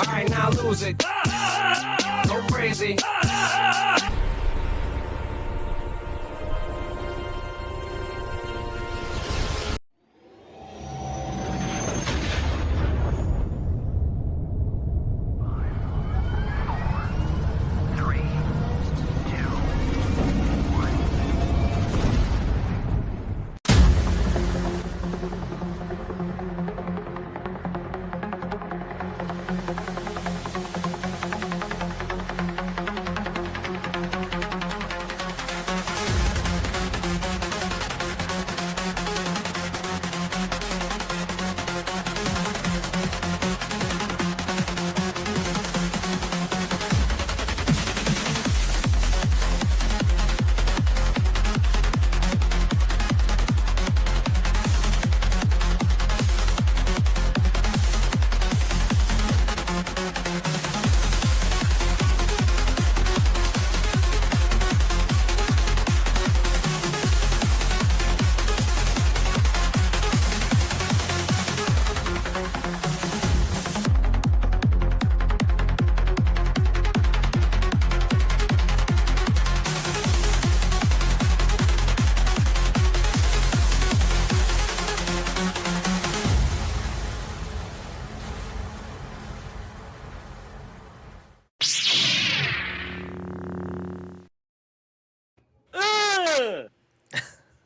Alright, now lose it. Go crazy.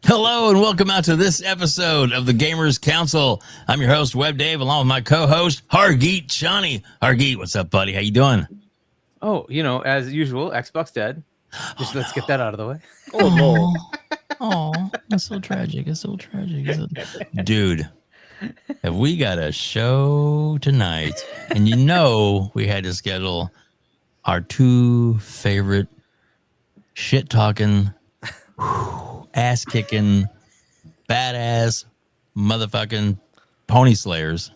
Hello and welcome out to this episode of the Gamers Council. I'm your host, WebDave, along with my co-host, Hargeet Chani. Hargeet, what's up, buddy? How you doing? Oh, you know, as usual, Xbox dead. Just let's get that out of the way. Oh, no. Oh, that's so tragic. It's so tragic. Dude, have we got a show tonight? And you know we had to schedule our two favorite shit-talking, ass-kicking, badass, motherfucking pony slayers.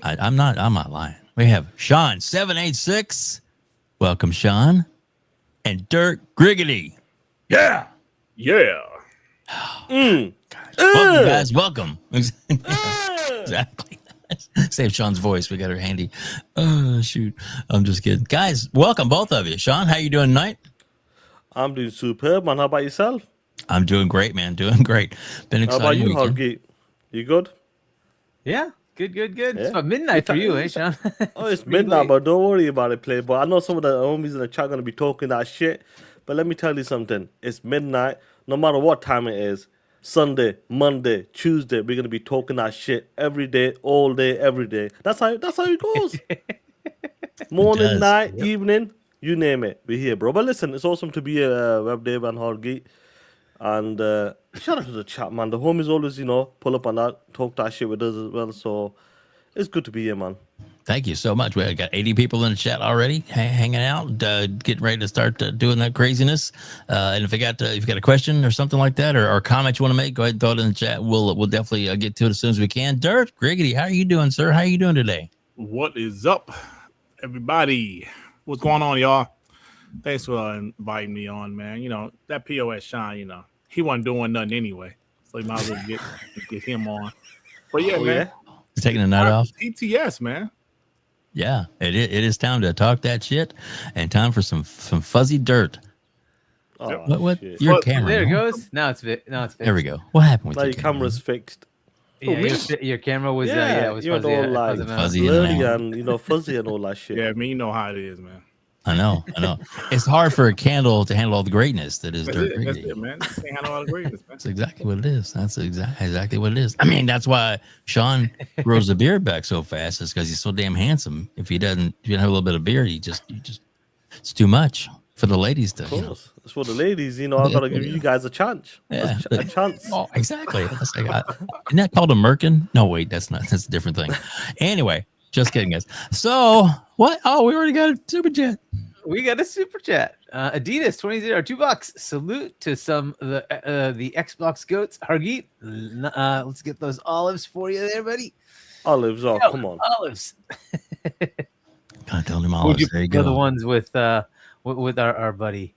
I'm not lying. We have SHAAN786. Welcome, Shaun. And Griggity. Yeah. Welcome, guys. Welcome. Exactly. Save Shaun's voice. We got her handy. Oh, shoot. I'm just kidding. Guys, welcome, both of you. Shaun, how you doing tonight? I'm doing superb, man. How about yourself? I'm doing great, man. Doing great. Been excited. How about you, Hargeet? You good? Yeah, good. Yeah. It's about midnight for you, eh, Shaun? Oh, it's midnight, but don't worry about it, Playboy. I know some of the homies in the chat going to be talking that shit, but let me tell you something. It's midnight. No matter what time it is, Sunday, Monday, Tuesday, we're going to be talking that shit every day, all day, every day. That's how it goes. Morning, night, evening. You name it, we're here, bro. But listen, it's awesome to be WebDave and Hargeet. And shout out to the chat, man. The homies always, pull up on that, talk that shit with us as well. So it's good to be here, man. Thank you so much. We got 80 people in the chat already, hanging out, getting ready to start doing that craziness. And if you got a question or something like that, or comment you want to make, go ahead and throw it in the chat. We'll definitely get to it as soon as we can. Griggity, how are you doing, sir? How are you doing today? What is up, everybody? What's going on, y'all? Thanks for inviting me on, man. You know, that POS Shaun, he wasn't doing nothing anyway. So you might as well get him on. But yeah, man. He's taking the night off. TTS, man. Yeah, it is time to talk that shit and time for some fuzzy dirt. Oh, what? shit. Your camera. There it goes. Now it's fixed. There we go. What happened with now your camera's fixed. Yeah, your camera was was you fuzzy. all like fuzzy blurry and fuzzy and all that shit. Yeah, I mean, you know how it is, man. I know. It's hard for a candle to handle all the greatness that is Dirt That's Griggity. it, man. You can't handle all the greatness, man. That's exactly what it is. That's exactly what it is. I mean, that's why Shaun grows the beard back so fast. Is because he's so damn handsome. If you don't have a little bit of beard, you just it's too much for the ladies to. Of course, it's for the ladies. I've got to give you guys a chance. Yeah, a chance. Oh, exactly. That's like, isn't that called a merkin? No, wait, that's not. That's a different thing. Anyway, just kidding, guys. So what? Oh, we already got a super chat. We got a super chat. Adidas $2. Salute to some of the Xbox goats. Hargeet, let's get those olives for you there, buddy. Olives, come on. Olives. God, tell them olives. There you go. The ones with our buddy.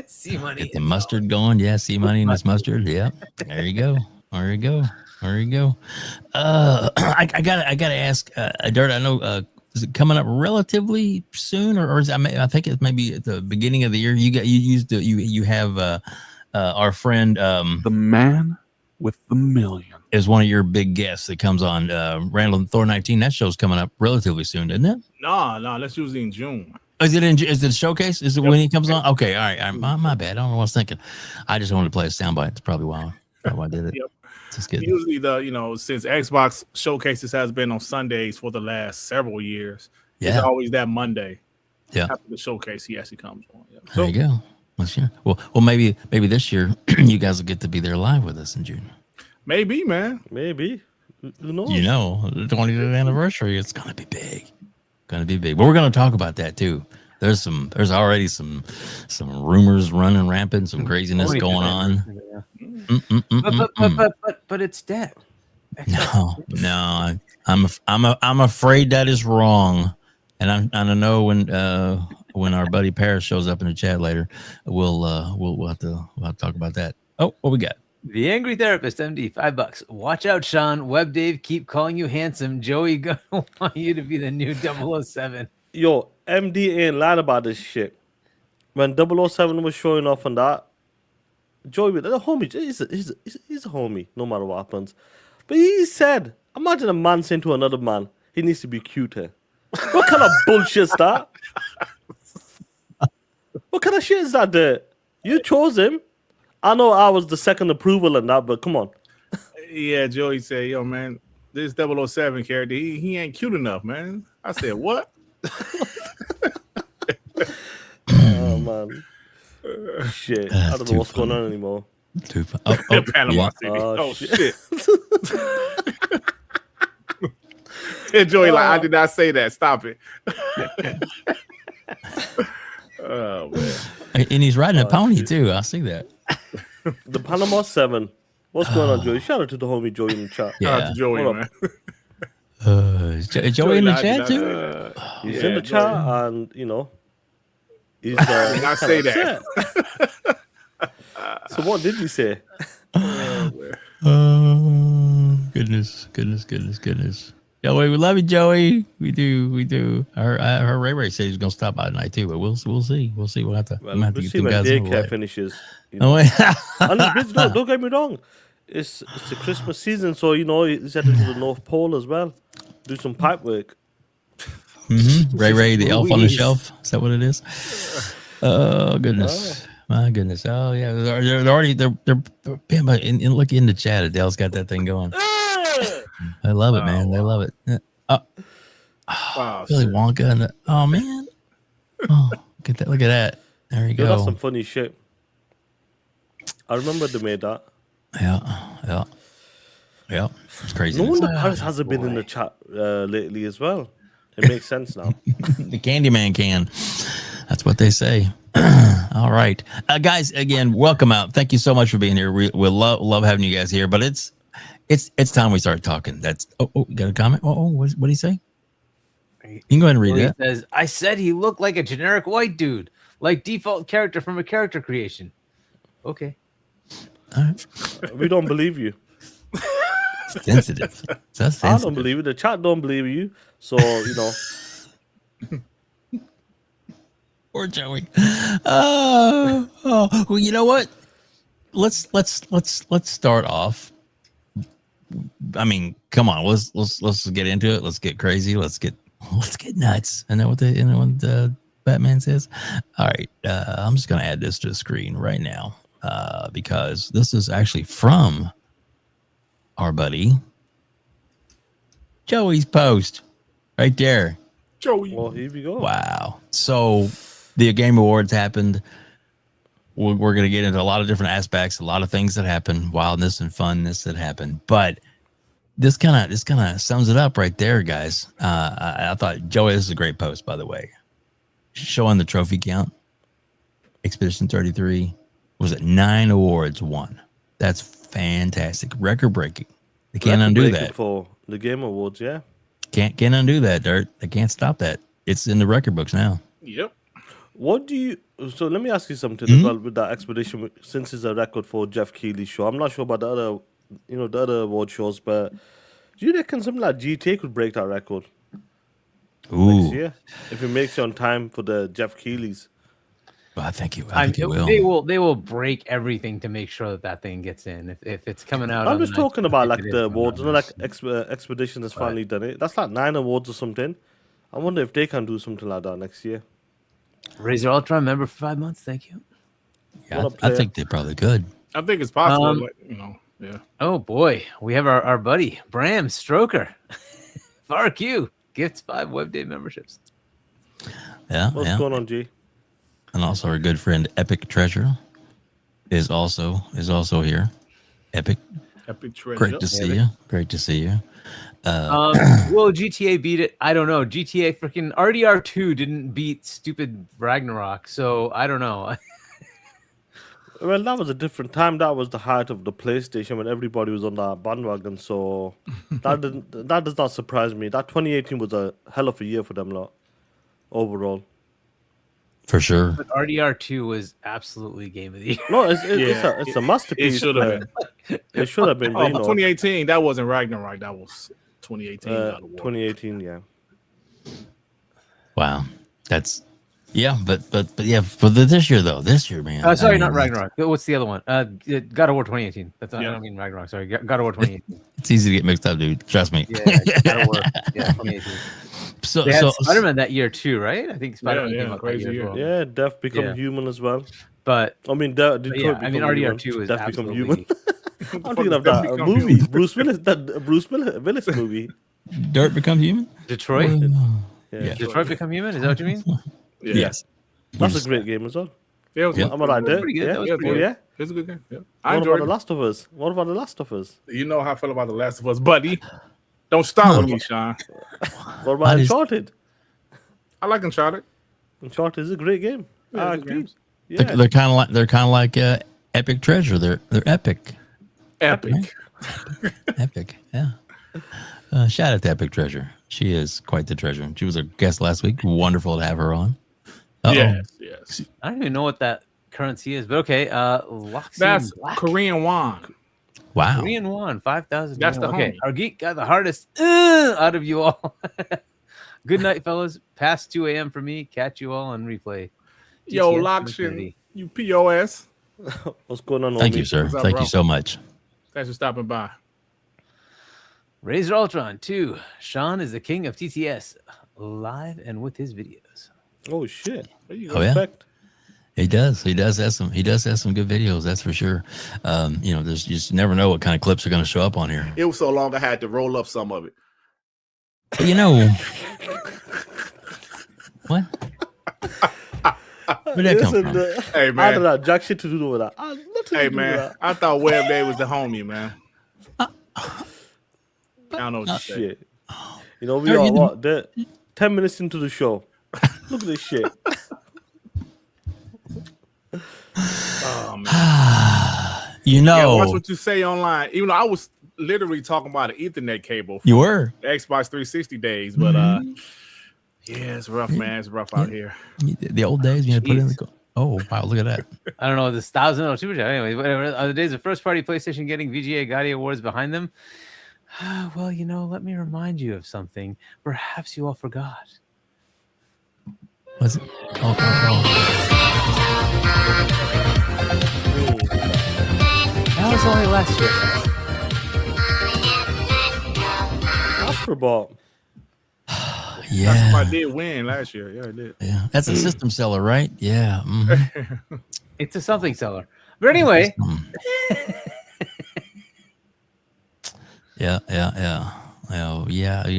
C Money. Get the mustard going. Yeah, C Money and his mustard. Yeah, there you go. There you go. There you go. I gotta ask, Dirt. I know. Is it coming up relatively soon, or is I think it's maybe at the beginning of the year? You have our friend The man with the million is one of your big guests that comes on. Randall Thor 19. That show's coming up relatively soon, isn't it? No, that's usually in June. Is it the showcase? Is it when he comes on? Okay, all right. My bad. I don't know what I was thinking. I just wanted to play a soundbite. That's probably why I did it. Yep. Just kidding. Usually since Xbox showcases has been on Sundays for the last several years, it's always that Monday. Yeah. After the showcase, he actually comes on. Yeah. There you go. Well, sure. Well, maybe this year you guys will get to be there live with us in June. Maybe, man. Maybe. Who knows? You know, the 25th anniversary. It's gonna be big. But we're gonna talk about that too. There's already some rumors running rampant, some craziness going on. But it's dead. No. I'm afraid that is wrong, and I know when our buddy Paris shows up in the chat later, we'll have to talk about that. Oh, what we got? The Angry Therapist, MD, $5. Watch out, Shaun. WebDave keep calling you handsome. Joey gonna want you to be the new 007. Yo, MD ain't lying about this shit. When 007 was showing off on that, Joey, the homie, he's a homie, no matter what happens. But he said, imagine a man saying to another man, he needs to be cuter. What kind of bullshit is that? What kind of shit is that, dude? You chose him. I know I was the second approval in that, but come on. Yeah, Joey said, yo, man, this 007 character, he ain't cute enough, man. I said, what? Oh, man. Shit. I don't know what's going on anymore. Panama City. Oh, shit. And Joey, I did not say that. Stop it. Oh, man. And he's riding a pony too. I see that. The Panama 7. What's going on, Joey? Shout out to the homie Joey in the chat. Shout out to Joey, man. Is Joey in the chat too? He's in the chat, and he's. I say that. So what did you say? Goodness. Joey, we love you, Joey. We do. Her Ray said he's gonna stop by tonight too, but we'll see. We'll see. We'll have to. We'll see when daycare finishes. Oh, wait. And it's busy, don't get me wrong. It's the Christmas season, so he's headed to the North Pole as well. Do some pipe work. Mm-hmm. Ray, the elf on the shelf. Is that what it is? Oh goodness. My goodness. Oh yeah. They're already look in the chat. Adele's got that thing going. I love it, man. They love it. Billy Wonka and oh man. Oh, look at that. There you go. That's some funny shit. I remember they made that. Yeah. It's crazy. No wonder Paris hasn't been in the chat lately as well. It makes sense now. The Candyman can. That's what they say. All right, guys. Again, welcome out. Thank you so much for being here. We'll love having you guys here. But it's time we start talking. That's you got a comment? What did he say? You can go ahead and read it. He says, I said he looked like a generic white dude, like default character from a character creation. Okay. All right. We don't believe you. Sensitive. I don't believe it. The chat don't believe you. So Poor Joey. Well, you know what? Let's start off. I mean, come on. Let's get into it. Let's get crazy. Let's get nuts. I know what the Batman says. All right. I'm just gonna add this to the screen right now because this is actually from our buddy Joey's post right there. Joey. Well, here we go. Wow. So the Game Awards happened. We're going to get into a lot of different aspects, a lot of things that happened, wildness and funness that happened. But this kind of sums it up right there, guys. I thought, Joey, this is a great post, by the way. Showing the trophy count. Expedition 33 was at 9 awards won. That's fantastic. Record breaking. They can't undo that. For the Game Awards, yeah. Can't undo that, Dirt. They can't stop that. It's in the record books now. Yep. So let me ask you something as well with that expedition, since it's a record for Jeff Keighley's show. I'm not sure about the other the other award shows. But do you reckon something like GTA could break that record next Ooh, year if it makes it on time for the Jeff Keighley's? well, I think it They will. will break everything to make sure that thing gets in. If it's coming out, I'm on the just talking 19th, about if like it is the coming awards, out you know, on like Expedition has finally done it. That's like 9 awards or something. I wonder if they can do something like that next year. Razor Ultron member for 5 months. Thank you. Yeah, What a I player. think they probably could. I think it's possible. Um, like, yeah. Oh boy, we have our buddy Bram Stroker. Far Q gifts 5 WebDave memberships. Yeah, What's yeah. going on, G? And also our good friend Epic Treasure is also here. Epic, Epic treasure. great to see you. Great to see you. Will GTA beat it? I don't know. GTA freaking RDR2 didn't beat stupid Ragnarok, so I don't know. Well, that was a different time. That was the height of the PlayStation when everybody was on that bandwagon. So that does not surprise me. That 2018 was a hell of a year for them lot overall. For sure. But RDR2 was absolutely game of the year. No, it's a masterpiece. It should have been. It should have been. Oh, 2018. That wasn't Ragnarok. That was 2018. God of War. 2018, yeah. Wow. That's but yeah, for this year though. This year, man. Sorry, I mean, not Ragnarok. What's the other one? God of War 2018. That's not, I Yeah. don't mean Ragnarok. Sorry, God of War 2018. It's easy to get mixed up, dude. Trust me. Yeah, God of War. Yeah, 2018. So They had Spider-Man that year too, right? I think Spider-Man yeah, came out that crazy year as year. well. Yeah, Death Become Yeah. Human as well. But I mean, Detroit yeah, I mean Become RDR2 Human. is Death Become absolutely. Human. I'm fuck thinking is of Death that Become movie, Human? Bruce Willis movie. Dirt become human? Detroit. Yeah. Detroit Become Human. Is that what you mean? Yeah. Yes. That's a great game as well. Yeah, it was Yeah. good. Am I right there? pretty good. Yeah, That was Yeah, pretty oh, good. yeah. It's a good game. Yeah. I What enjoyed about it. The Last of Us? What about The Last of Us? You know how I feel about The Last of Us, buddy. Don't start with me, Sean. What about I just- Uncharted? I like Uncharted. Uncharted is a great game. Yeah, I good agree. games. Yeah. They're kind of like Epic Treasure. They're epic. Epic. Epic. Yeah. Shout out to Epic Treasure. She is quite the treasure. She was a guest last week. Wonderful to have her on. Uh-oh. Yes. I don't even know what that currency is, but okay. Loxy That's Black. Korean won. Wow. Korean won 5,000. That's the Okay, homie. Hargeet got the hardest out of you all. Good night, fellas. Past 2 a.m. for me. Catch you all on replay. Yo, GTS Loction, Infinity. you POS. What's going on? Thank homie? you, sir. What's up, Thank bro? you so much. Thanks for stopping by. Razor Ultron 2. Shaun is the king of TTS, live and with his videos. Oh shit! There you Oh, go. yeah? Respect. He does. He does have some good videos. That's for sure. You just never know what kind of clips are going to show up on here. It was so long I had to roll up some of it. But you know what? Where'd that come Listen, from? Hey, I man. don't know. Jack shit to do with that. Nothing Hey, to do with man. that. I thought WebDave was the homie, man. I don't know what you say. Shit. You know, we Sir, are you what? 10 minutes into the show. Look at this shit. Oh, man. You Yeah, know, watch what you say online. Even though I was literally talking about an Ethernet cable for you were. the Xbox 360 days, but yeah, it's rough, man. It's rough out here. The old days you had to put in the. Jeez. Oh wow! Look at that. I don't know this $1,000 super chat. Anyway, whatever. Are the days of first party PlayStation getting VGA Gotti awards behind them? Well, let me remind you of something. Perhaps you all forgot. What's it? Oh. That was only last year. Astrobot. Yeah. I did win last year. Yeah, I did. Yeah. That's a system seller, right? Yeah. Mhm. It's a something seller. But anyway, Yeah.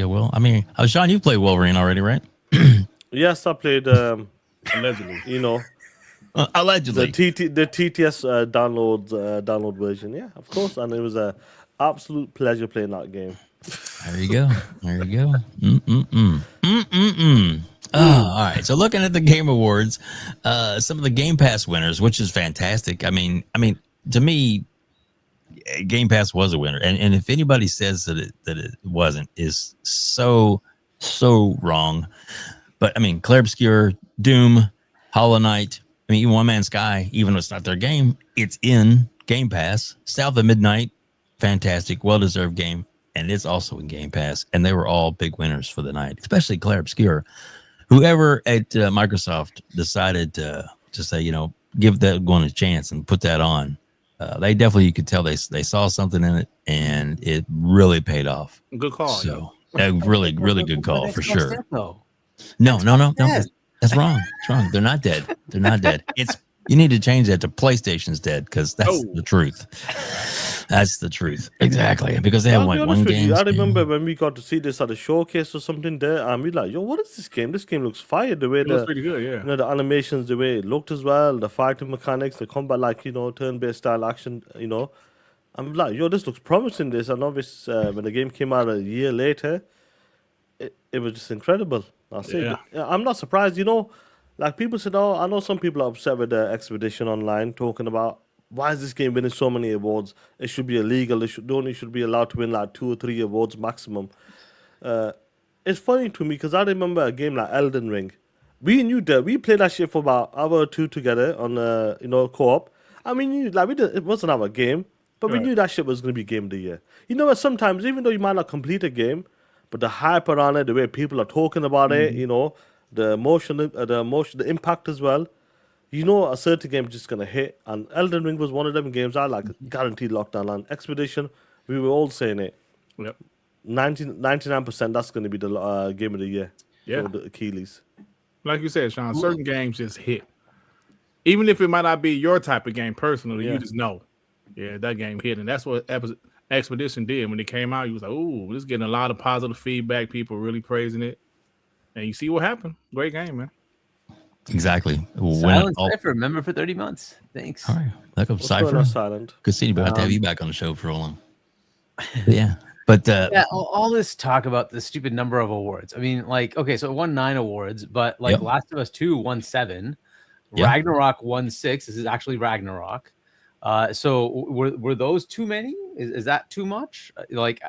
Well, I mean, Sean, you played Wolverine already, right? Yes, I played. Allegedly. You know, Allegedly. the TTS download version. Yeah, of course, and it was a absolute pleasure playing that game. There you go. Oh, all right. So looking at the Game Awards, some of the Game Pass winners, which is fantastic. I mean, to me, Game Pass was a winner, and if anybody says that it wasn't, is so wrong. But I mean, Clair Obscur, Doom, Hollow Knight. I mean, even One Man's Sky, even though it's not their game, it's in Game Pass. South of Midnight, fantastic, well-deserved game, and it's also in Game Pass. And they were all big winners for the night, especially Claire Obscure. Whoever at Microsoft decided to say, give that one a chance and put that on. They definitely, you could tell they saw something in it, and it really paid off. Good call. So a really, really good call for sure. No. No. That's wrong. It's wrong. They're not dead. They're not dead. You need to change that to PlayStation's dead, because that's the truth. That's the truth. Exactly. Because they have one game. I remember when we got to see this at a showcase or something there, and we like, yo, what is this game? This game looks fire. The way It looks pretty good, yeah. the animations, the way it looked as well, the fighting mechanics, the combat, turn-based style action, I'm like, yo, this looks promising. This, and obviously, when the game came out a year later, it was just incredible. I'll say, Yeah. I'm not surprised. Like people said, oh, I know some people are upset with the Expedition Online, talking about why is this game winning so many awards? It should be illegal. They only should be allowed to win like 2 or 3 awards maximum. It's funny to me because I remember a game like Elden Ring. We knew that we played that shit for about an hour or two together on co-op. I mean, it wasn't our game, but we knew that shit was going to be Game of the Year. You know what? Sometimes, even though you might not complete a game, but the hype around it, the way people are talking about it, the emotion, the impact as well. A certain game is just going to hit. And Elden Ring was one of them games I like guaranteed lockdown. And Expedition, we were all saying it. Yep. 99%, that's going to be the game of the year Yeah. for the Achilles. Like you said, Shaun, certain games just hit. Even if it might not be your type of game personally, you just know. Yeah, that game hit. And that's what Expedition did. When it came out, you was like, ooh, this is getting a lot of positive feedback. People really praising it. And you see what happened. Great game, man. Exactly. Silent Cipher, remember for 30 months. Thanks. All right. Welcome, What's going Cypher. on, Silent? Good seeing you. About to have you back on the show for a long. Yeah. But all this talk about the stupid number of awards. I mean, like, okay, so it won 9 awards, but like Last of Us 2 won 7. Yep. Ragnarok won 6. This is actually Ragnarok. So were those too many? Is that too much? Like,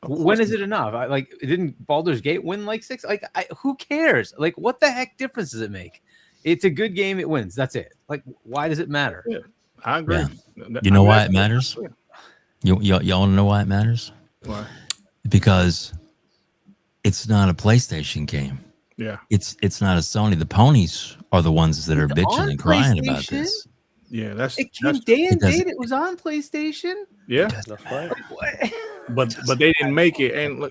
when is it enough? Didn't Baldur's Gate win like 6? Like, who cares? Like, what the heck difference does it make? It's a good game. It wins. That's it. Like, why does it matter? Yeah, I agree. Yeah. You know why it matters? Y'all want to know why it matters? Why? Because it's not a PlayStation game. Yeah. It's not a Sony. The ponies are the ones that are bitching and crying about this. Yeah, it came day and date. It was on PlayStation. Yeah, That's right. but they didn't make it. And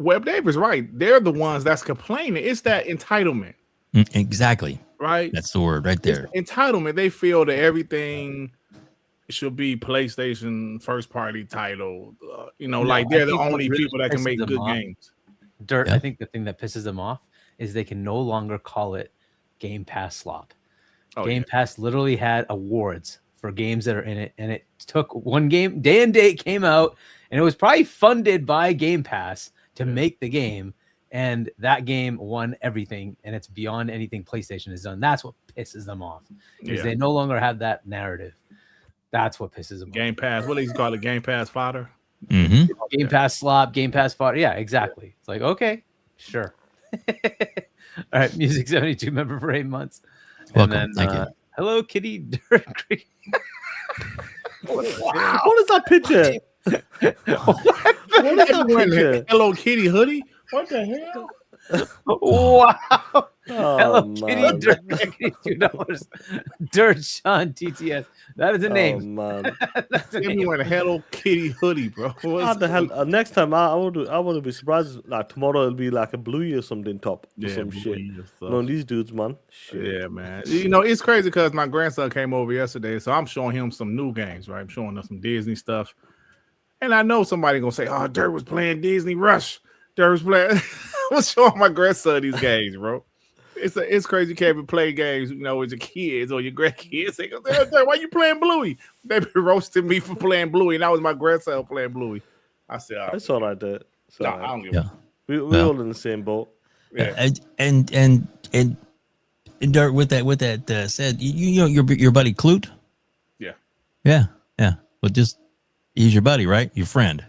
WebDave is right. They're the ones that's complaining. It's that entitlement. Exactly. Right. That's the word right there. It's entitlement. They feel that everything should be PlayStation first party title. Like they're the only people that can make good games. Dirt. I think the thing that pisses them off is they can no longer call it Game Pass slop. Game Pass literally had awards for games that are in it, and it took one game, day and date came out, and it was probably funded by Game Pass to make the game, and that game won everything, and it's beyond anything PlayStation has done. That's what pisses them off, because they no longer have that narrative. That's what pisses them off. Game Pass, what do you call it? Game Pass fodder? Mm-hmm. Game Pass slop, Game Pass fodder. Yeah, exactly. It's like, okay, sure. All right, Music 72 member for 8 months. Welcome. Thank you. Hello, Kitty Dirt Creek. What is that picture? What is that picture? Hello Kitty hoodie? What the hell? Wow. Oh, Hello, man. Kitty Dirt Creek, $2. Dirt Shaun TTS. That is a name. Oh, man. That's a Give me name. one Hello Kitty hoodie, bro. How the hell? Next time, I wouldn't be surprised. Like tomorrow, it'll be like a Bluey or something top or some shit. No, these dudes, man. Shit. Yeah, man. It's crazy because my grandson came over yesterday, so I'm showing him some new games, right? I'm showing him some Disney stuff. And I know somebody gonna say, oh, Dirt was playing Disney Rush. Dirt was playing. I was showing my grandson these games, bro. It's crazy you can't even play games, with your kids or your grandkids. They go, Dirt, why you playing Bluey? They be roasting me for playing Bluey, and that was my grandson playing Bluey. I said, It's all right, there. no, I don't give a We're all in the same boat. Yeah. And Dirt, with that said, you know your buddy Clute? Yeah. Yeah. But he's your buddy, right? Your friend.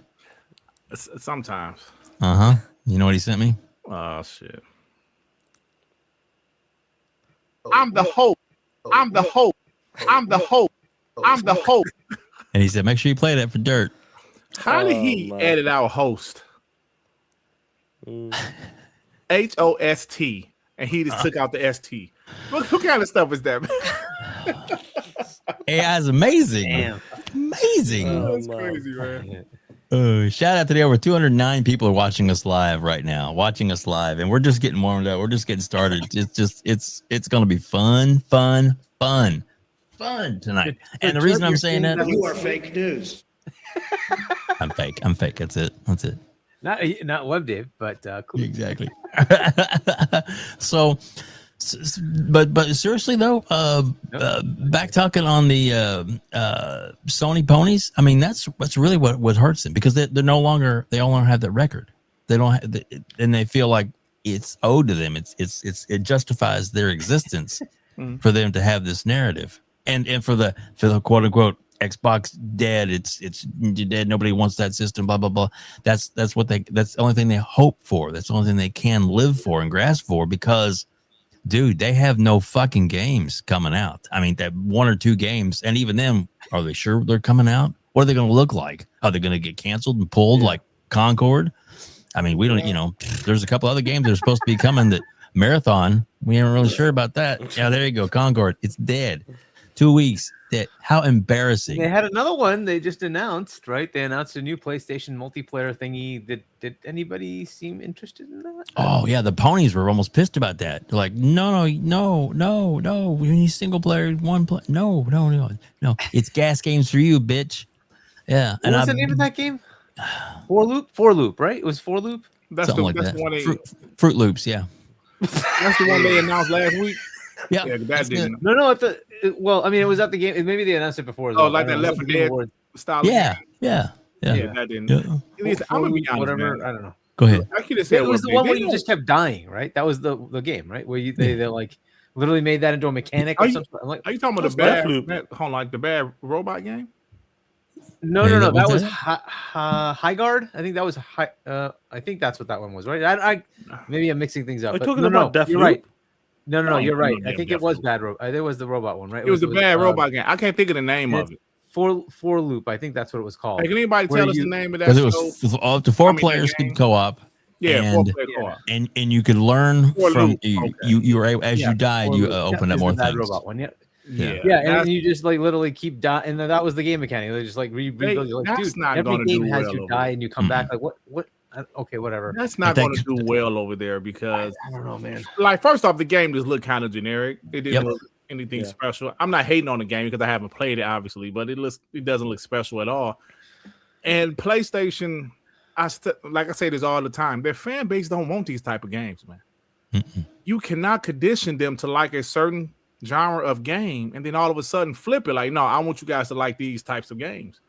Sometimes. You know what he sent me? Oh shit. I'm the hope. I'm the hope. I'm the hope. I'm the hope. And he said, make sure you play that for Dirt. How did he man. edit our host? HOST, and he just took out the ST. What kind of stuff is that, man? AI is amazing. Damn. Amazing. That's crazy, man. Shout out to the over 209 people are watching us live right now, and we're just getting warmed up. We're just getting started. It's going to be fun tonight. And the reason I'm saying that, You are fake news. I'm fake. That's it. Not WebDave, but cool. Exactly. So, but seriously though, back talking on the Sony ponies. I mean, that's really what hurts them, because they no longer have that record. They don't have, and they feel like it's owed to them. It justifies their existence for them to have this narrative, and for the quote unquote Xbox dead. It's dead. Nobody wants that system. Blah blah blah. That's the only thing they hope for. That's the only thing they can live for and grasp for, because, dude, they have no fucking games coming out. I mean, that one or two games, and even them, are they sure they're coming out? What are they going to look like? Are they going to get canceled and pulled like Concord? I mean, we don't. There's a couple other games that are supposed to be coming. That Marathon, we ain't really sure about that. Yeah, there you go, Concord. It's dead. 2 weeks. Dead. How embarrassing. They had another one they just announced, right? They announced a new PlayStation multiplayer thingy. Did anybody seem interested in that? Oh yeah, the ponies were almost pissed about that. They're like, no, we need single player, one play. No. It's gas games for you, bitch. Yeah. What was the name of that game? Four Loop, right? It was Four Loop. That's something the, like that's that. the one they, Fruit Loops, yeah. that's the one they announced last week. Yeah. That didn't. No. Well, I mean, it was at the game. Maybe they announced it before. As Oh, well. like that Left 4 Dead style. Yeah. That didn't. Yeah. I'm gonna be honest, whatever. man. I don't know. Go ahead. I could have said It was the one where you they just kept dying, right? That was the game, right? Where they like literally made that into a mechanic or something. I'm like, Are you talking about the bad robot game? no. Maybe That that was was High Guard. I think that was High. I think that's what that one was, right? I maybe I'm mixing things up. Are you but talking no, about Deathloop? You're right. No, you're right. no, I think Deathloop. it was bad. There was the robot one, right? It was the bad robot game. I can't think of the name of it. Four Loop. I think that's what it was called. Hey, can anybody Where tell us you- the name of that Because it show? was up to four that players game? could co-op. Yeah, and, 4-player co-op. and you could learn Four from Loop, you. okay. You were as Yeah, you died, Four you Loop. opened up It's more the bad things. robot one. Yeah, Yeah, and you just like literally keep dying, and then that was the game mechanic. They just like rebuild. You're like, that's dude, not every gonna game do has well you over die there. and you come back. Like what? Okay, whatever. That's not I going to think- do well over there because, I don't know, man. like, first off, the game just looked kind of generic. It didn't Yep. look anything special. I'm not hating on the game because I haven't played it, obviously, but it doesn't look special at all. And PlayStation, like I say this all the time, their fan base don't want these type of games, man. You cannot condition them to like a certain genre of game and then all of a sudden flip it like, no, I want you guys to like these types of games.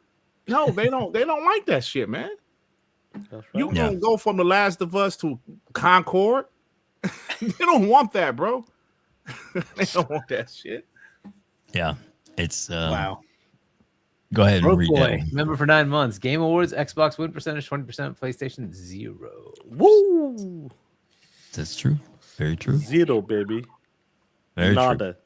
No, they don't. They don't like that shit, man. That's right. You gonna go from The Last of Us to Concord? They don't want that, bro. They don't want that shit. Yeah, it's Wow. Go ahead and Broke read boy, that. member for 9 months. Game Awards, Xbox win percentage 20%, PlayStation 0. Woo! That's true. Very true. 0, baby. Very true. Nada.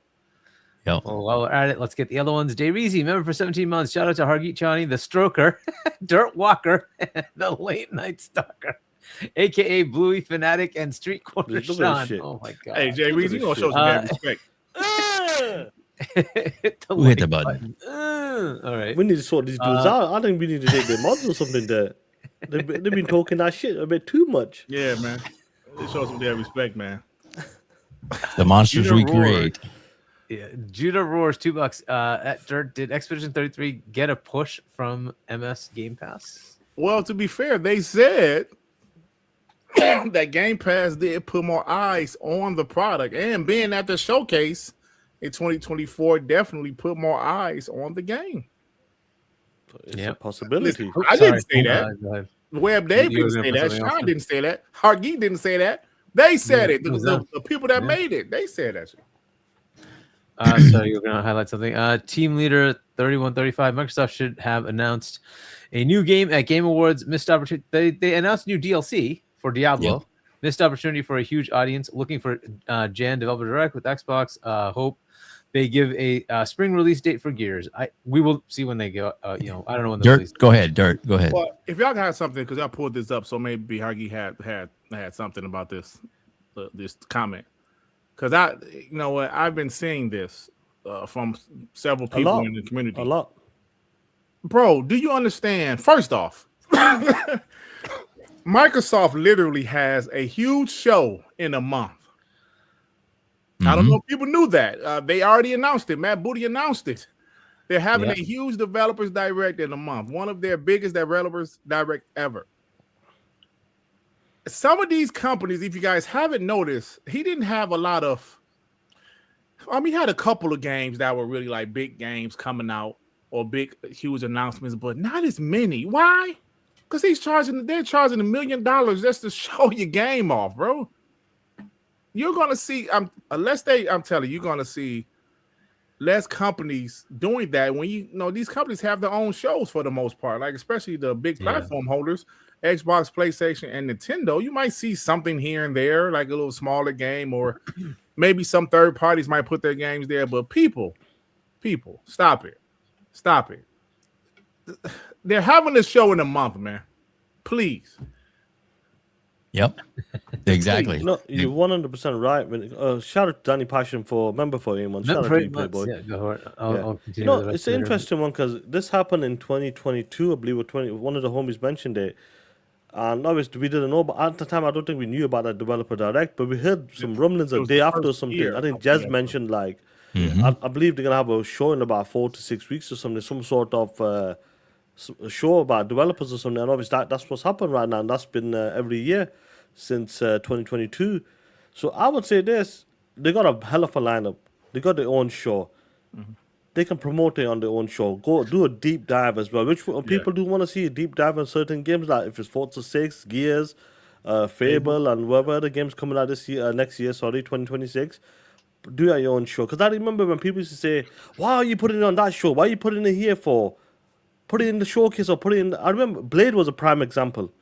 Yep. Well, while we're at it, let's get the other ones. Dayreezy, member for 17 months. Shout out to Hargeet Chani, the Stroker, Dirt Walker, the Late Night Stalker, aka Bluey Fanatic, and Street Corner Look at that Sean. shit. Oh my god. Hey, Jay Reed, you gonna show some damn respect. Hit the Who hit like the button? All right. We need to sort these dudes out. I think we need to take their mods or something there. They've been talking that shit a bit too much. Yeah, man. They show some damn respect, man. The monsters Judah we roared. create. Yeah, Judah roars $2. At Dirt, did Expedition 33 get a push from MS Game Pass? Well, to be fair, they said that Game Pass did put more eyes on the product, and being at the showcase in 2024 definitely put more eyes on the game. It's Yep. a possibility. I didn't say that. Go ahead. WebDave You were didn't say gonna put that. something else Shaun in? didn't say that. Hargeet didn't say that. They said Yeah, it. it was The them. people that Yeah. made it, they said that shit. So you're going to highlight something. Team leader 3135. Microsoft should have announced a new game at Game Awards. Missed opportunity. They announced new DLC for Diablo. Yep. Missed opportunity for a huge audience looking for Jan Developer Direct with Xbox. Hope they give a spring release date for Gears. We will see when they go. I don't know when the Dirt, release. go ahead. Dirt, go ahead. Well, if y'all got something, because I pulled this up, so maybe Hargeet had something about this comment. Because I've been seeing this from several people in the community. A lot. Bro, do you understand? First off, Microsoft literally has a huge show in a month. I don't know if people knew that. They already announced it. Matt Booty announced it. They're having a huge developers direct in a month. One of their biggest developers direct ever. Some of these companies, if you guys haven't noticed, he didn't have a lot of. He had a couple of games that were really like big games coming out or big, huge announcements, but not as many. Why? Because they're charging $1 million just to show your game off, bro. You're gonna see, I'm telling you, you're gonna see less companies doing that when these companies have their own shows for the most part, like especially the big platform holders, Xbox, PlayStation, and Nintendo. You might see something here and there, like a little smaller game, or maybe some third parties might put their games there. But people, stop it. They're having a show in a month, man. Please. Yep. Exactly. No, you're 100% right. Shout out to Danny Passion for member for him. Shout out to you, Playboy. Yeah, go ahead. I'll continue. It's an interesting one because this happened in 2022, I believe, one of the homies mentioned it. And obviously, we didn't know, but at the time, I don't think we knew about that developer direct. But we heard some rumblings a day after or something. I think Jez mentioned, I believe they're going to have a show in about 4 to 6 weeks or something, some sort of show about developers or something. And obviously, that's what's happened right now. And that's been every year since 2022. So I would say this, they got a hell of a lineup. They got their own show. They can promote it on their own show. Go do a deep dive as well, which people do want to see a deep dive on certain games, like if it's Forza 6, Gears, Fable, and whatever other games coming out next year, 2026. Do it on your own show. Because I remember when people used to say, why are you putting it on that show? Why are you putting it here for? Put it in the showcase or put it in... I remember Blade was a prime example.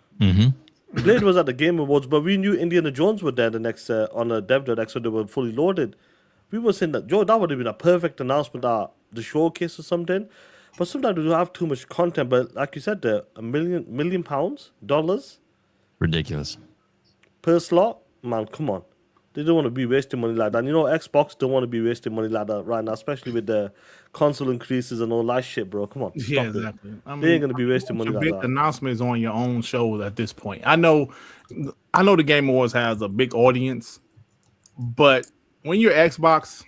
Blade was at the Game Awards, but we knew Indiana Jones were there the next on a dev direct, so they were fully loaded. We were saying that, Joe, that would have been a perfect announcement at the showcase or something. But sometimes we don't have too much content. But like you said, $1 million dollars Ridiculous. per slot, man, come on. They don't want to be wasting money like that. Xbox don't want to be wasting money like that right now, especially with the console increases and all that shit, bro. Come on. Yeah, exactly. They ain't going to be wasting money like big that. Announcements on your own show at this point. I know the Game Awards has a big audience, but when you're Xbox,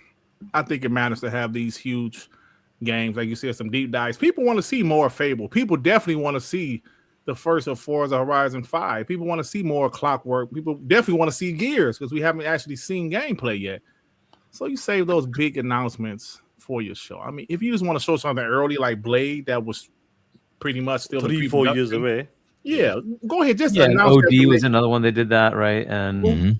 I think it matters to have these huge games. Like you said, some deep dives. People want to see more Fable. People definitely want to see the first of Forza Horizon 5. People want to see more Clockwork. People definitely want to see Gears because we haven't actually seen gameplay yet. So you save those big announcements for your show. I mean, if you just want to show something early like Blade, that was pretty much still 3-4 years away. Yeah, go ahead. Just announce OD was another one they did that, right? And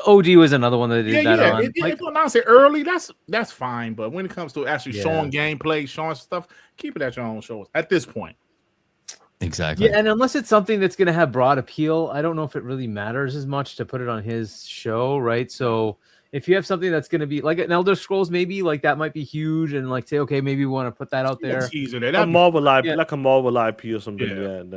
OD was another one that did that on. If you announce it early, that's fine. But when it comes to actually showing gameplay, showing stuff, keep it at your own shows at this point. Exactly. Yeah, and unless it's something that's going to have broad appeal, I don't know if it really matters as much to put it on his show, right? So if you have something that's going to be like an Elder Scrolls, maybe like that might be huge, and like say, okay, maybe we want to put that out there. A Marvel IP, like a Marvel IP or something. Like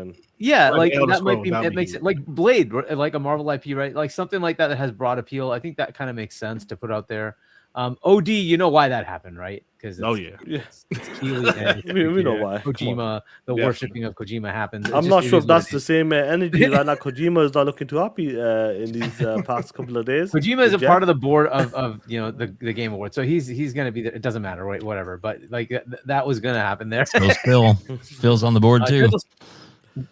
that might be. It makes it like Blade, like a Marvel IP, right? Like something like that has broad appeal. I think that kind of makes sense to put out there. OD, you know why that happened, right? Because it's Keighley and we know why. Kojima, the worshipping of Kojima happens. I'm not sure if that's the same energy right now. Kojima is not looking too happy in these past couple of days. Kojima is a part of the board of the Game Awards, so he's going to be there. It doesn't matter, right? Whatever, but like that was going to happen there. So Phil's on the board too.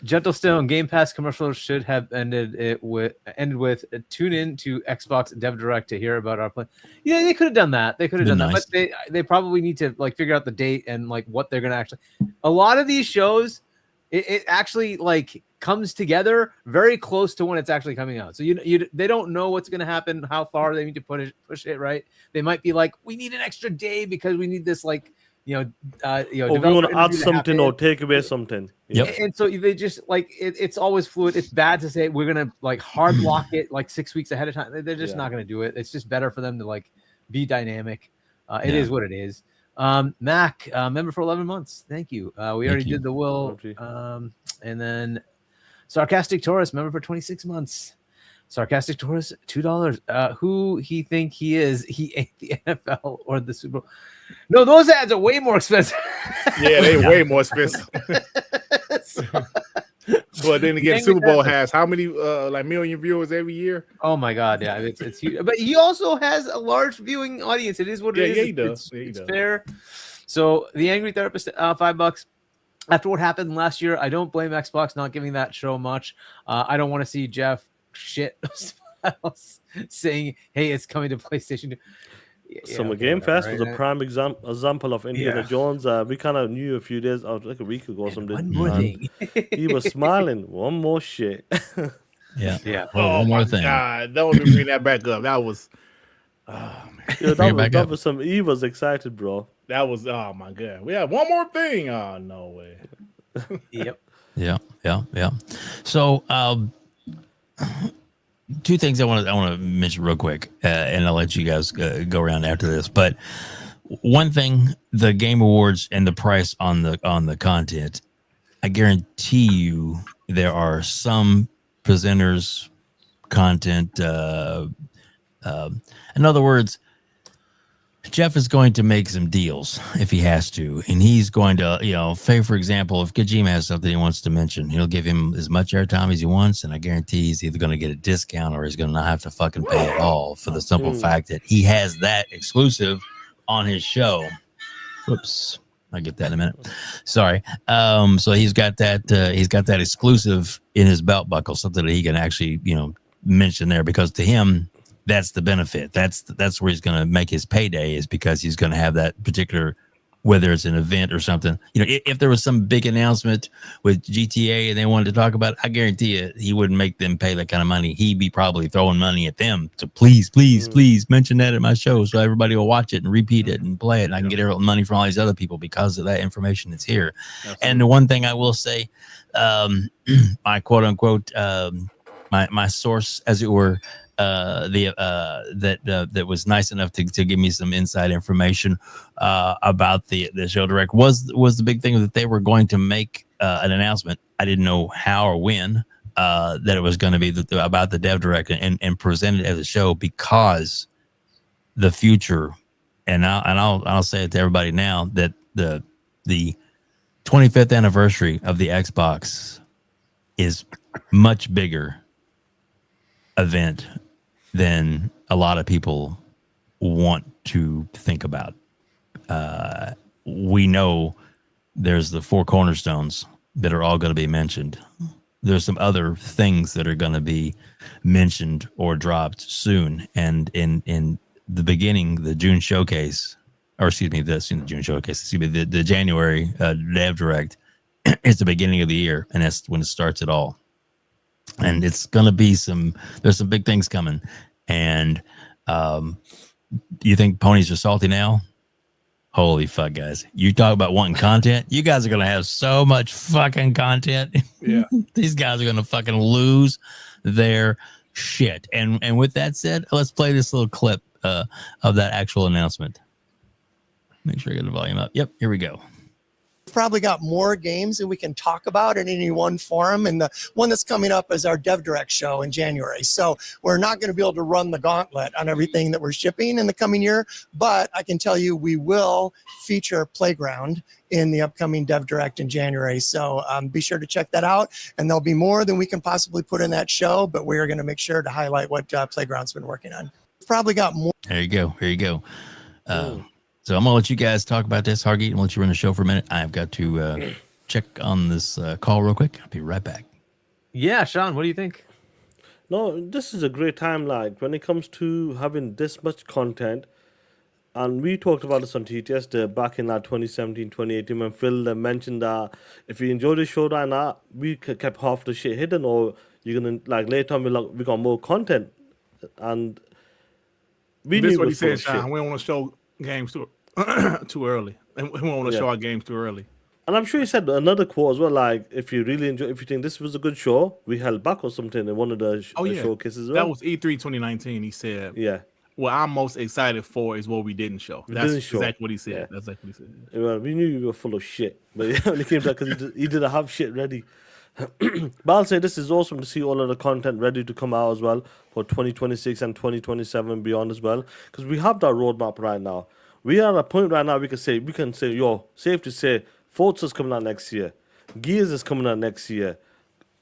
Gentle Stone Game Pass commercials should have ended with tune in to Xbox Dev Direct to hear about our plan. Yeah, they could have done that. They could have done that, but they probably need to like figure out the date and like what they're gonna actually. A lot of these shows, it actually like comes together very close to when it's actually coming out. So they don't know what's gonna happen, how far they need to push it. Right? They might be like, we need an extra day because we need this like you know, Or we want developer to add interview to something or happen. take away something. Yep. And so they just like it's always fluid. It's bad to say we're gonna like hard lock it like 6 weeks ahead of time. They're just not gonna do it. It's just better for them to like be dynamic. It is what it is. Mac, member for 11 months. Thank you. We already did the will. And then Sarcastic Taurus, member for 26 months. Sarcastic Taurus, $2. Who he think he is? He ain't the NFL or the Super Bowl. No, those ads are way more expensive. Yeah, they way more expensive. But then again, Super Bowl has how many like million viewers every year? Oh my god, yeah, it's huge. But he also has a large viewing audience. It is what it is. Yeah, he does. It's fair. So the Angry Therapist, $5. After what happened last year, I don't blame Xbox not giving that show much. I don't want to see Jeff shit saying, "Hey, it's coming to PlayStation." Summer Game Fest was a prime example of Indiana Jones. We kind of knew a few days, like a week ago, or something. One more thing. He was smiling. One more shit. Yeah. Oh, one more my thing. God. Don't even bring that back up. That was, that was some. He was excited, bro. That was, oh my God. We have one more thing. Oh, no way. Yep. Yeah. So, two things I want to mention real quick, and I'll let you guys go around after this. But one thing, the Game Awards and the price on the content, I guarantee you there are some presenters, content. In other words, Jeff is going to make some deals if he has to, and he's going to, say, for example, if Kojima has something he wants to mention, he'll give him as much airtime as he wants, and I guarantee he's either going to get a discount or he's going to not have to fucking pay at all for the simple fact that he has that exclusive on his show. Whoops, I'll get that in a minute. Sorry. So he's got that exclusive in his belt buckle, something that he can actually, mention there, because to him, that's the benefit. That's where he's going to make his payday, is because he's going to have that particular, whether it's an event or something. If there was some big announcement with GTA and they wanted to talk about it, I guarantee you he wouldn't make them pay that kind of money. He'd be probably throwing money at them to please mention that at my show so everybody will watch it and repeat it and play it. And I can get money from all these other people because of that information that's here. Absolutely. And the one thing I will say, my quote unquote, my source, as it were, that was nice enough to give me some inside information about the show direct was the big thing that they were going to make an announcement. I didn't know how or when that it was going to be about the dev direct and presented as a show, because the future, and I'll say it to everybody now, that the 25th anniversary of the Xbox is much bigger event than a lot of people want to think about. We know there's the 4 cornerstones that are all going to be mentioned. There's some other things that are going to be mentioned or dropped soon. And in the beginning, the June showcase, or excuse me, the January Dev Direct, it's the beginning of the year, and that's when it starts it all. And it's going to be there's some big things coming. And you think ponies are salty now? Holy fuck, guys. You talk about wanting content. You guys are going to have so much fucking content. Yeah. These guys are going to fucking lose their shit. And with that said, let's play this little clip of that actual announcement. Make sure I get the volume up. Yep, here we go. Probably got more games that we can talk about in any one forum, and the one that's coming up is our Dev Direct show in January. So we're not going to be able to run the gauntlet on everything that we're shipping in the coming year, but I can tell you we will feature Playground in the upcoming Dev Direct in January. So be sure to check that out, and there'll be more than we can possibly put in that show, but we are going to make sure to highlight what Playground's been working on. Probably got more. There you go. So I'm going to let you guys talk about this, Hargeet, and let you run the show for a minute. I've got to check on this call real quick. I'll be right back. Yeah, Shaun, what do you think? No, this is a great time, like, when it comes to having this much content. And we talked about this on TTS back in 2017, 2018, when Phil mentioned that if you enjoy the show right now, we kept half the shit hidden, or you're going to, like, later on, we got more content. And we This knew is what it he was full said, of Shaun. shit. We don't want to show games too early. and we don't want to show our games too early. And I'm sure he said another quote as well, like, if you really enjoy, if you think this was a good show, we held back or something in one of the showcases as well. That was E3 2019. He said, yeah. What I'm most excited for is what we didn't show. That's exactly what he said. That's exactly what he said. Well, we knew you were full of shit. But yeah, when he came back, because he didn't have shit ready. But I'll say this is awesome to see all of the content ready to come out as well for 2026 and 2027 beyond as well. Because we have that roadmap right now. We are at a point right now we can say, yo, safe to say, Forza's coming out next year. Gears is coming out next year.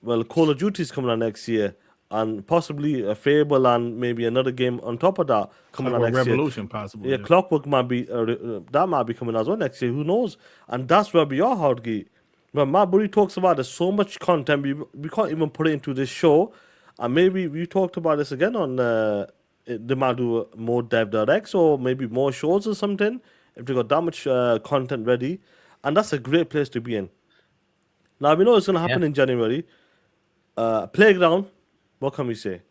Well, Call of Duty is coming out next year. And possibly a Fable and maybe another game on top of that coming out next Revolution, year. possibly. Yeah, Clockwork might be, that might be coming out as well next year. Who knows? And that's where we are, Hargeet. When Matt Burry talks about there's so much content, we can't even put it into this show. And maybe we talked about this again on, they might do more Dev Directs or maybe more shows or something if they got that much content ready. And that's a great place to be in. Now, we know it's going to happen in January. Playground, what can we say?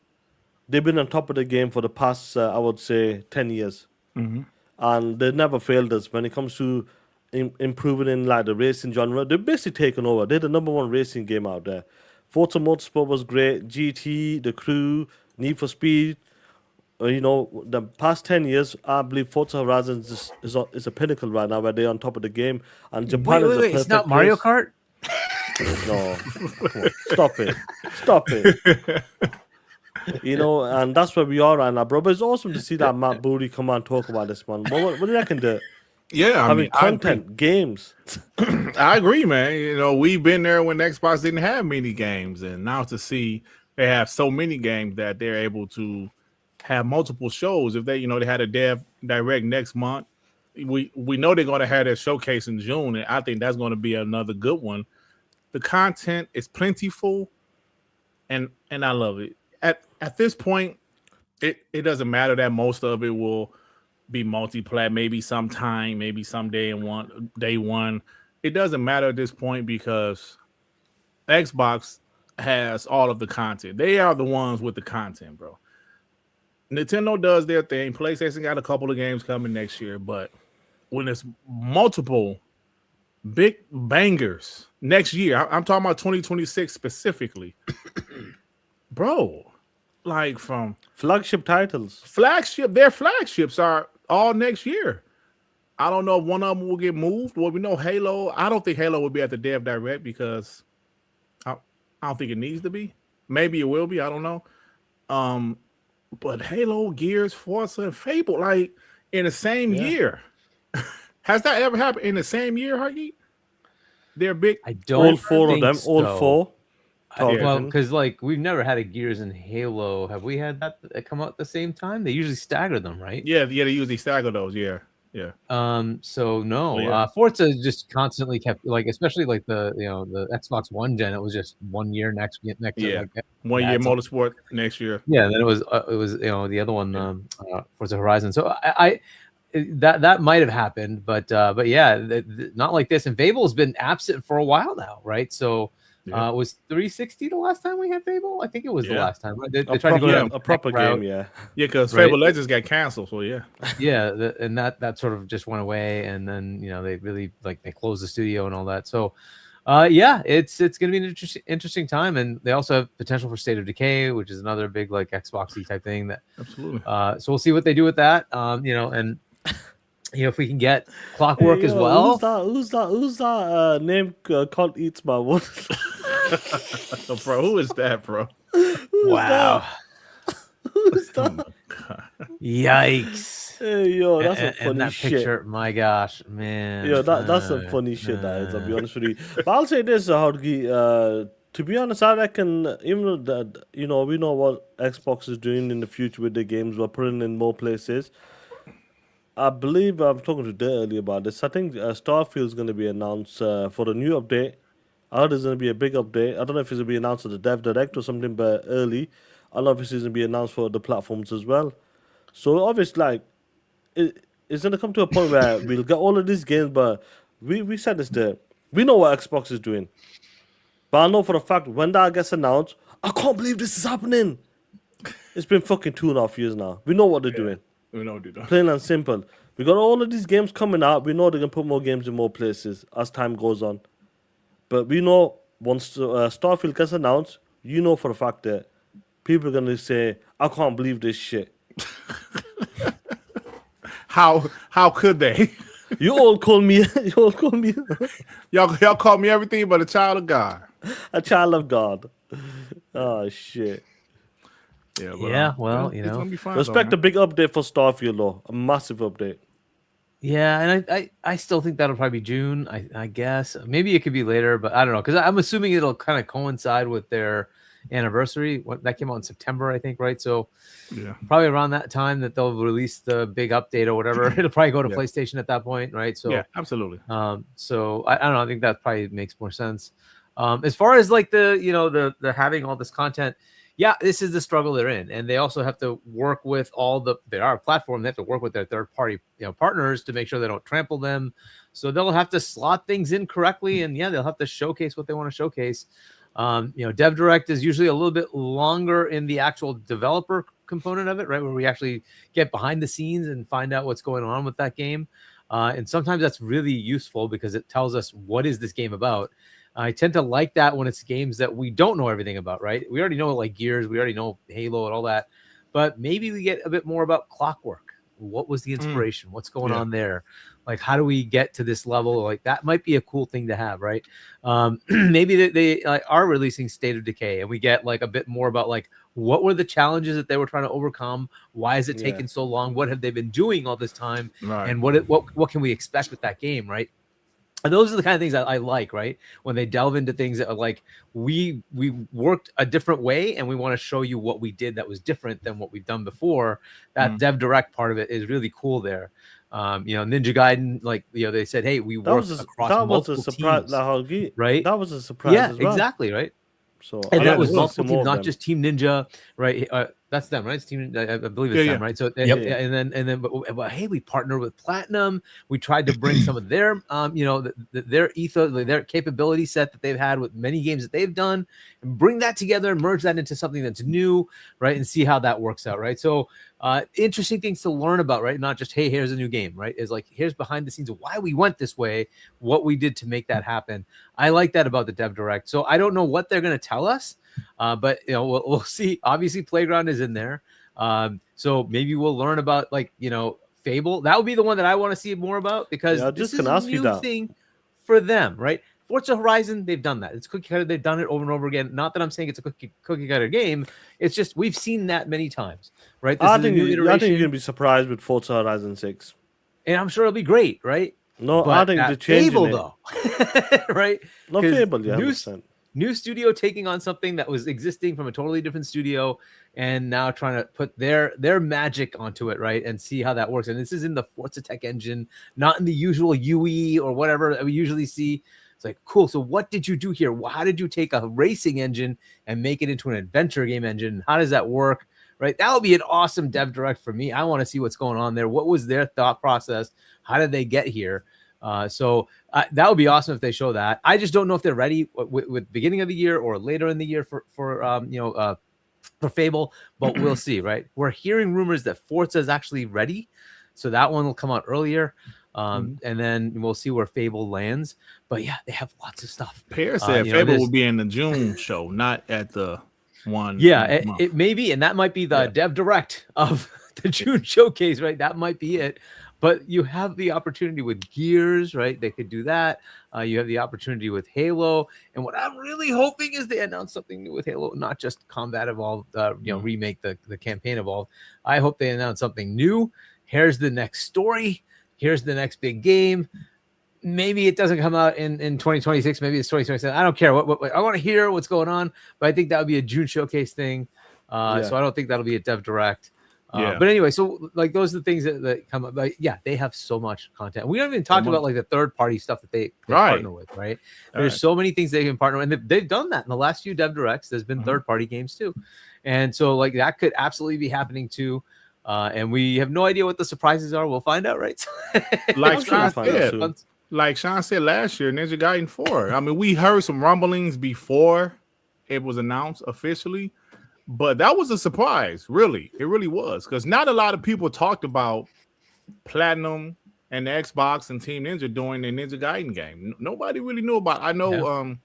They've been on top of the game for the past, I would say, 10 years. Mm-hmm. And they never failed us when it comes to improving in like the racing genre. They've basically taken over. They're the number one racing game out there. Forza Motorsport was great. GT, The Crew, Need for Speed. The past 10 years, I believe Forza Horizon is a pinnacle right now where they're on top of the game. And Japan is a perfect it's not Mario Kart? No. Come on. Stop it. And that's where we are right now, bro. But it's awesome to see that Matt Burry come on and talk about this, man. What do you reckon? Content, games. I agree, man. We've been there when Xbox didn't have many games, and now to see they have so many games that they're able to have multiple shows. If they had a Dev Direct next month, we know they're going to have their showcase in June, and I think that's going to be another good one. The content is plentiful, and I love it. At this point, it doesn't matter that most of it will be multi-plat, maybe sometime, maybe someday day one. It doesn't matter at this point because Xbox has all of the content. They are the ones with the content, bro. Nintendo does their thing. PlayStation got a couple of games coming next year, but when it's multiple big bangers next year, I'm talking about 2026 specifically, bro. Like from flagship titles. Their flagships are all next year. I don't know if one of them will get moved. Well, we know Halo. I don't think Halo will be at the Dev Direct because I don't think it needs to be. Maybe it will be. I don't know. But Halo, Gears, Forza, and Fable, like in the same year. Has that ever happened in the same year, Hargeet? They're big. I don't. All four of them. So. All four. Well, because we've never had a Gears and Halo. Have we had that come out at the same time? They usually stagger them, right? Yeah, they usually stagger those. Yeah. So no, Forza just constantly kept especially the Xbox One gen. It was just 1 year next. Yeah, 1 year Motorsport next year. Yeah, then it was the other one, Forza Horizon. So I that might have happened, but yeah, not like this. And Fable's been absent for a while now, right? So. Was 360 the last time we had Fable? I think it was the last time. Right? They tried to go to a proper game, yeah, because Fable Legends got canceled, so yeah, and that sort of just went away, and then they really they closed the studio and all that. So, it's gonna be an interesting time, and they also have potential for State of Decay, which is another big Xboxy type thing. That absolutely. So we'll see what they do with that. And. If we can get Clockwork as well. Who's that name called Eats My Wood? Bro, who is that, bro? Wow. Who's that? Yikes. Hey, that's a funny and that shit. Picture, my gosh, man. That's some funny shit, that is, I'll be honest with you. But I'll say this, Hargeet, to be honest, I reckon, even that, we know what Xbox is doing in the future with the games, we're putting in more places. I believe I'm talking to Dave earlier about this. I think Starfield is going to be announced for the new update. I heard there's going to be a big update. I don't know if it's going to be announced at the Dev Direct or something, but early. I don't know if it's going to be announced for the platforms as well. So obviously, it's going to come to a point where we'll get all of these games, but we said this there. We know what Xbox is doing. But I know for a fact, when that gets announced, I can't believe this is happening. It's been fucking 2.5 years now. We know what they're doing. We know what they're doing. Plain and simple. We got all of these games coming out. We know they're gonna put more games in more places as time goes on. But we know once Starfield gets announced, you know for a fact that people are gonna say, "I can't believe this shit." How could they? You all call me. You all call me y'all call me everything but a child of God. a child of God. Oh shit. Yeah, well, it's you know, gonna be fun. Respect a big update for Starfield though. A massive update. yeah, and I still think that'll probably be June. I guess maybe it could be later, but I don't know because I'm assuming it'll kind of coincide with their anniversary. What that came out in September, I think, right? So Yeah. probably around that time that they'll release the big update or whatever. It'll probably go to Yeah. PlayStation at that point, right? So Yeah, absolutely. so I don't know. I think that probably makes more sense. As far as like the having all this content, yeah, this is the struggle they're in, and they also have to work with they are a platform. They have to work with their third party partners to make sure they don't trample them. So they'll have to slot things in correctly, and yeah, they'll have to showcase what they want to showcase. Dev Direct is usually a little bit longer in the actual developer component of it, right, where we actually get behind the scenes and find out what's going on with that game. And sometimes that's really useful because it tells us what is this game about. I tend to like that when it's games that we don't know everything about, right? We already know like Gears, we already know Halo and all that, but maybe we get a bit more about Clockwork. What was the inspiration? What's going on there? Like, how do we get to this level? Like, that might be a cool thing to have, right? Maybe they are releasing State of Decay, and we get like a bit more about like what were the challenges that they were trying to overcome? Why is it taking so long? What have they been doing all this time? Right. And what can we expect with that game, right? And those are the kind of things I like, right? When they delve into things that are like, we worked a different way and we want to show you what we did that was different than what we've done before. That Dev Direct part of it is really cool there. Ninja Gaiden, like, they said, hey, we worked across multiple teams, right? That was a surprise as well. Exactly, right? So, and that was multiple teams, not just Team Ninja, right? That's them, right? It's Team, I believe it's them, right? So, and then, but hey, we partnered with Platinum. We tried to bring some of their, their ethos, their capability set that they've had with many games that they've done, and bring that together and merge that into something that's new, right? And see how that works out, right? So, interesting things to learn about, right? Not just, hey, here's a new game, right? Is like, here's behind the scenes of why we went this way, what we did to make that happen. I like that about the Dev Direct. So I don't know what they're going to tell us, but we'll see. Obviously, Playground is in there, so maybe we'll learn about Fable. That would be the one that I want to see more about because this is a new thing for them, right? Forza Horizon, they've done that. It's cookie cutter. They've done it over and over again. Not that I'm saying it's a cookie cutter game. It's just we've seen that many times, right? I think you're going to be surprised with Forza Horizon 6. And I'm sure it'll be great, right? No, but I think they're changing Fable, it. though, right? No Fable, yeah, 100%. New studio taking on something that was existing from a totally different studio and now trying to put their magic onto it, right? And see how that works. And this is in the Forza Tech engine, not in the usual UE or whatever that we usually see. It's like, cool. So what did you do here? How did you take a racing engine and make it into an adventure game engine? How does that work? Right? That would be an awesome Dev Direct for me. I want to see what's going on there. What was their thought process? How did they get here? So that would be awesome if they show that. I just don't know if they're ready with beginning of the year or later in the year for Fable, but we'll see, right? We're hearing rumors that Forza is actually ready. So that one will come out earlier. And then we'll see where Fable lands. But yeah, they have lots of stuff. Pear said Fable will be in the June show, not at the one. Yeah, it may be. And that might be the Dev Direct of the June showcase, right? That might be it. But you have the opportunity with Gears, right? They could do that. You have the opportunity with Halo. And what I'm really hoping is they announce something new with Halo, not just Combat Evolved, remake the campaign Evolved. I hope they announce something new. Here's the next story. Here's the next big game. Maybe it doesn't come out in 2026. Maybe it's 2027. I don't care. What I want to hear what's going on. But I think that would be a June showcase thing. So I don't think that'll be a Dev Direct. But anyway, so like those are the things that come up. Like, they have so much content. We haven't even talked about like the third party stuff that they partner with, right? There's so many things they can partner, and they've done that in the last few Dev Directs. There's been third party games too, and so like that could absolutely be happening too. And we have no idea what the surprises are. We'll find out, right? Like Shaun said last year, Ninja Gaiden 4. I mean, we heard some rumblings before it was announced officially. But that was a surprise, really. It really was, because not a lot of people talked about Platinum and the Xbox and Team Ninja doing the Ninja Gaiden game. Nobody really knew about it. I know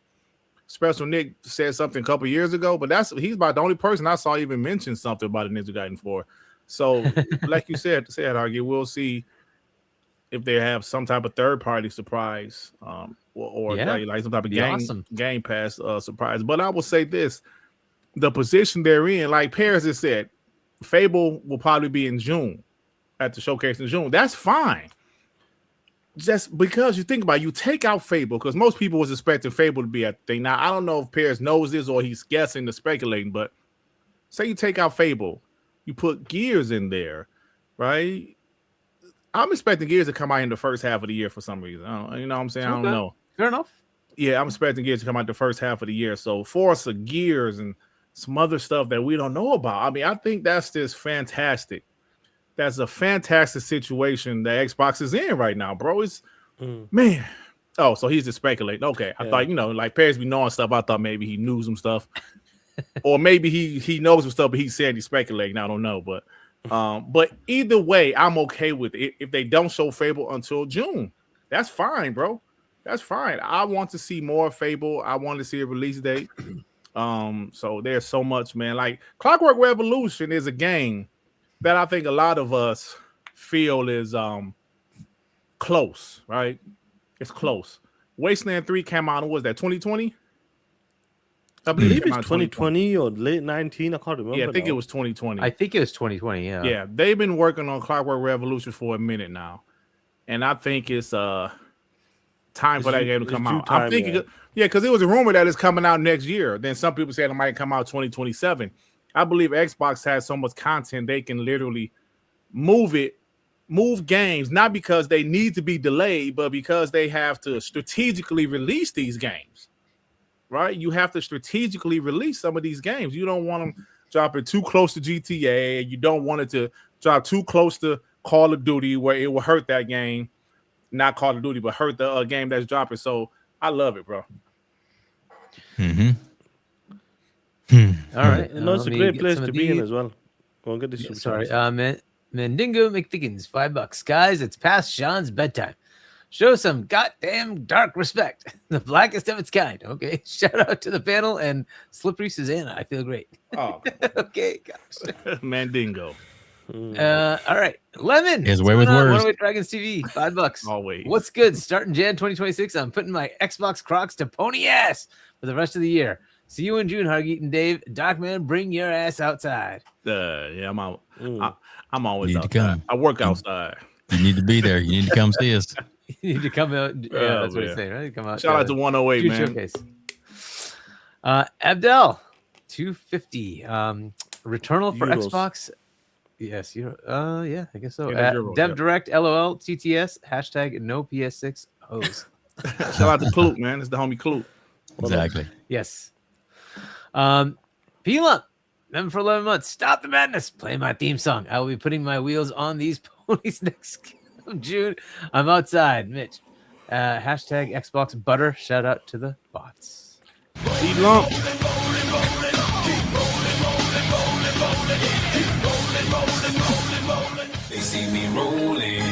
Special Nick said something a couple years ago, but he's about the only person I saw even mention something about a Ninja Gaiden 4. So, like you said, Hargit, we'll see if they have some type of third-party surprise, or like some type of Game Pass surprise. But I will say this: the position they're in, like Paris has said, Fable will probably be in June at the showcase in June. That's fine. Just because you think about it, you take out Fable, because most people was expecting Fable to be at the thing. Now, I don't know if Paris knows this or he's guessing to speculating, but say you take out Fable, you put Gears in there, right? I'm expecting Gears to come out in the first half of the year for some reason. You know what I'm saying? Okay. I don't know. Fair enough. Yeah, I'm expecting Gears to come out the first half of the year. So Forza, Gears, and some other stuff that we don't know about. I mean, I think that's just fantastic. That's a fantastic situation that Xbox is in right now, bro. It's man. Oh, so he's just speculating. Okay, I thought, like Paris be knowing stuff. I thought maybe he knew some stuff, or maybe he knows some stuff, but he said he's speculating. I don't know, but either way, I'm okay with it. If they don't show Fable until June, that's fine, bro. That's fine. I want to see more Fable. I want to see a release date. So there's so much, man. Like Clockwork Revolution is a game that I think a lot of us feel is close, right? It's close. Wasteland 3 came out, what was that, 2020? I believe it's 2020 or late 19. I can't remember. Yeah, I think it was 2020. I think it was 2020, yeah. Yeah, they've been working on Clockwork Revolution for a minute now. And I think it's time for that game to come out. I'm thinking, because it was a rumor that it's coming out next year. Then some people said it might come out 2027. I believe Xbox has so much content they can literally move games, not because they need to be delayed, but because they have to strategically release these games, right? You have to strategically release some of these games. You don't want them dropping too close to GTA. You don't want it to drop too close to Call of Duty where it will hurt that game. Not Call of Duty, but hurt the game that's dropping. So I love it, bro. Mm-hmm. All right. It's a great place to be in as well. Go and get this. Sorry. Mandingo McThickens, $5. Guys, it's past Sean's bedtime. Show some goddamn dark respect. The blackest of its kind. Okay. Shout out to the panel and Slippery Susanna. I feel great. Oh. Okay, gosh. Mandingo. All right. Lemon. His way with words. Runaway Dragons TV, $5. Always. What's good? Starting Jan 2026. I'm putting my Xbox Crocs to pony ass for the rest of the year. See you in June, Hargeet and Dave. Docman, bring your ass outside. Yeah, I'm out. I'm always Need to outside. come. I work outside. You need to be there. You need to come see us. You need to come out. Yeah, that's what he's saying, right? Come out. Shout out to 108, man. Showcase. Abdel, $250. Returnal for Euros. Xbox. Yes, yeah, I guess so. Yeah, Euros, Dev Direct, LOL, TTS, hashtag no PS6 hose. Shout out to Clute, man. It's the homie Clute. Exactly. Yes. P-Lump, 7 for 11 months. Stop the madness. Play my theme song. I will be putting my wheels on these ponies next June. I'm outside. Mitch. Hashtag Xbox butter. Shout out to the bots. P-Lump. They see me rolling.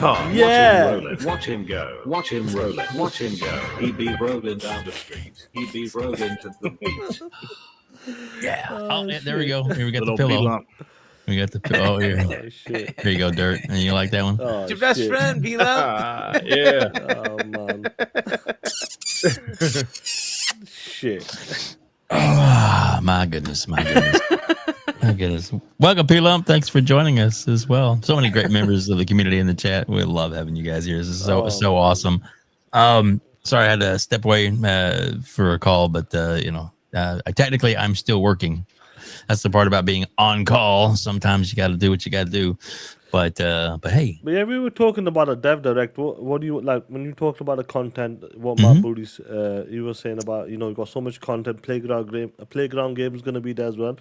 Oh, Yeah. Watch him go. Watch him roll it. Watch him go. He'd be rolling down the street. He'd be rolling to the beat. Yeah. Oh, yeah, there we go. Here we got Little the pillow. P-Lump. We got the pillow. Oh, here. Oh, shit. Here you go, Dirt. And you like that one? Oh, It's your best shit. friend, P-Lump. Yeah. Oh, man. Shit. Ah, my goodness. My goodness. My goodness. Welcome, P-Lump. Thanks for joining us as well. So many great members of the community in the chat. We love having you guys here. This is so awesome. Sorry I had to step away for a call, but I'm still working. That's the part about being on call. Sometimes you got to do what you got to do. But hey. But yeah, we were talking about a dev direct. What do you like when you talked about the content? What Matt Booty's you were saying about you got so much content. Playground game is going to be there as well.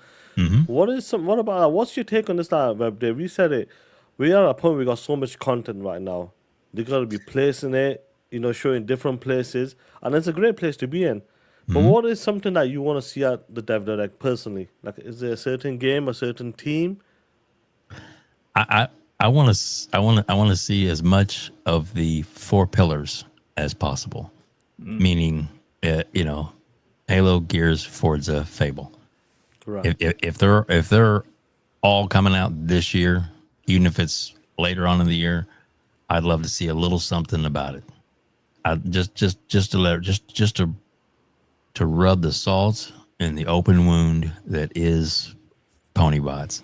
What's your take on this? WebDave, we said it. We are at a point we got so much content right now. They got to be placing it, showing different places, and it's a great place to be in. But what is something that you want to see at the Dev Direct personally? Like, is there a certain game, a certain team? I want to see as much of the 4 pillars as possible. Meaning, Halo, Gears, Forza, Fable. Right. If they're all coming out this year, even if it's later on in the year, I'd love to see a little something about it. Just to rub the salt in the open wound that is ponybots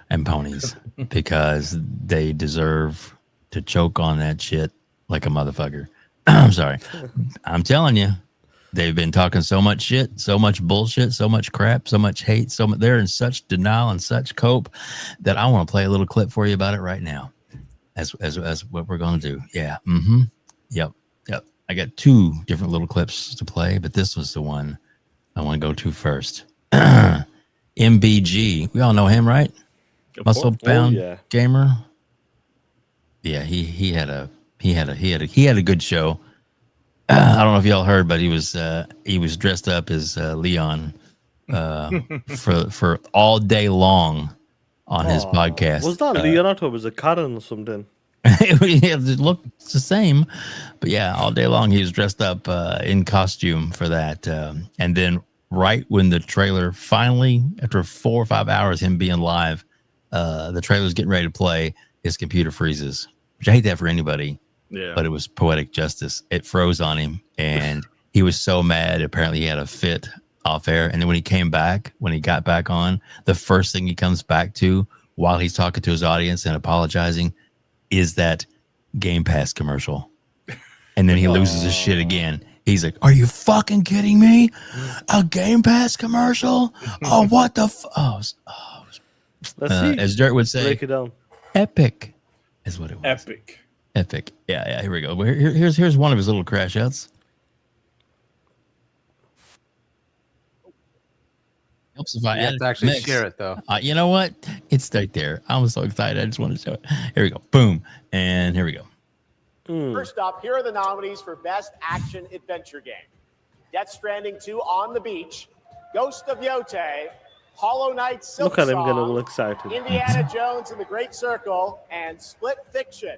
and ponies, because they deserve to choke on that shit like a motherfucker. I'm sorry. I'm telling you, they've been talking so much shit, so much bullshit, so much crap, so much hate, they're in such denial and such cope that I want to play a little clip for you about it right now. As what we're going to do. Yeah. Yep. I got 2 different little clips to play, but this was the one I want to go to first. MBG. We all know him, right? Muscle Bound Gamer. Yeah, he had a good show. I don't know if y'all heard, but he was dressed up as Leon for all day long on his podcast. Was that Leonardo? Was a Karen or something? It looked the same, but yeah, all day long he was dressed up in costume for that. And then right when the trailer finally, after 4 or 5 hours him being live, the trailer's getting ready to play, his computer freezes, which I hate that for anybody. Yeah, but it was poetic justice. It froze on him, and he was so mad. Apparently, he had a fit off air. And then when he got back on, the first thing he comes back to while he's talking to his audience and apologizing is that Game Pass commercial. And then he loses his shit again. He's like, "Are you fucking kidding me? A Game Pass commercial? Oh, what the Let's see. As Dirt would say, break it down. Epic is what it was. Epic. Yeah. Here we go. Here's one of his little crash outs. Helps if I have to actually share it, though. You know what? It's right there. I was so excited. I just wanted to show it. Here we go. Boom. And here we go. First up, here are the nominees for Best Action Adventure Game. Death Stranding 2 On the Beach, Ghost of Yote, Hollow Knight Silksong, Look at him getting all excited. Indiana Jones and the Great Circle, and Split Fiction.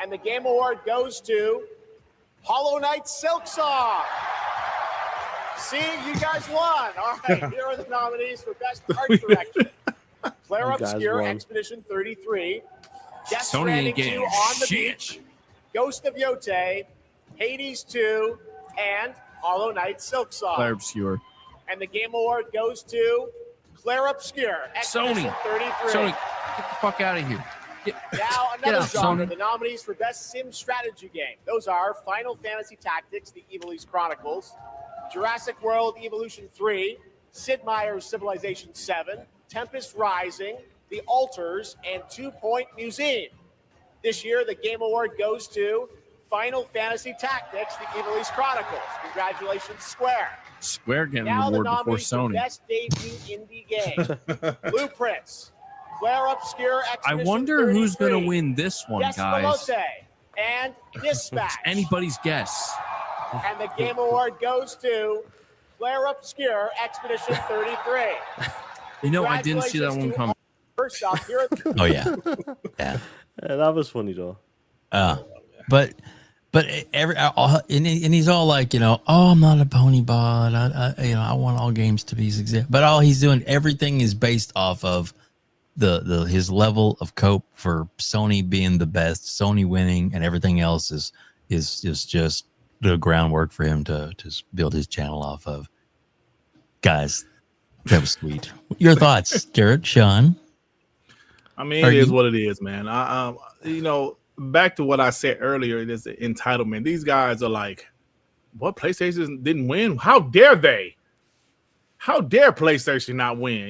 And the Game Award goes to Hollow Knight Silksong. See, you guys won. All right, here are the nominees for Best Art Direction. Flare Obscure Expedition 33, Death Stranding 2 On the Beach, Ghost of Yote, Hades 2, and Hollow Knight Silksong. Flare Obscure. And the Game Award goes to Flare Obscure Expedition 33. Sony, get the fuck out of here. Now, another genre, Sony. the nominees for Best Sim Strategy Game. Those are Final Fantasy Tactics, The Evil East Chronicles, Jurassic World Evolution 3, Sid Meier's Civilization 7, Tempest Rising, The Alters, and 2 Point Museum. This year, the Game Award goes to Final Fantasy Tactics, The Evil East Chronicles. Congratulations, Square. Square getting Now an the award before nominees for Sony. Best Debut Indie Game. Blueprints, Flare Obscure I Expedition wonder who's 33, going to win this one, guys. Despelote, and Dispatch. It's anybody's guess. And the Game Award goes to Flare Obscure Expedition 33. You know, I didn't see that one coming. First off, here are Oh yeah. Yeah. Yeah, that was funny though. But and he's all like, oh, I'm not a pony bot. I want all games to be success. But all he's doing, everything is based off of his level of cope for Sony being the best, Sony winning, and everything else is just the groundwork for him to build his channel off of. Guys, that was sweet. Your thoughts, Jared, Shaun? I mean, it is what it is, man. Back to what I said earlier, it is the entitlement. These guys are like, what, PlayStation didn't win? How dare they? How dare PlayStation not win?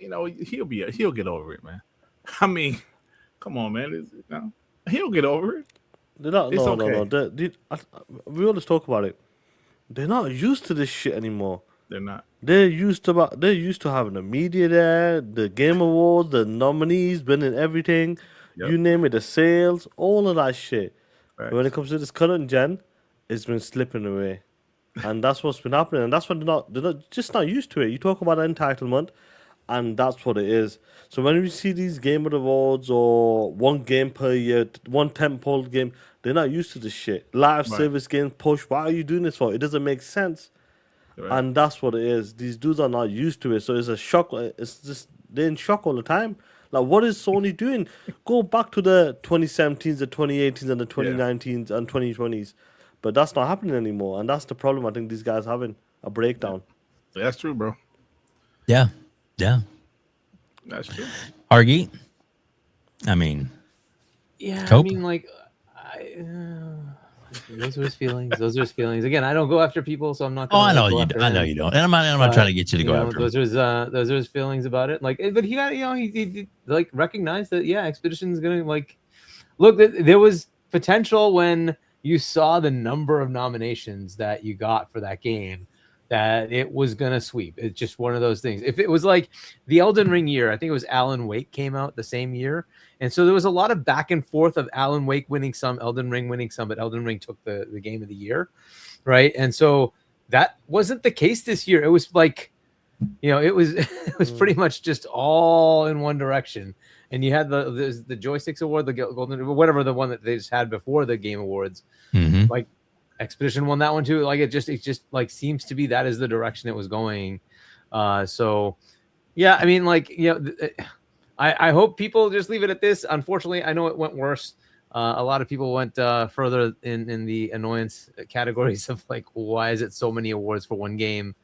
He'll get over it, man. I mean, come on, man. He'll get over it. They're not. No. We always talk about it. They're not used to this shit anymore. They're not. They're used to having the media there, the Game Awards, the nominees, winning everything. Yep. You name it, the sales, all of that shit. Right. When it comes to this current gen, it's been slipping away. And that's what's been happening. And that's what they're not just not used to it. You talk about entitlement, and that's what it is. So when we see these Game Awards or one game per year, one tentpole game, they're not used to this shit. Live service games push. Why are you doing this for? It doesn't make sense. Right. And that's what it is. These dudes are not used to it. So it's a shock. It's just, they're in shock all the time. Like, what is Sony doing? Go back to the 2017s, the 2018s, and the 2019s and 2020s. But that's not happening anymore. And that's the problem I think these guys having, a breakdown. That's true, bro. Yeah. Yeah. That's true. Hargeet? I mean, yeah, cope? I mean, like, those are his feelings. Those are his feelings. Again, I don't go after people, so I'm not. Oh, Gonna, I know like, go you. after I know him. you don't. And I'm not trying to get you to go after him. Those are his feelings about it. Like, but he got, he like recognized that. Yeah, Expedition's gonna like look. There was potential when you saw the number of nominations that you got for that game, that it was gonna sweep. It's just one of those things. If it was like the Elden Ring year, I think it was Alan Wake came out the same year, and so there was a lot of back and forth of Alan Wake winning some, Elden Ring winning some, but Elden Ring took the game of the year, right? And so that wasn't the case this year. It was like, it was pretty much just all in one direction. And you had the Joysticks Award, the Golden, whatever, the one that they just had before the Game Awards. Mm-hmm. Like Expedition won that one too. Like it just like seems to be that is the direction it was going. So yeah, I mean, like, I hope people just leave it at this. Unfortunately, I know it went worse. A lot of people went further in the annoyance categories of like, why is it so many awards for one game?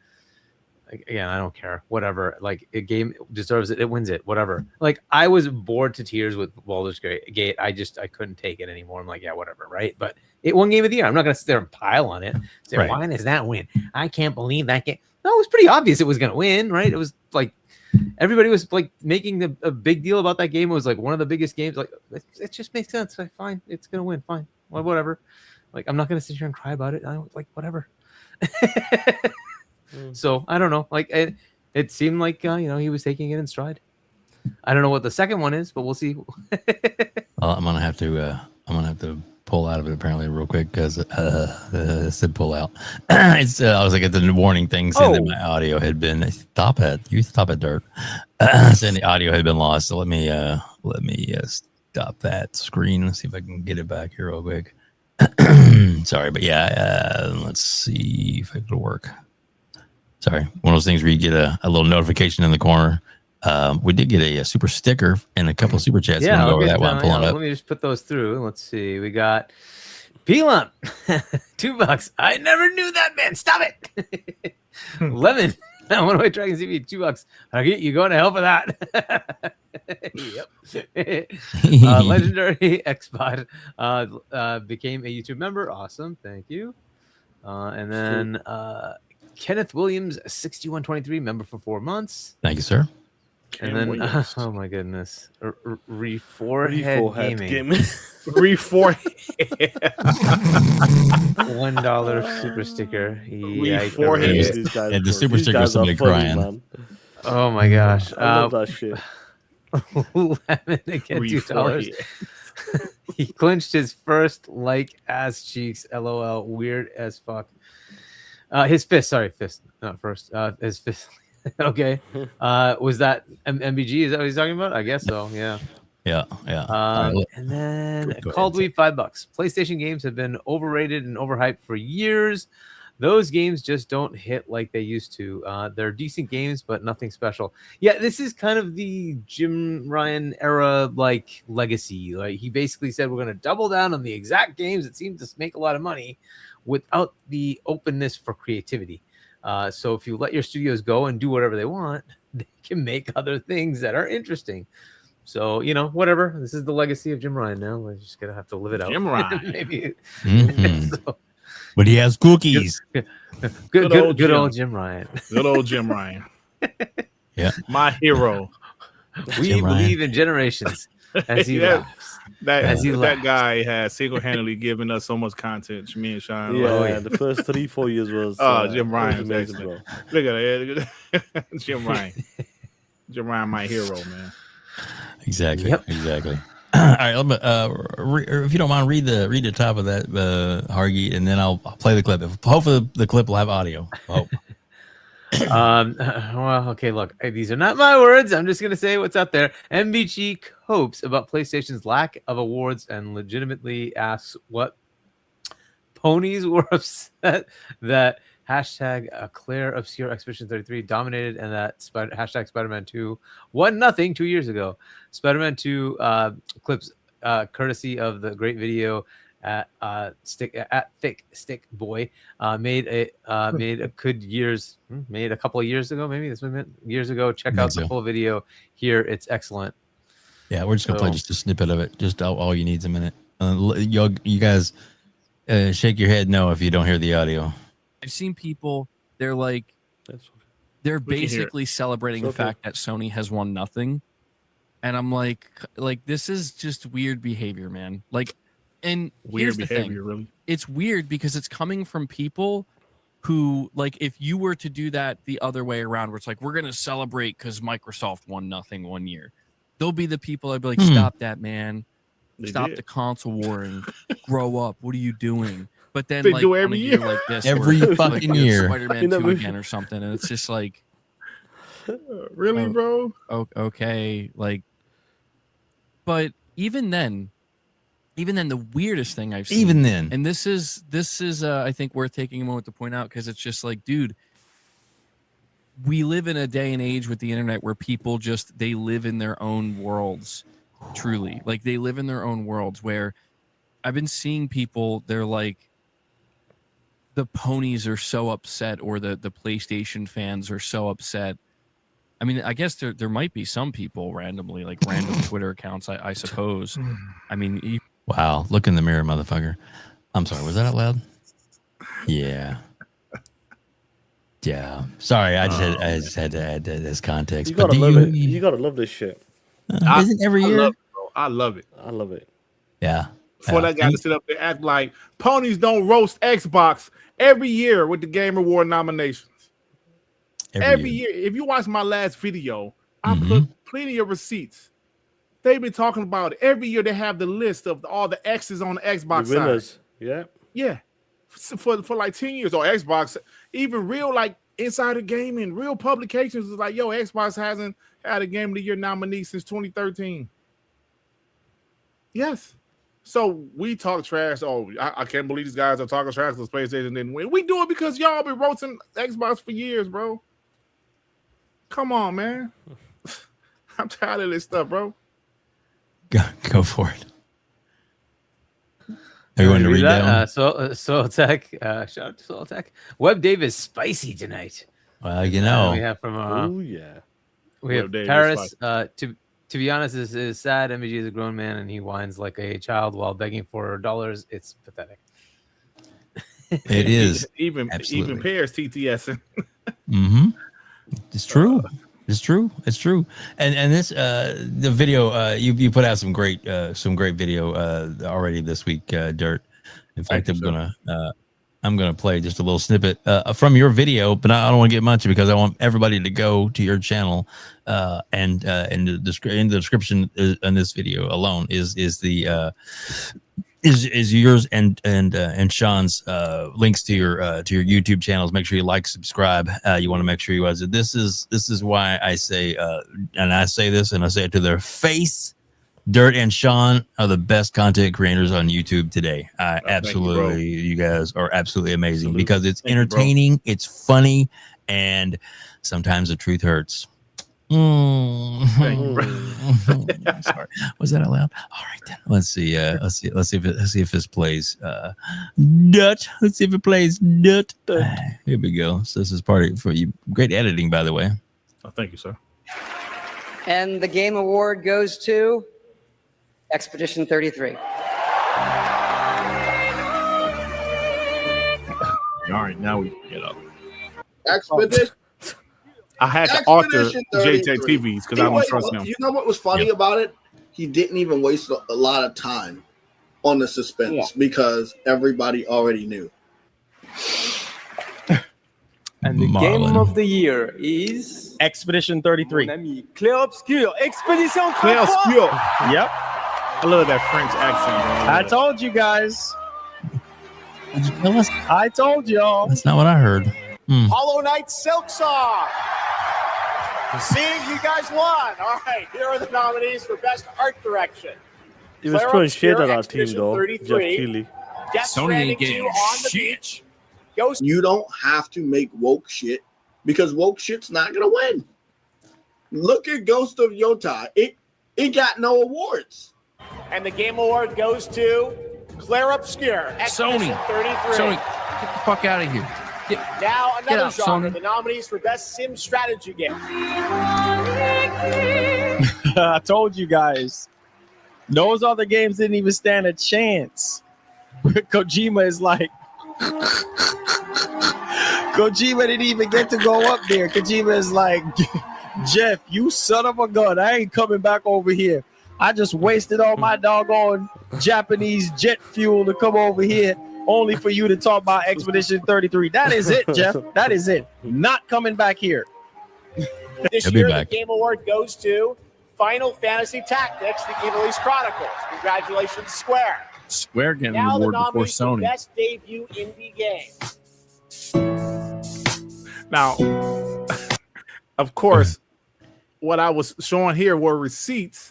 Again, I don't care. Whatever. Like, a game deserves it. It wins it. Whatever. Like, I was bored to tears with Baldur's Gate. I couldn't take it anymore. I'm like, yeah, whatever, right? But it won Game of the Year. I'm not gonna sit there and pile on it. Say, Right. why does that win? I can't believe that game. No, it was pretty obvious it was gonna win, right? It was like everybody was like making a big deal about that game. It was like one of the biggest games. Like, it just makes sense. Like, fine, it's gonna win. Fine, whatever. Like, I'm not gonna sit here and cry about it. I don't, like, whatever. So I don't know. Like, it seemed like he was taking it in stride. I don't know what the second one is, but we'll see. I'm gonna have to pull out of it apparently real quick because it said pull out. I was like at the warning thing saying that my audio had been stop it, Dirk. Saying the audio had been lost. So let me stop that screen. Let's see if I can get it back here real quick. Sorry, but yeah, let's see if it'll work. Sorry, one of those things where you get a little notification in the corner. We did get a super sticker and a couple of super chats. Yeah, Go over that while I'm pulling up. Let me just put those through. Let's see. We got P-Lump, $2. I never knew that, man. Stop it. Lemon, one of my Dragon TV, $2. You going to hell for that? Yep. Legendary Xbot became a YouTube member. Awesome. Thank you. And then Kenneth Williams, 6123, member for 4 months. Thank you, sir. And then, oh my goodness, Reforhead Gaming. Reforhead. $1 super sticker. Reforhead. And the super sticker is somebody crying. Man. Oh my gosh. I love that shit. Lemon again, $2. He clinched his first ass cheeks. LOL. Weird as fuck. His fist. Sorry, fist. Not first. His fist. Okay. Was that MBG? Is that what he's talking about? I guess so. Yeah. Yeah. And then Called Weep, $5. PlayStation games have been overrated and overhyped for years. Those games just don't hit like they used to. They're decent games, but nothing special. Yeah, this is kind of the Jim Ryan era legacy. Like, he basically said, we're going to double down on the exact games that seem to make a lot of money without the openness for creativity. So if you let your studios go and do whatever they want, they can make other things that are interesting. So, whatever. This is the legacy of Jim Ryan now. We're just going to have to live it out. Jim Ryan. Maybe. So, but he has cookies. Good old Jim Ryan. Good old Jim Ryan. Yeah. My hero. We believe in generations as he laughs. That guy has single-handedly given us so much content, me and Shaun. Yeah, the first 3-4 years was Jim Ryan. amazing, bro. Look at that. Jim Ryan. Jim Ryan, my hero, man. Exactly. Yep. Exactly. All right, if you don't mind, read the top of that Hargeet, and then I'll play the clip. Hopefully, the clip will have audio. I hope. Well, okay, look, these are not my words. I'm just gonna say what's out there. MBG copes about PlayStation's lack of awards and legitimately asks what ponies were upset that hashtag Claire Obscure Expedition 33 dominated and that hashtag Spider-Man 2 won nothing 2 years ago. Spider-Man 2 clips courtesy of the great video at Thick Stick Boy made a couple of years ago, maybe this was years ago. Check out the full video here. It's excellent. Yeah, we're just gonna play just a snippet of it. Just all you need is a minute. You guys shake your head no if you don't hear the audio. I've seen people, they're basically celebrating the fact that Sony has won nothing. And I'm like this is just weird behavior, man. And weird here's the behavior, thing. really. It's weird because it's coming from people who, if you were to do that the other way around, where it's like, we're going to celebrate because Microsoft won nothing 1 year. They'll be the people that'd be like, stop that, man. Stop the console warring. Grow up. What are you doing? But then, they do every year like this, every fucking year, Spider-Man 2 again or something, and it's just like, really, bro? Okay, but even then, the weirdest thing I've seen, and this is I think worth taking a moment to point out, because it's just like, dude, we live in a day and age with the internet where people they live in their own worlds. Truly, they live in their own worlds. Where I've been seeing people, they're like, the ponies are so upset, or the PlayStation fans are so upset. I mean, I guess there might be some people randomly, random Twitter accounts, I suppose. I mean, wow, look in the mirror, motherfucker. I'm sorry, was that out loud? Yeah. Yeah. Sorry, I just had to add this context. You gotta love it. You gotta love this shit. Isn't every year? I love it. I love it. Yeah. Before that guy to sit up there act like ponies don't roast Xbox every year with the Game Award nominations. Every year. If you watch my last video, I put plenty of receipts. They've been talking about it. Every year they have the list of all the X's on the Xbox side. Yeah. Yeah. For 10 years, or Xbox, even real insider gaming, real publications is like, yo, Xbox hasn't had a Game of the Year nominee since 2013. Yes. So we talk trash. Oh, I can't believe these guys are talking trash because PlayStation didn't win. We do it because y'all been roasting Xbox for years, bro. Come on, man. I'm tired of this stuff, bro. Go for it. Everyone to read that? Soul Tech. Shout out to Soul Tech. WebDave is spicy tonight. Well, we have from we have Paris. To be honest, this is sad. MG is a grown man and he whines like a child while begging for dollars. It's pathetic. It is. Even Paris TTS. It's true. It's true. It's true. And this the video you put out some great video already this week, Dirt. In fact, I'm gonna play just a little snippet from your video, but I don't want to get much because I want everybody to go to your channel and in the description in this video alone is yours and Shaun's links to your YouTube channels. Make sure you like, subscribe. You want to make sure you guys. This is why I say and I say this and I say it to their face. Dirt and Shaun are the best content creators on YouTube today. Absolutely, you guys are absolutely amazing because it's entertaining, it's funny, and sometimes the truth hurts. Sorry, was that allowed? All right, then let's see. Let's see if this plays. Let's see if it plays. Here we go. So this is part for you. Great editing, by the way. Oh, thank you, sir. And the game award goes to Expedition 33. All right, now we can get up. Expedition. I had to alter JJTVs because I don't trust him. You know what was funny about it? He didn't even waste a lot of time on the suspense because everybody already knew. And the game of the year is Expedition 33. Claire Obscure. Expedition 33. Claire Obscure. Yep. I love that French accent. Man. I told you guys. Did you tell us? I told y'all. That's not what I heard. Hollow Knight Silksong. Seeing you guys won. All right, here are the nominees for Best Art Direction. He was throwing shit at our team, though. 33. Jeff Keighley. Death Stranding 2 on the beach. Ghost. You don't have to make woke shit because woke shit's not gonna win. Look at Ghost of Yota. It got no awards. And the Game Award goes to Claire Obscure. Sony. 33. Sony, get the fuck out of here. Now another out, genre. Sony. The nominees for Best Sim Strategy Game. I told you guys. Those other games didn't even stand a chance. Kojima is like, Kojima didn't even get to go up there. Kojima is like, Jeff, you son of a gun. I ain't coming back over here. I just wasted all my doggone Japanese jet fuel to come over here only for you to talk about Expedition 33. That is it, Jeff. That is it. Not coming back here. This year, the Game Award goes to Final Fantasy Tactics, the Italy's Chronicles. Congratulations, Square. Square getting an Now the award before nominees for Sony. Best Debut Indie Game. Now, of course, what I was showing here were receipts.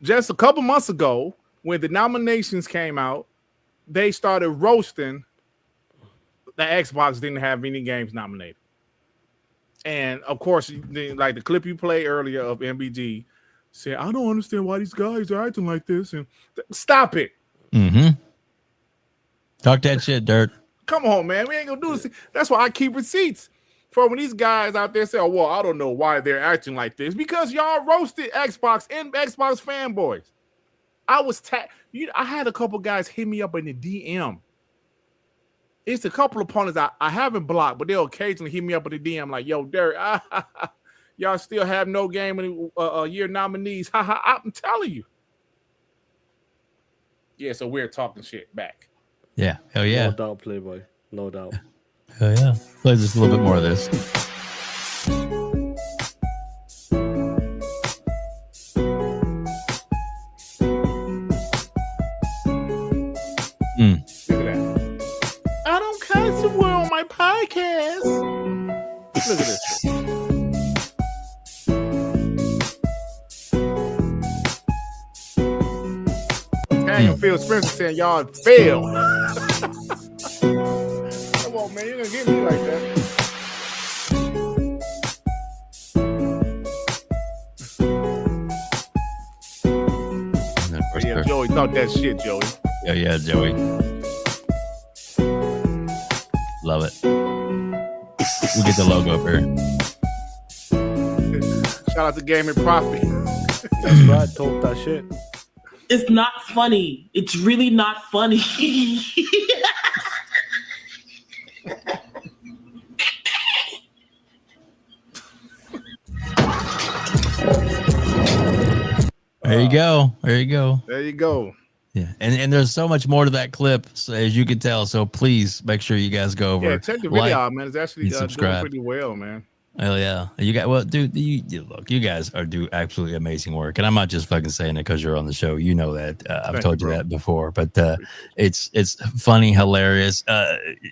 Just a couple months ago, when the nominations came out, they started roasting the Xbox didn't have any games nominated. And of course, like the clip you played earlier of MBG said, I don't understand why these guys are acting like this. And stop it. Talk that shit, Dirt. Come on, man. We ain't gonna do this. That's why I keep receipts. For when these guys out there say, oh, well, I don't know why they're acting like this. Because y'all roasted Xbox and Xbox fanboys. I had a couple guys hit me up in the DM. It's a couple opponents I haven't blocked, but they'll occasionally hit me up in the DM like, yo, Derek, y'all still have no game in year nominees. I'm telling you. Yeah, so we're talking shit back. Yeah. Hell yeah. No doubt, Playboy. No doubt. Hell yeah. Play just a little bit more of this. I don't cuss the word on my podcast. Look at this. Daniel Phil Spencer saying y'all fail. Come on, man. You're going to get me like that. Yeah, Joey, talk that shit, Joey. Yeah, Joey. Love it. We'll get the logo up here. Shout out to Gaming Profit. That's right. Talk that shit. It's not funny. It's really not funny. There you go. There you go. There you go. Yeah, and there's so much more to that clip, so, as you can tell. So please make sure you guys go over. Yeah, check the video out, man. It's actually doing pretty well, man. Hell yeah, you got dude. You look, you guys do absolutely amazing work, and I'm not just fucking saying it because you're on the show. You know that I've told you that before, but it's funny, hilarious.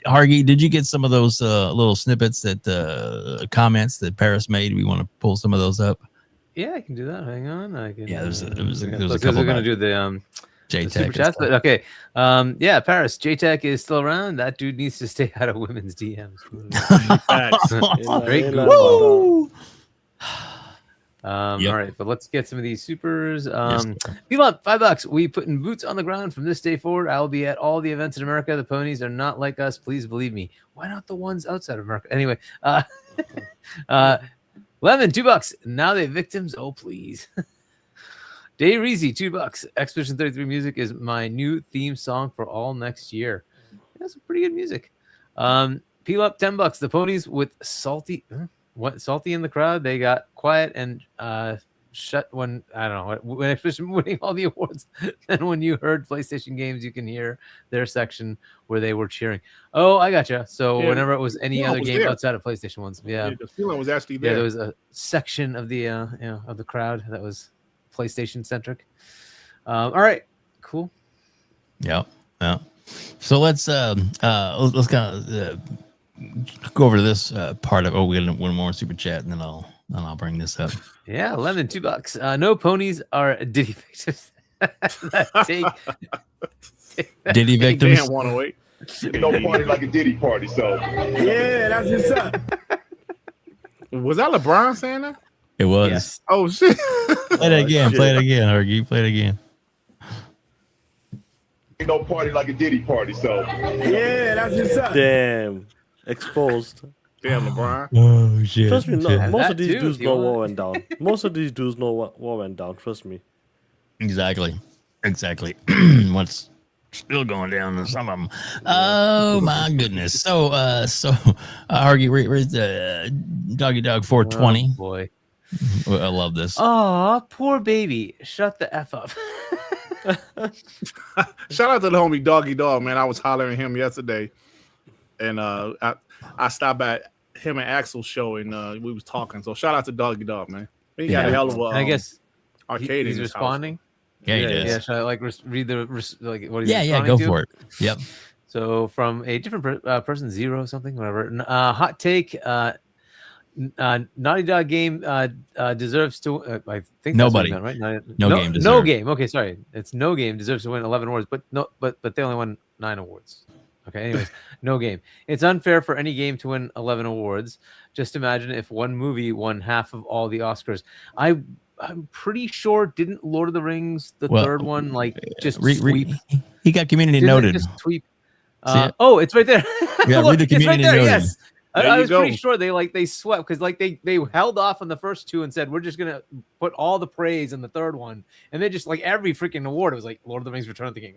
Hargeet, did you get some of those little snippets that comments that Paris made? We want to pull some of those up. Yeah, I can do that. Hang on. I can. Yeah, there was a because couple. we're gonna do the J-Tech. Chats, but okay. Yeah, Paris. J-Tech is still around. That dude needs to stay out of women's DMs. Great. Woo! All right, but let's get some of these supers. People up $5. We putting boots on the ground from this day forward. I will be at all the events in America. The ponies are not like us. Please believe me. Why not the ones outside of America? Anyway, Lemon, $2. Now they victims. Oh, please. Day Reezy, $2. Expedition 33 music is my new theme song for all next year. That's some pretty good music. Peel up, $10. The ponies with salty in the crowd. They got quiet and shut when I don't know when Expedition winning all the awards. And when you heard PlayStation games, you can hear their section where they were cheering. Oh, I gotcha. So whenever it was any other game outside of PlayStation ones, the feeling was actually there. Yeah, there was a section of the of the crowd that was PlayStation centric. All right, cool. Yeah. So let's kind of go over to this part of. Oh, we got one more super chat, and then I'll bring this up. Yeah, Lemon, $2. No ponies are Diddy victims. Take Diddy victims. Damn, 108. No party like a Diddy party, so Yeah, that's what's up. Was that LeBron saying that? It was. Yes. Oh shit! Play it again. Play it again, Hargeet. Play it again. no party like a Diddy party, so Yeah, that's what's up. Damn. Exposed. Damn, LeBron. Oh shit. Trust me, Yeah, most that of these too, dudes if you know want. what went down. Most of these dudes know what went down. Trust me. Exactly. What's still going down in some of them. Oh my goodness. So Hargeet, where's the Doggy Dog 420? Oh, boy. I love this. Oh, poor baby. Shut the F up. Shout out to the homie Doggy Dog, man. I was hollering at him yesterday, and I stopped at him and Axel's show, and we was talking. So shout out to Doggy Dog, man. He got a hell of a I guess arcade. he's in his house. responding. Yeah, he does. Yeah. Should I read the what he's Yeah, responding go to? for it. Yep. So from a different person, Zero something, whatever. Hot take. Naughty Dog game deserves to. I think Nobody. That's what I meant, right? No game No deserves. game. Okay, sorry. It's no game deserves to win 11 awards, but they only won 9 awards. Okay. Anyways, no game. It's unfair for any game to win 11 awards. Just imagine if one movie won half of all the Oscars. I'm pretty sure didn't Lord of the Rings, the third one, just sweep? He got community Didn't it noted. just sweep? See it? Oh, it's right there. Yeah, Look, read the it's right community there. noted. Yes. There I you was go. pretty sure they swept because they held off on the first two and said we're just gonna put all the praise in the third one, and then just like every freaking award it was like Lord of the Rings, Return of the King.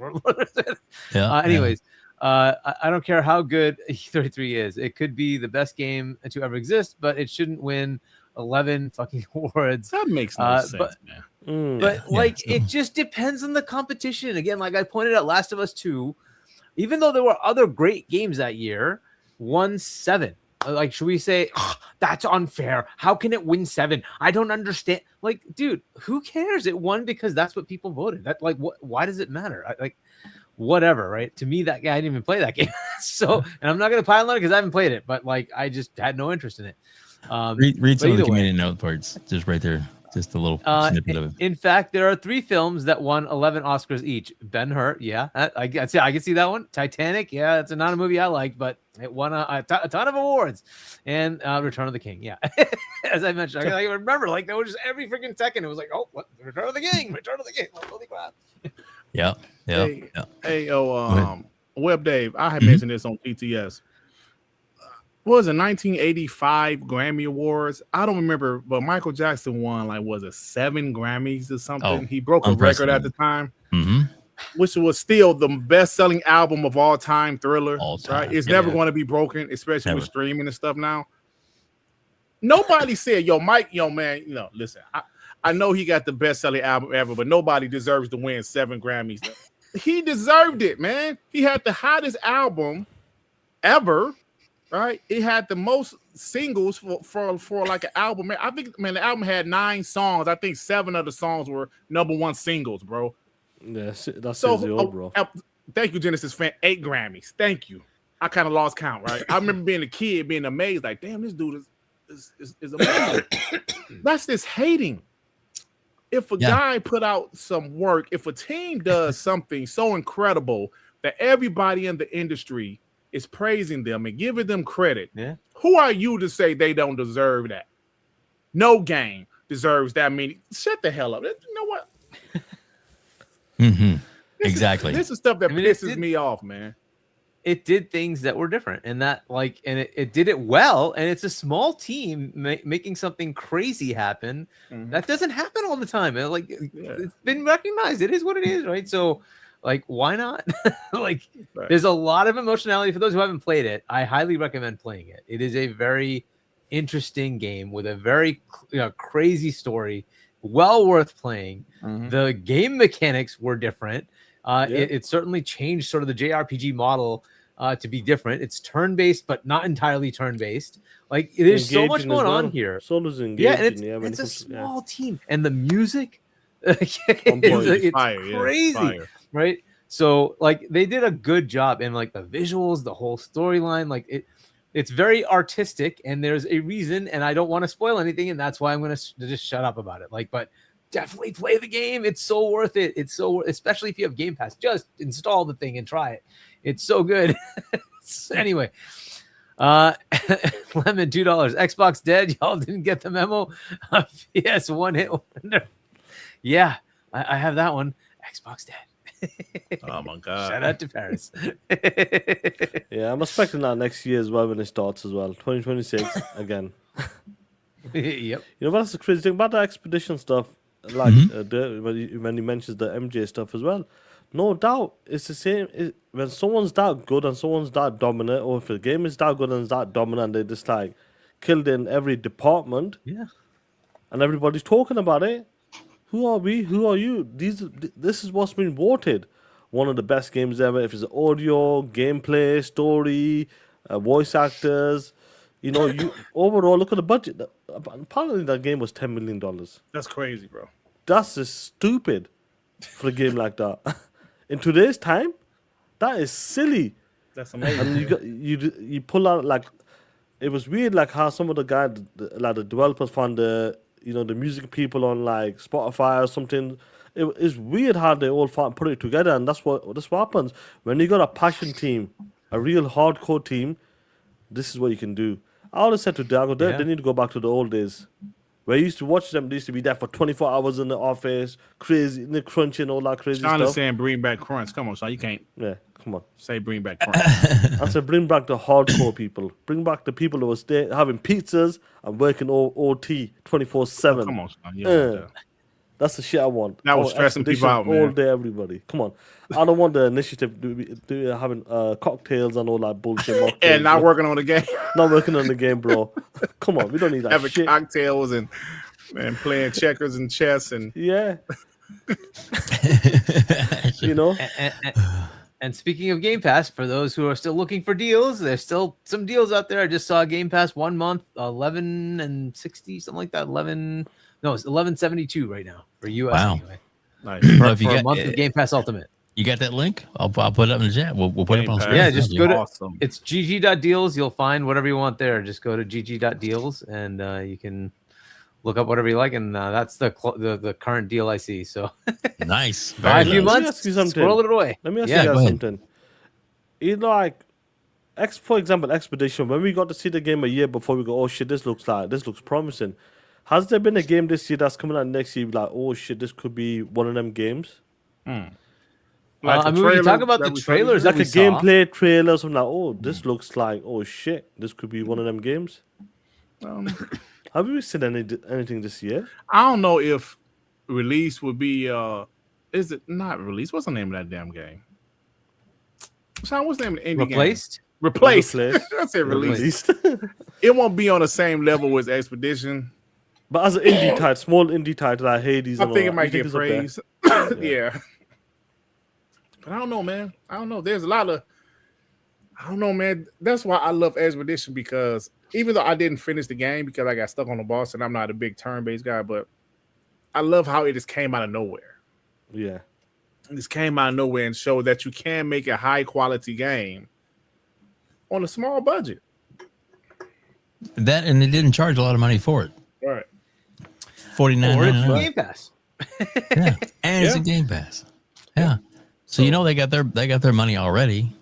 Anyways, I don't care how good E33 is. It could be the best game to ever exist, but it shouldn't win 11 fucking awards. That makes no sense, man. But it just depends on the competition. Again, like I pointed out, Last of Us 2, even though there were other great games that year, won 7. Like, should we say that's unfair? How can it win 7? I don't understand. Like, dude, who cares? It won because that's what people voted. That why does it matter? Whatever, right? To me, that guy, I didn't even play that game. So, and I'm not gonna pile on it because I haven't played it, but like I just had no interest in it. Read some of the either way. community note parts, just right there, just a little snippet of it. In fact, there are 3 films that won 11 Oscars each. Ben-Hur, yeah, I can see that one. Titanic, yeah, it's not a movie I liked, but it won a ton of awards. And Return of the King, yeah. As I mentioned, I remember like there was just every freaking second it was like, oh, what? Return of the King, like, holy crap. Yeah. Web Dave, I had mentioned this on TTS. What was it, 1985 Grammy Awards? I don't remember, but Michael Jackson won 7 Grammys or something. Oh, He broke a record at the time, which was still the best-selling album of all time, Thriller. Right? It's never going to be broken, especially with streaming and stuff now. Nobody said, Mike, man, listen, I know he got the best-selling album ever, but nobody deserves to win 7 Grammys. He deserved it, man. He had the hottest album ever. Right, it had the most singles for like an album. Man, I think, the album had 9 songs. I think 7 of the songs were #1 singles, bro. Yeah, that's so old, bro. Thank you, Genesis fan. 8 Grammys. Thank you. I kind of lost count, right? I remember being a kid, being amazed, like, damn, this dude is amazing. That's just hating. If a guy put out some work, if a team does something so incredible that everybody in the industry is praising them and giving them credit. Yeah. Who are you to say they don't deserve that? No game deserves that many. Shut the hell up. You know what? Exactly. This is stuff that pisses me off, man. It did things that were different, and it did it well. And it's a small team making something crazy happen. That doesn't happen all the time. It's been recognized. It is what it is, right? So. Why not? There's a lot of emotionality for those who haven't played it. I highly recommend playing it. It is a very interesting game with a very crazy story, well worth playing. The game mechanics were different. It certainly changed sort of the JRPG model to be different. It's turn-based, but not entirely turn-based. There's so much going on here. Solo's engaging. Yeah, and it's a small team, and the music. It's fire, yeah, crazy, fire. right? So like they did a good job in like the visuals, the whole storyline. Like it's very artistic, and there's a reason. And I don't want to spoil anything, and that's why I'm gonna just shut up about it. Like, but definitely play the game. It's so worth it. It's so, especially if you have Game Pass, just install the thing and try it. It's so good. Anyway. Lemon $2. Xbox dead. Y'all didn't get the memo. PS one hit wonder. Yeah, I have that one. Xbox dead. Oh my god! Shout out to Paris. Yeah, I'm expecting that next year as well when it starts as well. 2026 again. Yep. You know what's the crazy thing about the expedition stuff? Like when he mentions the MJ stuff as well. No doubt, it's the same. When someone's that good and someone's that dominant, or if the game is that good and it's that dominant, they just like killed in every department. Yeah. And everybody's talking about it. Who are we? Who are you? This is what's been voted one of the best games ever. If it's audio, gameplay, story, voice actors, you know, you overall look at the budget. Apparently, that game was $10 million. That's crazy, bro. That's just stupid for a game like that. In today's time, that is silly. That's amazing. And you pull out like, it was weird like how some of the guys, like the developers found the music people on like Spotify or something. It's weird how they all put it together, and that's what happens when you got a passion team, a real hardcore team. This is what you can do. I always said to Dago, they need to go back to the old days. Where I used to watch them, they used to be there for 24 hours in the office, crazy, crunching, all that crazy Shaun stuff. is saying bring back crunch. Come on, Shaun, you can't. Yeah, come on. Say bring back crunch. I said bring back the hardcore people. Bring back the people who were having pizzas and working OT 24/7. Come on, Shaun. You don't want that. That's the shit I want. That was stressing people out, man. All day, everybody. Come on. I don't want the initiative having cocktails and all that bullshit. And not working on the game. Not working on the game, bro. Come on, we don't need that Having shit. cocktails and playing checkers and chess and yeah. You know. And speaking of Game Pass, for those who are still looking for deals, there's still some deals out there. I just saw Game Pass 1 month, 11.60, something like that. It's 11.72 right now for US. Wow. Anyway. Nice. For a month of Game Pass Ultimate. You got that link? I'll put it up in the chat. We'll put it up on screen. Yeah, just go to awesome. It's gg.deals. You'll find whatever you want there. Just go to gg.deals and you can look up whatever you like, and that's the current deal I see. So nice. Buy a few Let me months, ask you something. scroll it away. Let me ask Yeah, you go guys ahead. something. You know, like, for example, Expedition. When we got to see the game a year before, we go, oh shit, this looks promising. Has there been a game this year that's coming out next year? Like, oh shit, this could be one of them games. Like I mean, we can talk about the trailers, like that we a saw. gameplay trailer, something like, oh, this looks like, oh shit, this could be one of them games. Have we seen anything this year? I don't know if release would be is it not release? What's the name of that damn game? Shaun, what's the name of the indie Replaced? game? Replaced. Replaced. I said released. It won't be on the same level as Expedition. But as an indie title, small indie title like Hades, I and think all it might that, you get think it's praise. up there? Yeah. But I don't know, man. I don't know. There's a lot of I don't know, man. That's why I love Expedition, because even though I didn't finish the game because I got stuck on the boss and I'm not a big turn-based guy, but I love how it just came out of nowhere. Yeah. It just came out of nowhere and showed that you can make a high-quality game on a small budget. That, and they didn't charge a lot of money for it. Right. $49.99. Game Pass. Yeah. And it's a Game Pass. Yeah. So you know they got their money already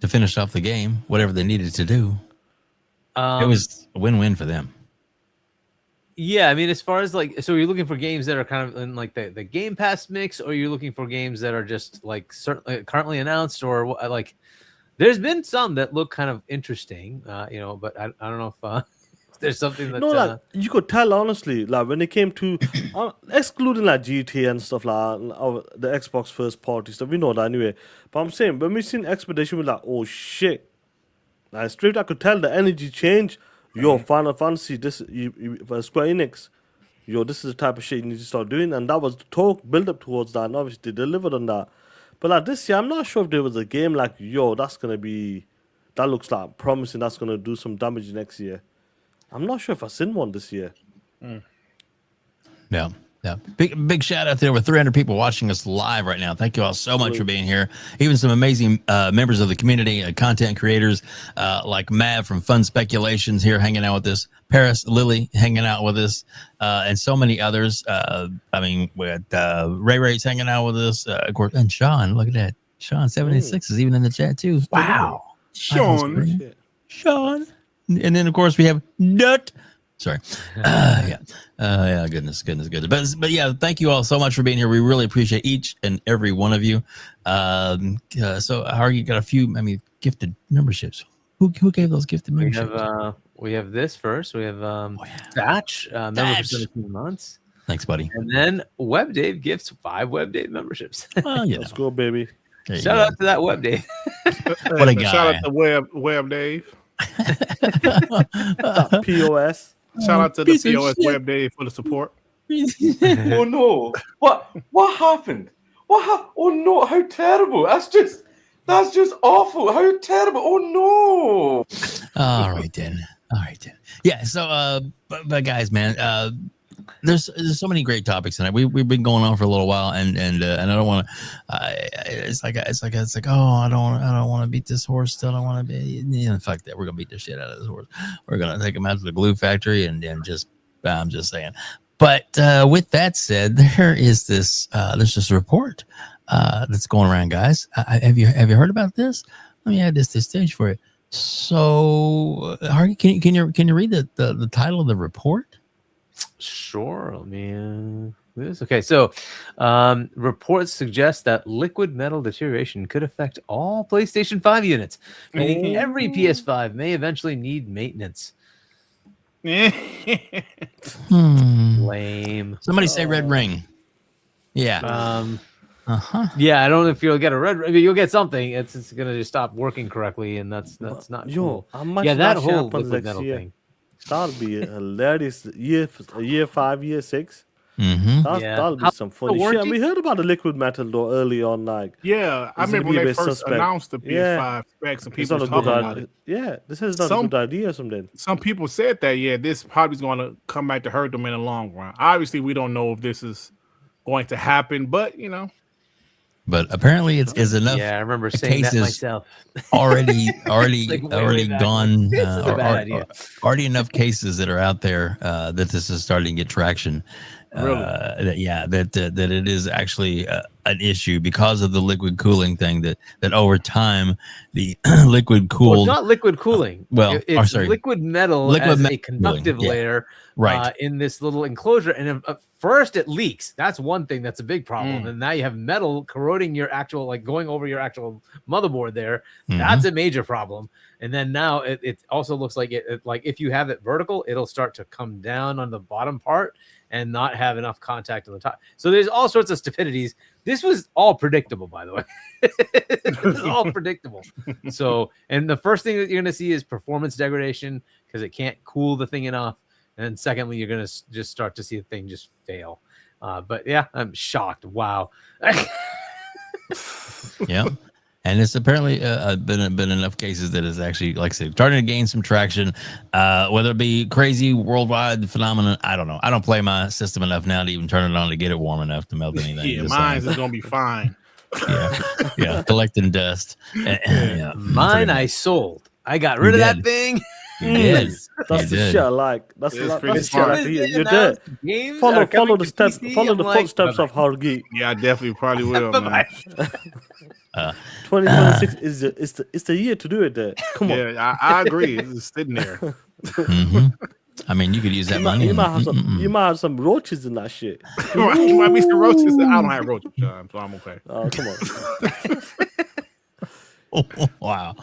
to finish off the game, whatever they needed to do. It was a win-win for them. Yeah, I mean, as far as like, so you're looking for games that are kind of in like the Game Pass mix, or you're looking for games that are just like currently announced, or like, there's been some that look kind of interesting, but I don't know if there's something that like you could tell honestly, like when it came to excluding like GT and stuff like the Xbox first party stuff, we know that anyway. But I'm saying when we seen Expedition, we're like, oh shit, like straight I could tell the energy change. Yo, Final Fantasy, this for Square Enix, this is the type of shit you need to start doing, and that was the talk build up towards that, and obviously they delivered on that. But like this year, I'm not sure if there was a game like that looks like promising, that's gonna do some damage next year. I'm not sure if I've seen one this year. Yeah. Yeah, big shout out there with 300 people watching us live right now. Thank you all so much for being here. Even some amazing members of the community, content creators like Mav from Fun Speculations here hanging out with us. Paris, Lily hanging out with us, and so many others. I mean, with Ray's hanging out with us, of course, and Shaun. Look at that, SHAAN786 is even in the chat too. Wow, Shaun. Shaun, and then of course we have Nut. Sorry. Yeah, goodness. But yeah, thank you all so much for being here. We really appreciate each and every one of you. So Hargee got a few, gifted memberships. Who gave those gifted memberships? We have this first. We have Thatch, member for 17 months. Thanks, buddy. And then WebDave gifts 5 WebDave membersps. Let's go, baby. Shout out to that WebDave. What a guy. Shout out to WebDave. POS. Shout out to the POS WebDave for the support. Oh no! What happened? Oh no! How terrible! That's just awful. How terrible! Oh no! All right then. Yeah. So, but guys, man, there's so many great topics tonight. We've been going on for a little while, and I don't want to. It's like oh, I don't want to beat this horse. Still don't want to be. Fuck that. We're gonna beat the shit out of this horse. We're gonna take him out to the glue factory and just. I'm just saying. But with that said, there's this report that's going around, guys. Have you heard about this? Let me add this to stage for you. So, Hargee, can you read the title of the report? Sure. Let me this. Okay, so reports suggest that liquid metal deterioration could affect all PlayStation 5 units, meaning every PS5 may eventually need maintenance. Lame. Somebody say red ring. Yeah. Yeah, I don't know if you'll get a red ring. You'll get something. It's gonna just stop working correctly, and that's not cool. Yeah, that whole liquid metal thing. That'll be hilarious. Year 5, year 6. Mm-hmm. That'll be some funny shit. And we heard about the liquid metal though early on. Like, yeah, I remember when they first announced the PS5 specs, and people were talking about it. Yeah, this is not a good idea or something. Some people said that, yeah, this probably is going to come back to hurt them in the long run. Obviously, we don't know if this is going to happen, but you know. But apparently, it's enough. Yeah, I remember saying that myself. already Way gone. Already enough cases that are out there that this is starting to get traction. Really? That it is actually an issue because of the liquid cooling thing. That over time the liquid cooled. Well, it's not liquid cooling. It's sorry, liquid metal as a conductive cooling. layer, right? In this little enclosure, and first it leaks. That's one thing that's a big problem. And now you have metal corroding your actual, like going over your actual motherboard there. That's a major problem. And then now it also looks like it like if you have it vertical, it'll start to come down on the bottom part and not have enough contact on the top. So there's all sorts of stupidities. This was all predictable, by the way. This is all predictable. So, and the first thing that you're going to see is performance degradation because it can't cool the thing enough. And then secondly, you're going to just start to see the thing just fail. But yeah, I'm shocked. Wow. Yeah. And it's apparently been enough cases that it's actually, like I said, starting to gain some traction. Whether it be crazy worldwide phenomenon, I don't know. I don't play my system enough now to even turn it on to get it warm enough to melt anything. Yeah, mine's is gonna be fine. Yeah, collecting dust. Mine I sold. I got rid of that thing. You did. That's the shit I like. That's the shit I like to hear. You did. Follow the steps. Follow the footsteps of Hargee. Yeah, I definitely probably will. Man. 2026 is the year to do it. There, come on. Yeah, I agree. It's just sitting there. I mean, you could use that money. You might have some roaches in that shit. You might be some roaches. I don't have roaches, John, so I'm okay. Oh, come on. Wow,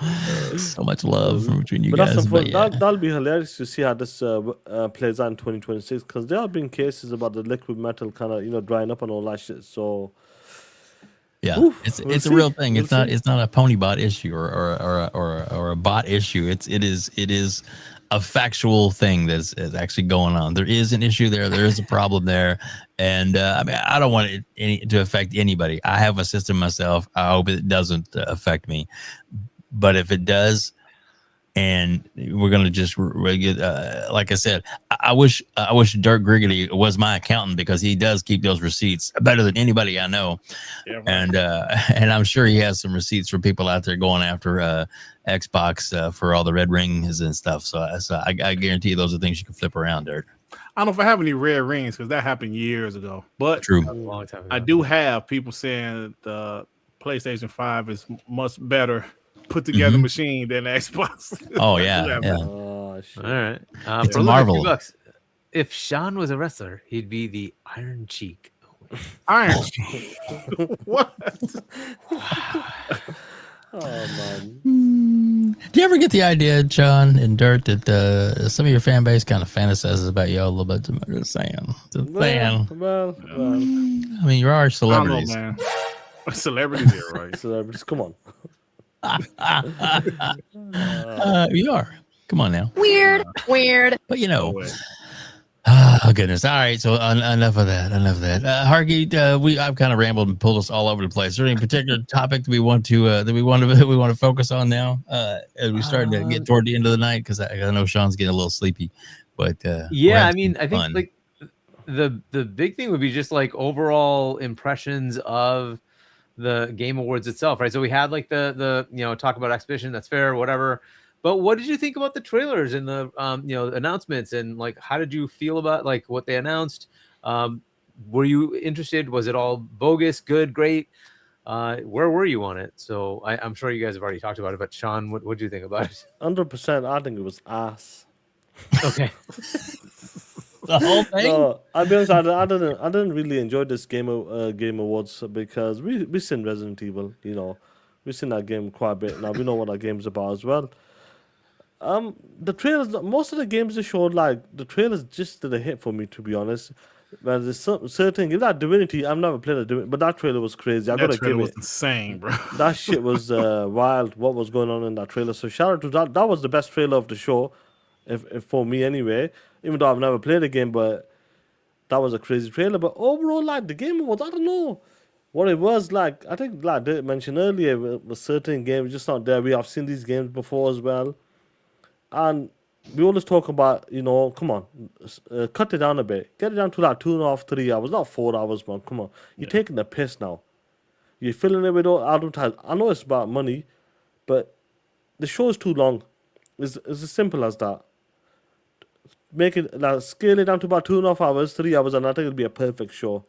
so much love from between you but guys. That's But yeah. that'll be hilarious to see how this plays out in 2026 because there have been cases about the liquid metal kind of drying up and all that shit. So yeah, it's a real thing. It's not a pony bot issue or a bot issue. It is a factual thing that's actually going on. There is an issue there. There is a problem there. And I mean, I don't want it to affect anybody. I have a system myself. I hope it doesn't affect me. But if it does, and we're gonna just like I said, I wish Dirk Griggity was my accountant, because he does keep those receipts better than anybody I know. Yeah, right. And I'm sure he has some receipts for people out there going after Xbox for all the red rings and stuff. So I guarantee you those are things you can flip around, Dirk. I don't know if I have any red rings because that happened years ago. But True. A long time ago. I do have people saying the PlayStation 5 is much better put together machine than the Xbox. Oh yeah, yeah. All right. It's for a a marvel. $2, if Shaun was a wrestler, he'd be the Iron Cheek. Iron Cheek. What? Oh man. Do you ever get the idea, John and Dirt, that some of your fan base kind of fantasizes about you all a little bit? I'm just saying. Well. I mean, you are celebrities. I don't know, man. Celebrities here, right? Celebrities, come on. You are. Come on now. Weird. But you know. Oh goodness! All right, so enough of that. Hargeet, I've kind of rambled and pulled us all over the place. Is there any particular topic that we want to focus on now as we start to get toward the end of the night? Because I know Shaun's getting a little sleepy. But yeah, I mean, I think like the big thing would be just like overall impressions of the Game Awards itself, right? So we had like the talk about Expedition, that's fair, whatever. But what did you think about the trailers and the announcements, and like how did you feel about like what they announced? Were you interested? Was it all bogus, good, great? Where were you on it? So I'm sure you guys have already talked about it, but Shaun, what did you think about it? 100%. I think it was ass. Okay. The whole thing. No, I'll be honest. I didn't really enjoy this Game Awards because we seen Resident Evil. We've seen that game quite a bit now. We know what that game's about as well. The trailers, most of the games they showed, like the trailers just did a hit for me, to be honest. But there's certain games, that Divinity, I've never played a Divinity, but that trailer was crazy. I gotta give it. Insane, bro. That shit was wild. What was going on in that trailer? So shout out to that. That was the best trailer of the show, if for me anyway. Even though I've never played the game, but that was a crazy trailer. But overall, like the Game Awards, I don't know what it was like. I think like Dirk mentioned earlier, with certain games just not there. We have seen these games before as well. And we always talk about, come on, cut it down a bit. Get it down to like 2.5, 3 hours, not 4 hours, man. Come on. You're taking the piss now. You're filling it with all advertising. I know it's about money, but the show is too long. It's as simple as that. Make it, scale it down to about 2.5 hours, 3 hours, and I think it'll be a perfect show.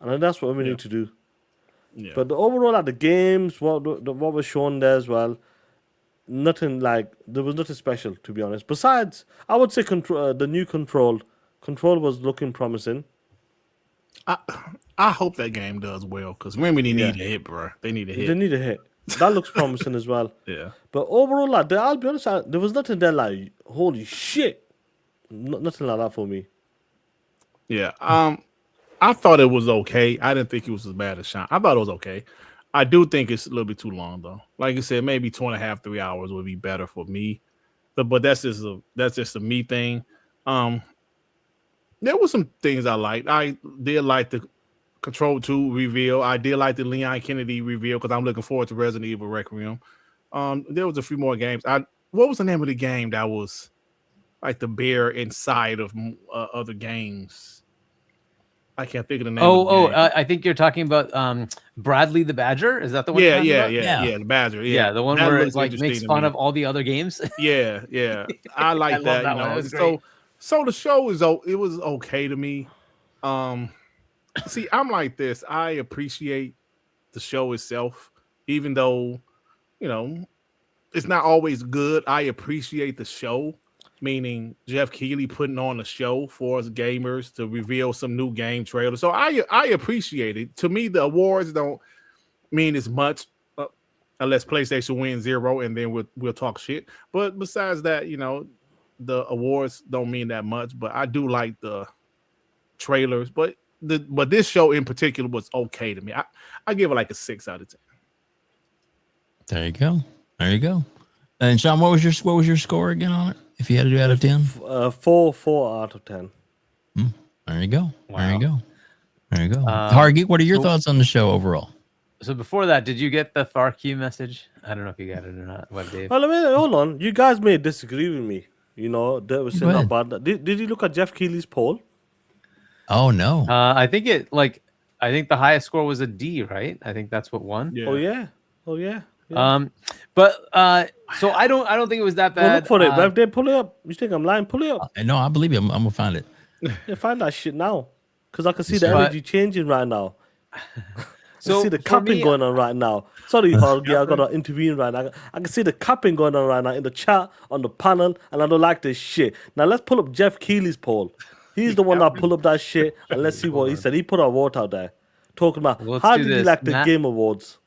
And that's what we need to do. Yeah. But the overall, like the games, what was shown there as well, nothing like, there was nothing special, to be honest. Besides, I would say the new Control was looking promising. I hope that game does well, because Remedy need a hit, bro. They need a hit. They need a hit. That looks promising as well. Yeah. But overall, like, I'll be honest, there was nothing there like, holy shit. Nothing like that for me. Yeah. I thought it was okay. I didn't think it was as bad as Shaun. I thought it was okay. I do think it's a little bit too long, though. Like I said, maybe 2.5, 3 hours would be better for me. But that's just a me thing. There were some things I liked. I did like the Control 2 reveal. I did like the Leon Kennedy reveal because I'm looking forward to Resident Evil Requiem. There was a few more games. What was the name of the game that was like the bear inside of other games? I can't think of the name. I think you're talking about Bradley the Badger. Is that the one? Yeah, the Badger. Yeah, the one where it like makes fun of all the other games. Yeah. I like that. So the show it was okay to me. See, I'm like this. I appreciate the show itself, even though it's not always good. I appreciate the show. Meaning Jeff Keighley putting on a show for us gamers to reveal some new game trailers. So I appreciate it. To me, the awards don't mean as much unless PlayStation wins 0, and then we'll talk shit. But besides that, the awards don't mean that much. But I do like the trailers. But this show in particular was okay to me. I give it like a 6 out of 10. There you go. And Shaun, what was your score again on it? If you had to do out of 10? 4 out of 10. There you go. Wow. There you go. Hargeet, what are your thoughts on the show overall? So before that, did you get the FARQ message? I don't know if you got it or not. What, Dave? Well, I mean, hold on. You guys may disagree with me. You know, they were saying ahead. about. Did you look at Jeff Keighley's poll? Oh no. I think I think the highest score was a D, right? I think that's what won. Oh yeah. Oh yeah. But so I don't think it was that Go bad. look for it. Webdave, pull it up. You think I'm lying? Pull it up. No, I believe you. I'm gonna find it. Yeah, find that shit now. Because I can see Yes, the sir. energy changing right now. So I see the for capping me- going on right now. Sorry, Hargee, I gotta intervene right now. I can see the capping going on right now in the chat, on the panel, and I don't like this shit. Now let's pull up Jeff Keighley's poll. He's the one that pulled up that shit, and let's see what he said. He put a vote out there, talking about Let's how do did he this. like the Matt- Game Awards.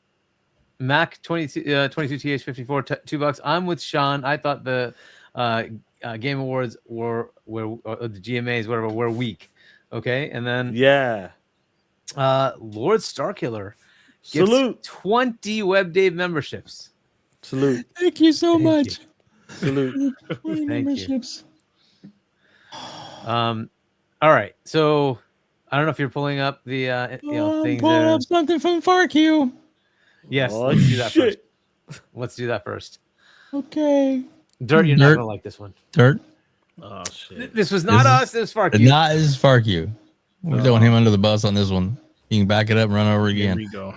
Mac 22TH54 $2. I'm with Shaun. I thought the Game Awards were the GMAs whatever were weak. Okay, and then Yeah. Lord Starkiller gives Salute. 20 WebDave memberships. Salute. Thank you so much. Salute. Thank you. All right, so I don't know if you're pulling up the things Pull there. up something from FARQ. Yes, Oh, let's do that shit. first. Let's do that first. Okay. Dirt, you're not Dirt. gonna like this one. Dirt. Oh shit. This was not us. This was FARQ. Not is FARQ. We're throwing him under the bus on this one. You can back it up and run over Here again. we go.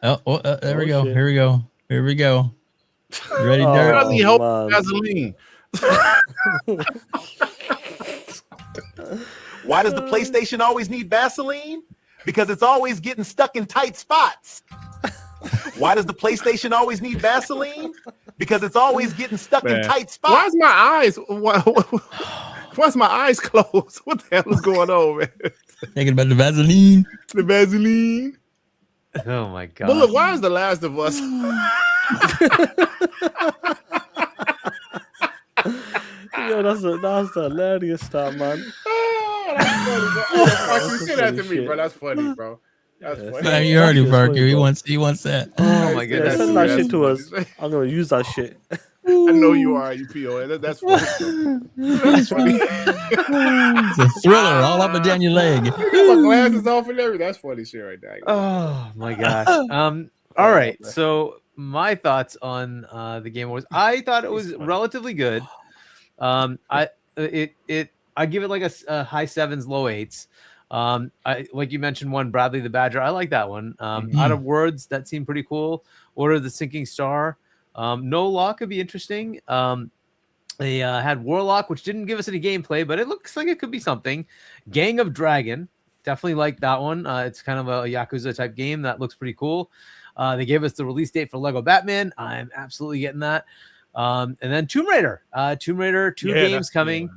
There we go. shit. Here we go. Here we go. You ready, Oh, Dirt? Does he hope man. Vaseline? Why does the PlayStation always need Vaseline? Because it's always getting stuck in tight spots. Why does the PlayStation always need Vaseline? Because it's always getting stuck in Man. tight Why's spots. my eyes? Why's my eyes closed? What the hell is going on, man? Thinking about the Vaseline. The Vaseline. Oh my god. But look, why is The Last of Us? Yo, that's hilarious stuff, man. Oh, that's funny, bro. Fuck you, That's say that to funny me, shit. bro. That's funny, bro. That's funny. Man, you heard him, That's FARQ. funny, He bro. wants that. Oh my Yeah, goodness. send that shit to That's us. I'm gonna use that shit. I know you are, you POA. That's funny. That's funny. It's a thriller all up and down your leg. You got my glasses off and everything. That's funny shit right there. Oh my gosh. All right. So my thoughts on the Game Awards. I thought it was relatively good. I give it like a high sevens, low eights. I like you mentioned one, Bradley the Badger. I like that one. Out of Words, that seemed pretty cool. Order of the Sinking Star. No Law could be interesting. They had Warlock, which didn't give us any gameplay, but it looks like it could be something. Gang of Dragon, definitely like that one. It's kind of a Yakuza type game that looks pretty cool. They gave us the release date for Lego Batman. I'm absolutely getting that. And then Tomb Raider. Tomb Raider, two games coming.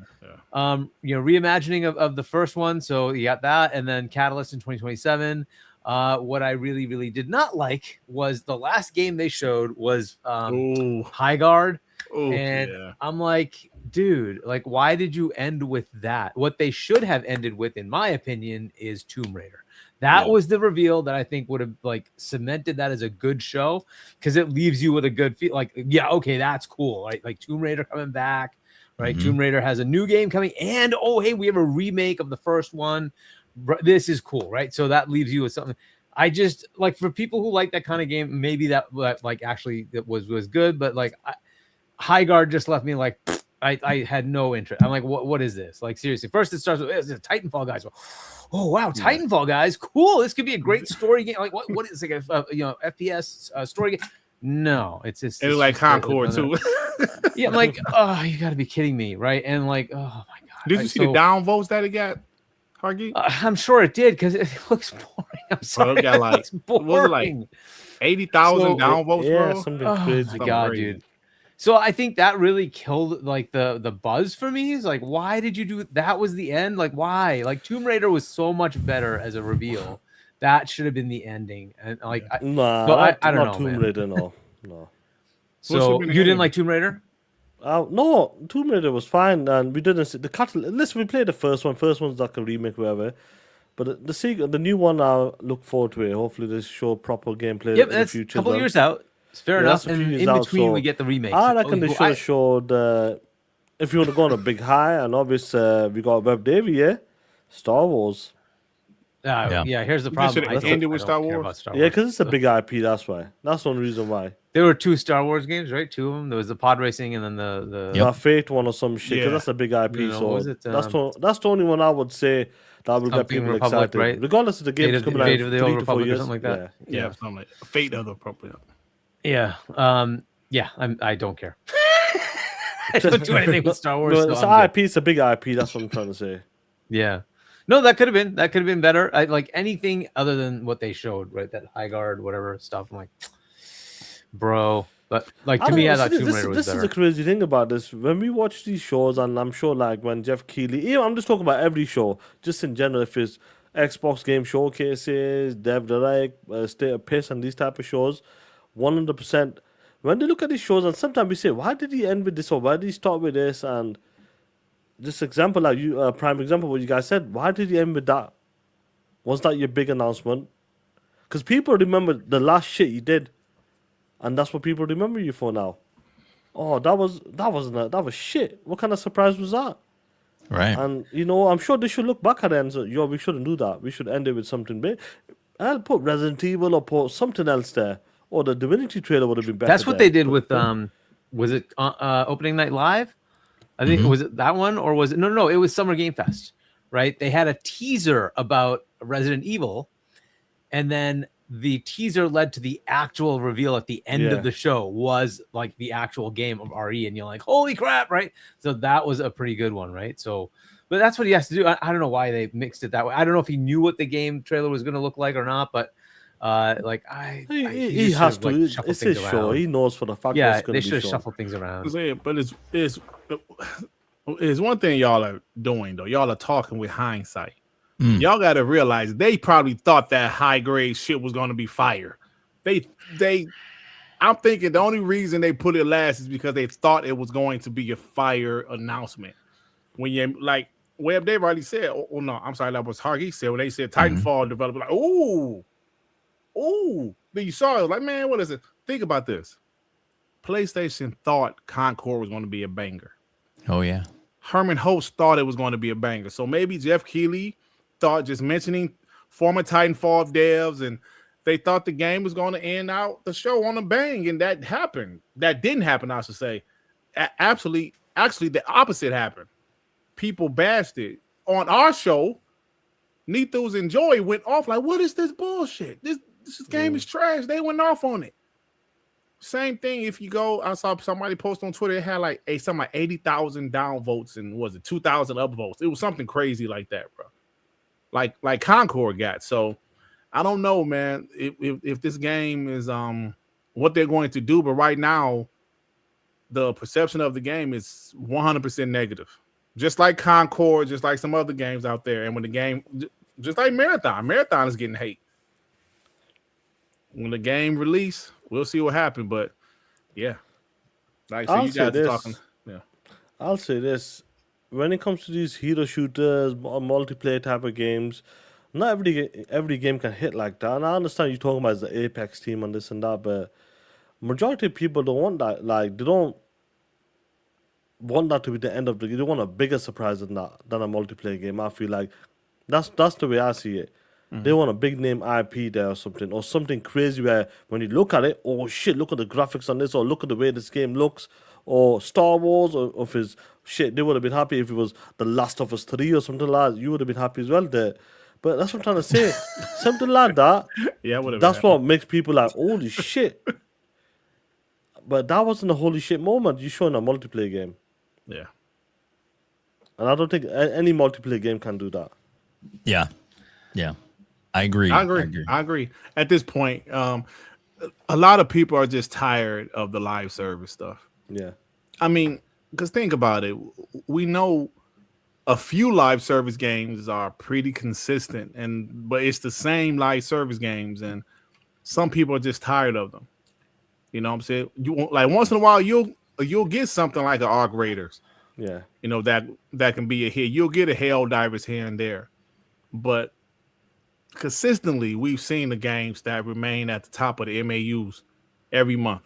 Reimagining of the first one. So you got that, and then Catalyst in 2027. What I really, really did not like was the last game they showed was High Guard. And I'm like, dude, like, why did you end with that? What they should have ended with, in my opinion, is Tomb Raider. That was the reveal that I think would have like cemented that as a good show, because it leaves you with a good feel. Like, yeah, okay, that's cool. Right? Like Tomb Raider coming back, right? Tomb Raider has a new game coming, and oh, hey, we have a remake of the first one. This is cool, right? So that leaves you with something. I just like, for people who like that kind of game, maybe that like actually that was good, but like High Guard just left me like I had no interest. I'm like, what is this? Like, seriously. First it starts with it's a Titanfall, guys. Oh wow, Titanfall, guys, cool. This could be a great story game. Like, what is like a FPS story game? No, it's just It's like Concord too. Yeah, I'm like, oh, you got to be kidding me, right? And like, oh my god, Did you see the downvotes that it got, Hargee? I'm sure it did, because it looks boring. I'm sorry, Bro, it got like, looks boring. what was it, like 80,000 downvotes, yeah, bro? something Oh crazy. my god, dude. So I think that really killed like the buzz for me. Is like, why did you do that? Was the end? Like, why? Like, Tomb Raider was so much better as a reveal. That should have been the ending. And like, I don't know, Tomb man. Raider, no. So you didn't like Tomb Raider? No, Tomb Raider was fine, and we didn't see the catalyst. Listen, we played the first one. First one's like a remake, whatever. But the new one, I look forward to it. Hopefully, they show proper gameplay in the That's future. a couple years out. It's fair enough. that's a And few in years out, between, so we get the remakes. I reckon they should have showed. If you want to go on a big high, and obviously we got WebDave, yeah, Star Wars. Yeah. Here's the You just problem. should've ended with Star Wars. Yeah, because it's a big IP. That's why. That's the only reason why. There were 2 Star Wars games, right? 2 of them. There was the pod racing and then the Fate one or some shit. Because that's a big IP. No, so was it, that's the only one I would say that will get something people Republic, excited, right? regardless of the game. It's coming out Fate in of the 3 Old to 4 Republic or years. something like that. Yeah, something like Fate of the Propellant. Yeah. I don't care. I don't do anything with Star Wars. No, so it's I'm an good. IP. It's a big IP. That's what I'm trying to say. Yeah. No, that could have been better. I like anything other than what they showed, right? That high guard, whatever stuff. I'm like, bro. But like to me, I thought Tomb Raider was this better. is the crazy thing about this. When we watch these shows, and I'm sure like when Jeff Keighley, I'm just talking about every show, just in general, if it's Xbox game showcases, Dev Direct, State of Piss, and these type of shows, 100%. When they look at these shows, and sometimes we say, why did he end with this or why did he start with this? And this example, like you, prime example, what you guys said, why did he end with that? Was that your big announcement? Because people remember the last shit you did, and that's what people remember you for now. Oh, that was shit. What kind of surprise was that? Right. And I'm sure they should look back at it and say, yo, we shouldn't do that. We should end it with something big. I'll put Resident Evil or put something else there. Or the Divinity trailer would have been better. That's what they did with was it opening night live? I think was it that one or was it no, it was Summer Game Fest, right? They had a teaser about Resident Evil, and then the teaser led to the actual reveal at the end of the show was like the actual game of RE, and you're like, holy crap, right? So that was a pretty good one, right? So, but that's what he has to do. I don't know why they mixed it that way. I don't know if he knew what the game trailer was going to look like or not, but he has to. It's his show. He knows for the fact that it's going to be they should have shown. shuffled things around. But it's one thing y'all are doing though. Y'all are talking with hindsight. Y'all got to realize they probably thought that high grade shit was going to be fire. I'm thinking the only reason they put it last is because they thought it was going to be a fire announcement. When you like WebDave already said, oh no, I'm sorry, that was Hargeet said when they said Titanfall developer, like, ooh. Then you saw it, like, man, what is it? Think about this. PlayStation thought Concord was going to be a banger. Oh yeah. Herman Host thought it was going to be a banger. So maybe Jeff Keighley thought just mentioning former Titanfall devs, and they thought the game was going to end out the show on a bang, and that happened. That didn't happen, I should say. Actually, the opposite happened. People bashed it. On our show, Nethos and Joy went off like, what is this bullshit? This game is trash. They went off on it. Same thing if you go, I saw somebody post on Twitter, it had like something like 80,000 downvotes and was it 2,000 upvotes? It was something crazy like that, bro. Like Concord got. So I don't know, man, if this game is what they're going to do, but right now the perception of the game is 100% negative. Just like Concord, just like some other games out there. And when the game, just like Marathon is getting hate. When the game release, we'll see what happens. But yeah, like so, you guys are talking. Yeah, I'll say this: when it comes to these hero shooters, multiplayer type of games, not every game can hit like that. And I understand you talking about the Apex team and this and that, but majority of people don't want that. Like they don't want that to be the end of the game. They want a bigger surprise than that, than a multiplayer game. I feel like that's the way I see it. They want a big name IP there or something crazy where when you look at it, oh shit, look at the graphics on this, or look at the way this game looks, or Star Wars, or of his shit. They would have been happy if it was The Last of Us 3 or something like that. You would have been happy as well there. But that's what I'm trying to say. Something like that. Yeah, that's what makes people like, holy shit. But that wasn't a holy shit moment. You're showing a multiplayer game. Yeah. And I don't think any multiplayer game can do that. Yeah. Yeah. I agree. I agree. At this point, a lot of people are just tired of the live service stuff. Yeah. I mean, because think about it. We know a few live service games are pretty consistent, but it's the same live service games, and some people are just tired of them. You know what I'm saying? You like once in a while you'll get something like an Arc Raiders. Yeah. You know, that can be a hit. You'll get a Hell Divers here and there. But consistently, we've seen the games that remain at the top of the MAUs every month,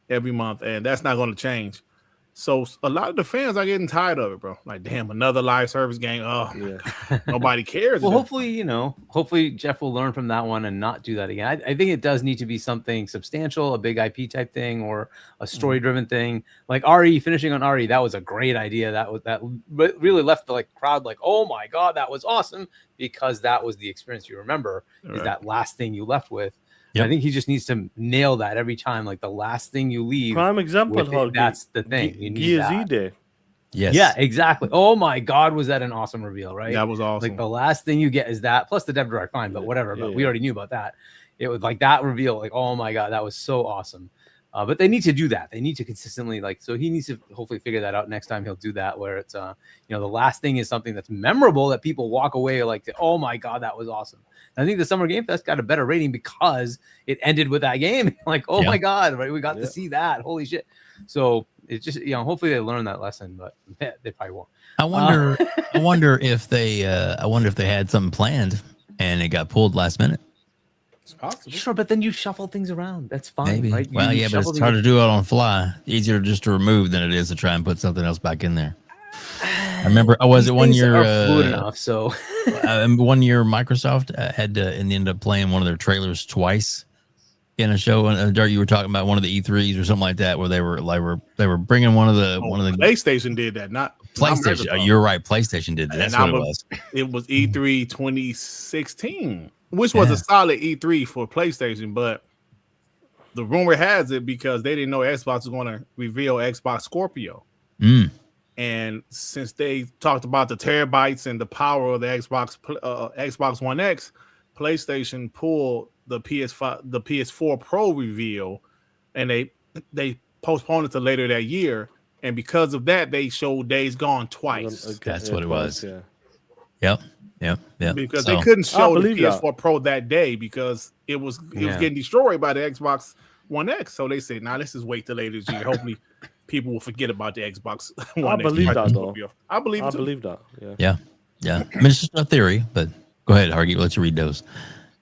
and that's not going to change. So a lot of the fans are getting tired of it, bro. Like, damn, another live service game. Oh, yeah. Nobody cares. Well, hopefully Jeff will learn from that one and not do that again. I think it does need to be something substantial, a big IP type thing, or a story-driven thing. Like RE, finishing on RE, that was a great idea. That really left the crowd like, oh my god, that was awesome, because that was the experience you remember. Is that last thing you left with. Yep. I think he just needs to nail that every time. Like the last thing you leave. Prime example. That's the thing. You need that. Day. Yes. Yeah, exactly. Oh my God, was that an awesome reveal, right? That was awesome. Like the last thing you get is that, plus the dev direct, fine, but whatever. But we already knew about that. It was like that reveal, like, oh my God, that was so awesome. But they need to do that. They need to consistently, so he needs to hopefully figure that out next time he'll do that, where it's, the last thing is something that's memorable that people walk away like, oh my God, that was awesome. And I think the Summer Game Fest got a better rating because it ended with that game. Like, oh my God, right? We got to see that. Holy shit. So it's just, hopefully they learn that lesson, but they probably won't. I wonder if they had something planned and it got pulled last minute. It's possible. Sure, but then you shuffle things around. That's fine. Maybe. Right? Well, yeah, but it's hard to do it on the fly. Easier just to remove than it is to try and put something else back in there. I remember, was it one year? Fluid enough, so. One year Microsoft had to and ended up playing one of their trailers twice in a show. And Dirt, you were talking about one of the E3s or something like that, where they were bringing one of the PlayStation did that, not PlayStation. You're right, PlayStation did that. That's what it was. It was E3 2016. Which was a solid E3 for PlayStation, but the rumor has it because they didn't know Xbox was going to reveal Xbox Scorpio. And since they talked about the terabytes and the power of the Xbox One X, PlayStation pulled the PS4 Pro reveal, and they postponed it to later that year. And because of that, they showed Days Gone twice. That's what it was. Yep. Because they couldn't show the PS4 Pro that day because it was getting destroyed by the Xbox One X. So they said, "Nah, let's just wait till later this year. Hopefully, people will forget about the Xbox One X." I believe that, though. I believe that. Yeah. I mean, it's just a theory, but go ahead, Hargeet. Let you read those.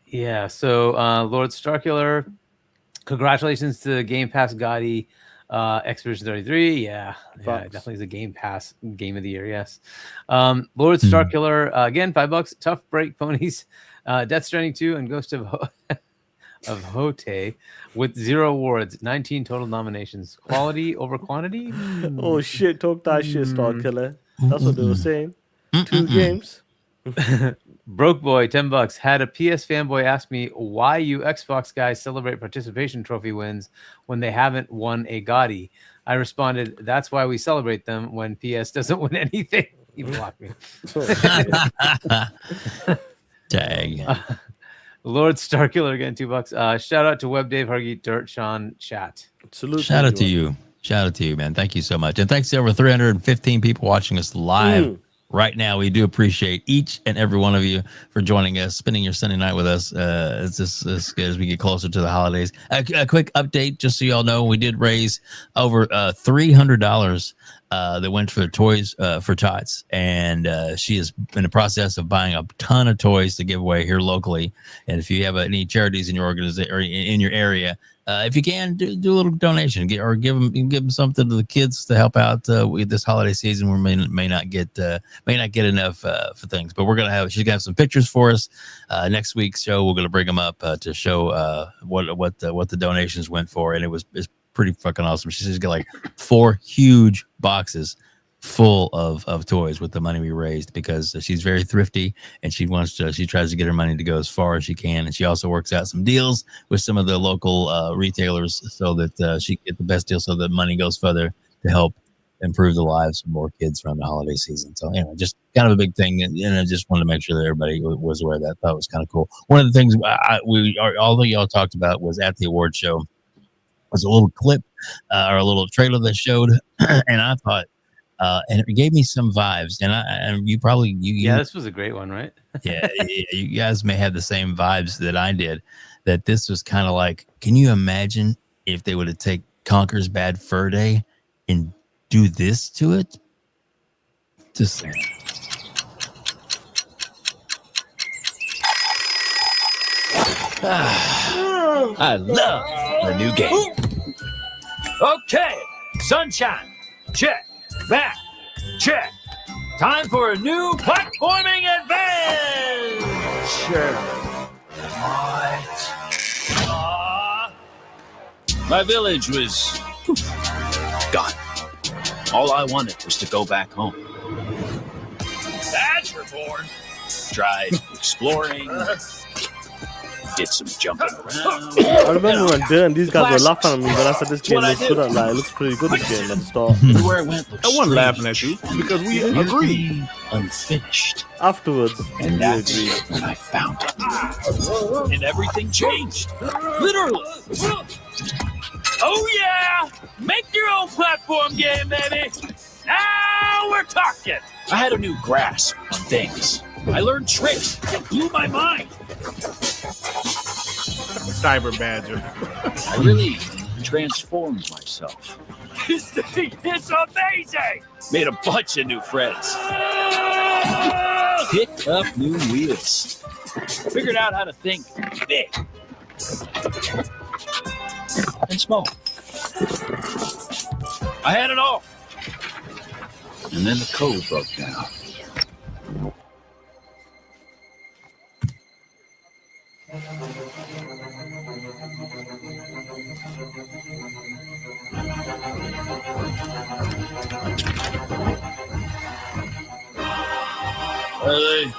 Yeah. So, Lord Starkiller, congratulations to Game Pass Gotti. Expedition 33, definitely is a Game Pass game of the year. Yes. Lord Starkiller, again, $5. Tough Break Ponies, Death Stranding 2, and Ghost of Hote with 0 awards, 19 total nominations. Quality over quantity. Oh shit! Talk that shit, Starkiller. That's what they were saying. 2 games. Broke Boy, $10. Had a PS fanboy ask me why you Xbox guys celebrate participation trophy wins when they haven't won a Gotti. I responded, that's why we celebrate them when PS doesn't win anything. He blocked me. Dang. Lord Starkiller again, $2. Shout out to WebDave, Hargeet, Dirt, Shaun, Chat. Shout out to you. Shout out to you, man. Thank you so much. And thanks to over 315 people watching us live. Right now, we do appreciate each and every one of you for joining us, spending your Sunday night with us. It's just as good as we get closer to the holidays. A quick update, just so y'all know, we did raise over $300 that went for toys for Tots, and she is in the process of buying a ton of toys to give away here locally. And if you have any charities in your organization or in your area, if you can do a little donation, give them something to the kids to help out with this holiday season. We may not get enough for things, but she's gonna have some pictures for us next week's show. We're gonna bring them up to show what the donations went for, and it's pretty fucking awesome. She's got like 4 huge boxes full of toys with the money we raised, because she's very thrifty and she tries to get her money to go as far as she can. And she also works out some deals with some of the local retailers so that she can get the best deal, so that money goes further to help improve the lives of more kids around the holiday season. So anyway, just kind of a big thing. And I just wanted to make sure that everybody was aware of that. I thought it was kind of cool. One of the things all of y'all talked about was at the award show was a little clip or a little trailer that showed. And I thought, and it gave me some vibes, and you probably this was a great one, right? Yeah, you guys may have the same vibes that I did. That this was kind of like, can you imagine if they would have taken Conker's Bad Fur Day and do this to it? Just I love the new game. Okay, Sunshine. check. Back, check. Time for a new platforming adventure. What? My village was gone. All I wanted was to go back home. Badger born. Tried exploring, did some jumping around. I remember when Dan, these guys were laughing at me when I said this game looks good. Like, it looks pretty good, this game at the start. Everywhere I went looked I wasn't strange, laughing at you because we agreed. Unfinished. Afterwards, And that's when I found it. And everything changed. Literally. Oh yeah! Make your own platform game, baby! Now we're talking! I had a new grasp on things. I learned tricks that blew my mind. Cyber Badger. I really transformed myself. This thing is amazing! Made a bunch of new friends. Picked up new wheels. Figured out how to think big and small. I had it all. And then the code broke down. Are they?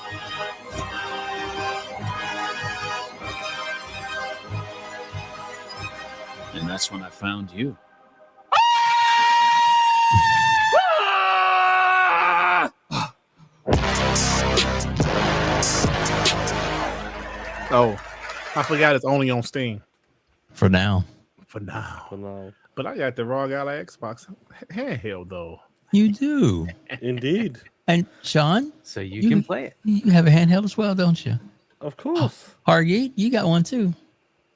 And that's when I found you. Oh, I forgot it's only on Steam. For now. For now. For now. But I got the raw guy like Xbox handheld though. You do. Indeed. And Shaun? So you can play it. You have a handheld as well, don't you? Of course. Hargeet, you got one too.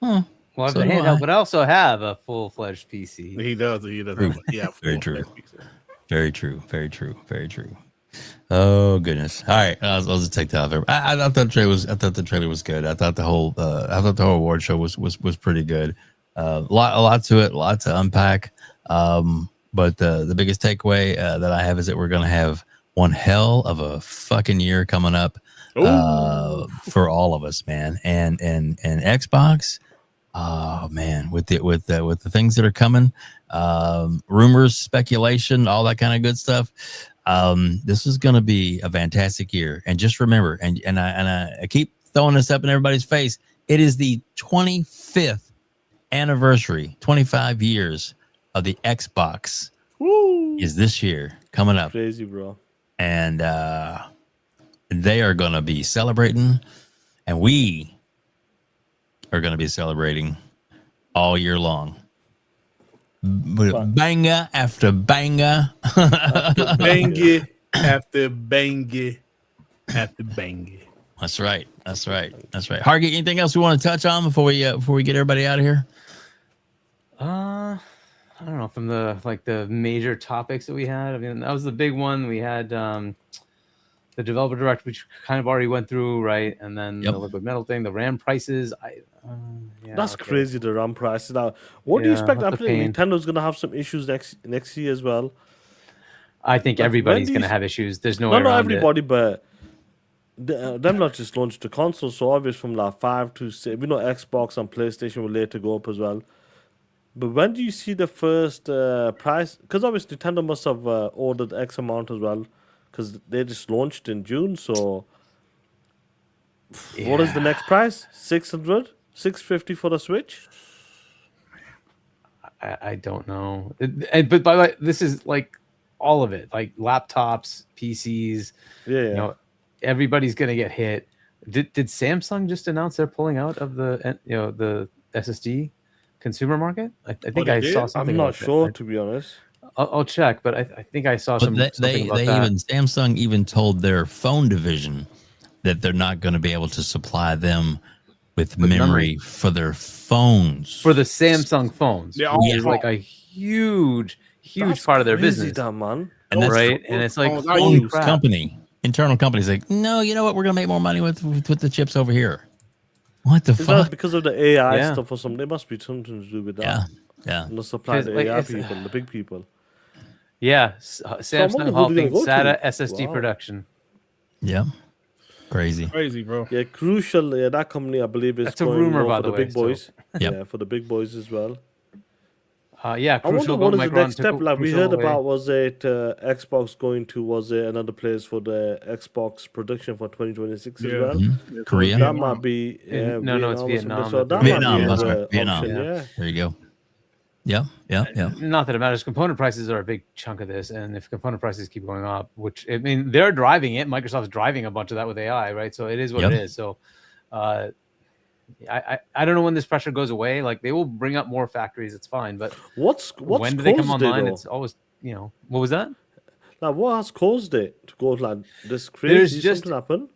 Huh. Well, I have So the do handheld, I. but I also have a full-fledged PC. He does. He does. True. Yeah. Very true. Very true. Very true. Very true. Oh goodness! All right, I'll just take that off. I thought the trailer was. I thought the trailer was good. I thought the whole. Award show was pretty good. A lot to it. A lot to unpack. But the biggest takeaway that I have is that we're gonna have one hell of a fucking year coming up for all of us, man. And Xbox. Oh man, with the things that are coming, rumors, speculation, all that kind of good stuff. This is going to be a fantastic year. And just remember, and I keep throwing this up in everybody's face. It is the 25th anniversary, 25 years of the Xbox. Woo! Is this year coming up? Crazy, bro. And they are going to be celebrating, and we are going to be celebrating all year long. Banger after banger. After banger after banger after banger. That's right. That's right. That's right. Hargeet, anything else we want to touch on before we get everybody out of here? I don't know, from the major topics that we had. I mean, that was the big one. We had the developer direct, which kind of already went through, right? And then the liquid metal thing, the RAM prices. That's crazy, the RAM prices. Now, what do you expect? I think Nintendo's going to have some issues next year as well. I think everybody's going to have issues. There's no way around not everybody, it. But them not just launched the console, so obvious from like 5 to 6. We know Xbox and PlayStation will later go up as well. But when do you see the first price? Because obviously Nintendo must have ordered X amount as well, because they just launched in June. So what is the next price? 600, 650 for the Switch? I don't know. But by the way, this is like all of it, like laptops, PCs. Yeah. You know, everybody's gonna get hit. Did Samsung just announce they're pulling out of the SSD consumer market? I think I saw something. I'm not sure, to be honest. I'll check, but I think I saw something about that. Even Samsung even told their phone division that they're not going to be able to supply them with memory for their phones, for the Samsung phones, which is like a huge part of their business. Man. And that's right, and it's like holy crap. Internal companies like, no, you know what? We're going to make more money with the chips over here. What the fuck? Because of the AI stuff or something. There must be something to do with that. Yeah. And the supply the AI people, the big people. Yeah, Samsung halting SATA to. SSD Wow. production. Yeah, crazy. Crazy, bro. Yeah, Crucial. Yeah, that company I believe is That's a going rumor, more by for the the way, big boys. Yep. Yeah, for the big boys as well. Yeah, I wonder Crucial. what is the Micron next took step. Like we Crucial heard away. about, was it Xbox going to? Was it another place for the Xbox production for 2026 as Yeah. well? Mhm. Korea. That might be No, it's or something. Vietnam. So that Vietnam, might be that's another right. Vietnam. option. Yeah. There you go. Yeah. Not that it matters. Component prices are a big chunk of this, and if component prices keep going up, which I mean, they're driving it. Microsoft's driving a bunch of that with AI, right? So it is what Yep. it is. So, I don't know when this pressure goes away. Like they will bring up more factories, it's fine. But What's when do they come caused it, online? though? It's always what was that? Like what has caused it to go like this crazy? There's just- something happen?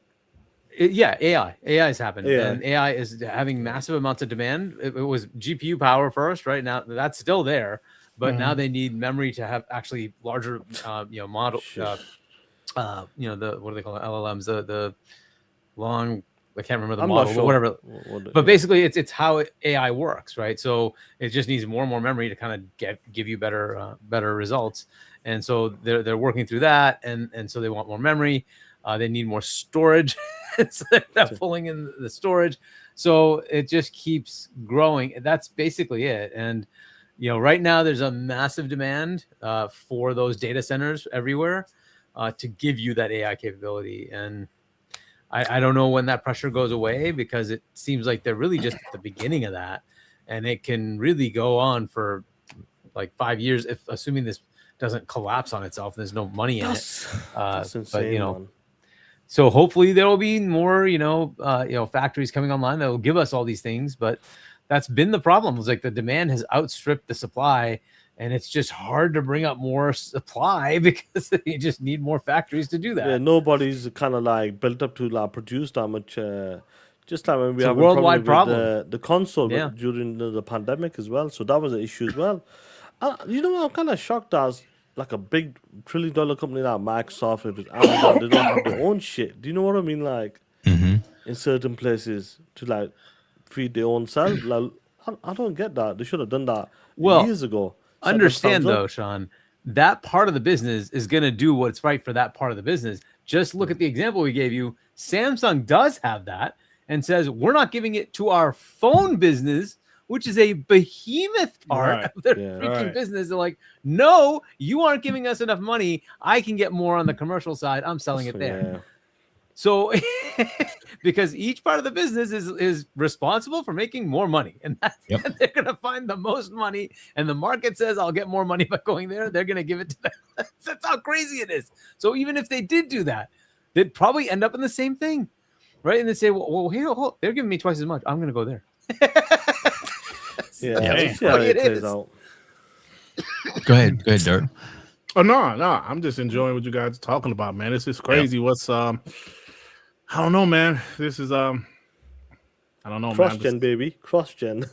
AI has happened, AI. and AI is having massive amounts of demand. It was GPU power first, right? Now that's still there, but now they need memory to have actually larger, model, the what do they call it? LLMs, the long. I can't remember the I'm model, not but sure. whatever. But basically, it's how AI works, right? So it just needs more and more memory to kind of give you better results. And so they're working through that, and so they want more memory. They need more storage, so they're not pulling in the storage. So it just keeps growing. That's basically it. And right now there's a massive demand for those data centers everywhere to give you that AI capability. And I don't know when that pressure goes away, because it seems like they're really just at the beginning of that, and it can really go on for like 5 years, if assuming this doesn't collapse on itself. There's no money in it. That's insane, man. So hopefully there will be more, factories coming online that will give us all these things. But that's been the problem. It's like the demand has outstripped the supply, and it's just hard to bring up more supply because you just need more factories to do that. Yeah, nobody's kind of like built up to like produce that much. Just like when we It's a have worldwide problem with problem. the console Yeah. during the pandemic as well. So that was an issue as well. You know what? I'm kind of shocked as like a big $1 trillion company like Microsoft, if it's Amazon, they don't have their own shit. Do you know what I mean? Like in certain places to like feed their own self. Like I don't get that. They should have done that years ago. Set Understand themselves though, up. Shaun, that part of the business is going to do what's right for that part of the business. Just look at the example we gave you. Samsung does have that and says, we're not giving it to our phone business, which is a behemoth part of their freaking business. They're like, no, you aren't giving us enough money. I can get more on the commercial side. I'm selling it there. Yeah. So because each part of the business is responsible for making more money, and and they're going to find the most money, and the market says I'll get more money by going there. They're going to give it to them. That's how crazy it is. So even if they did do that, they'd probably end up in the same thing, right? And they say, well here, they're giving me twice as much. I'm going to go there. Yeah, That's let's see the how way it it plays is. out. Go ahead, Dirt. Oh no, I'm just enjoying what you guys are talking about, man. This is crazy. What's I don't know, man. This is I don't know, Cross man. gen, baby. Cross gen.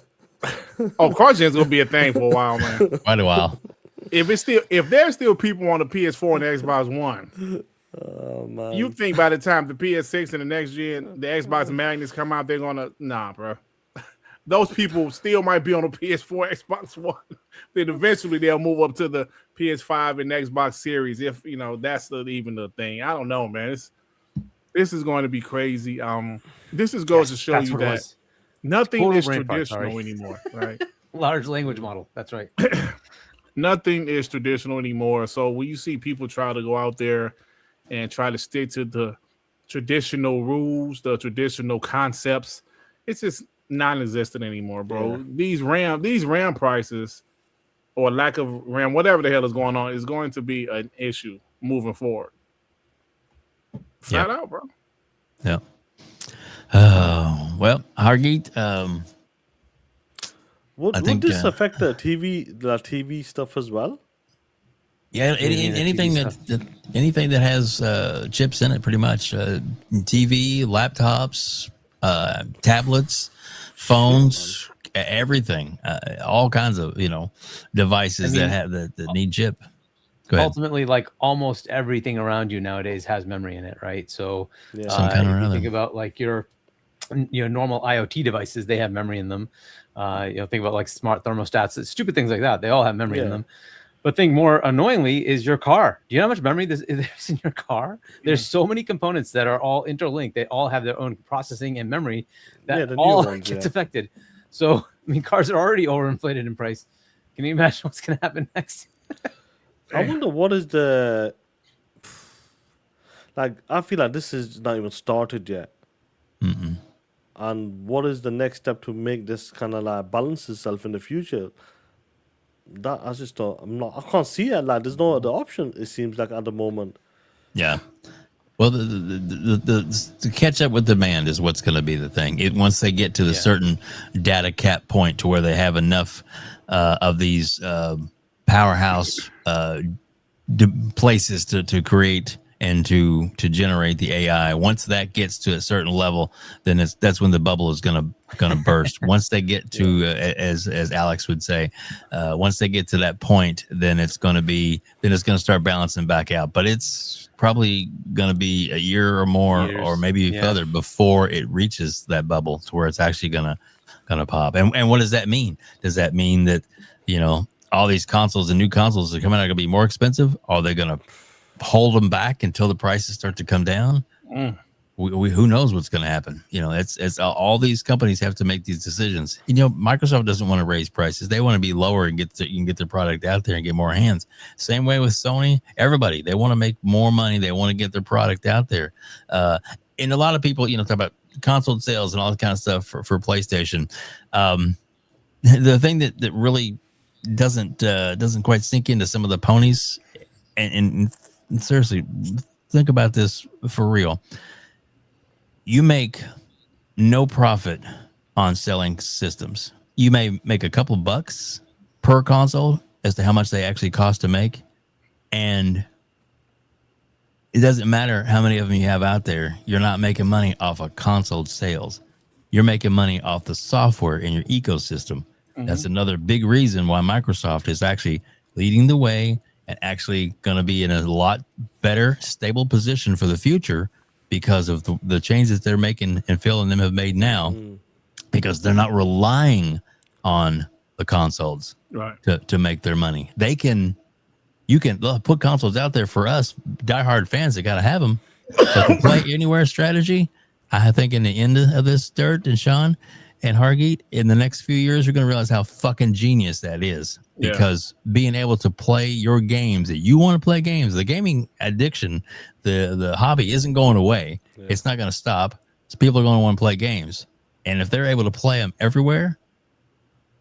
Oh, cross gen's gonna be a thing for a while, man. Quite a while. If there's still people on the PS4 and the Xbox One, oh man, you think by the time the PS6 and the next gen, the Xbox Magnets come out, they're gonna bro. Those people still might be on the PS4, Xbox One. Then eventually they'll move up to the PS5 and Xbox Series. If that's even the thing. I don't know, man. This is going to be crazy. This goes to show you that nothing Total is brain fart, traditional sorry. anymore, right? Large language model. That's right. Nothing is traditional anymore. So when you see people try to go out there and try to stick to the traditional rules, the traditional concepts, it's just non-existent anymore, bro. Yeah. These RAM prices or lack of RAM, whatever the hell is going on, is going to be an issue moving forward. Flat out, bro. Yeah. Well, Hargeet, would this affect the TV stuff as well? Yeah, anything that has chips in it, pretty much. TV, laptops, tablets, phones, everything, all kinds of devices that need chip. Go ahead. Ultimately, like almost everything around you nowadays has memory in it, right? So Some kind or if you other. think about like your normal IoT devices, they have memory in them. Think about like smart thermostats, stupid things like that. They all have memory in them. But thing more annoyingly is your car. Do you know how much memory there's in your car? There's so many components that are all interlinked. They all have their own processing and memory that all gets affected. So, I mean, cars are already overinflated in price. Can you imagine what's going to happen next? I wonder what is the... Like, I feel like this is not even started yet. And what is the next step to make this kind of like balance itself in the future? That I just don't. I can't see it. Like, there's no other option. It seems like at the moment. Yeah. Well, the catch up with demand is what's going to be the thing. Once they get to the certain data cap point to where they have enough of these powerhouse places to create and to generate the AI. Once that gets to a certain level, then that's when the bubble is gonna burst. Once they get to as Alex would say, once they get to that point, then it's gonna start balancing back out. But it's probably gonna be a year or more, or maybe further before it reaches that bubble to where it's actually gonna pop. And what does that mean? Does that mean that all these consoles and new consoles are coming out gonna be more expensive? Are they gonna hold them back until the prices start to come down? Who knows what's going to happen? It's all these companies have to make these decisions. Microsoft doesn't want to raise prices. They want to be lower and you can get their product out there and get more hands. Same way with Sony. Everybody, they want to make more money. They want to get their product out there. And a lot of people, talk about console sales and all that kind of stuff for PlayStation. The thing that really doesn't quite sink into some of the ponies, and seriously, think about this for real. You make no profit on selling systems. You may make a couple bucks per console as to how much they actually cost to make. And it doesn't matter how many of them you have out there. You're not making money off of console sales. You're making money off the software in your ecosystem. That's another big reason why Microsoft is actually leading the way and actually going to be in a lot better, stable position for the future because of the changes they're making and Phil and them have made now, because they're not relying on the consoles to make their money. You can put consoles out there for us diehard fans that got to have them. But the play anywhere strategy, I think in the end of this, Dirt and Shaun and Hargeet, in the next few years, you're going to realize how fucking genius that is. Because being able to play your games that you want to play games, the gaming addiction, the hobby isn't going away. It's not going to stop. So people are going to want to play games. And if they're able to play them everywhere,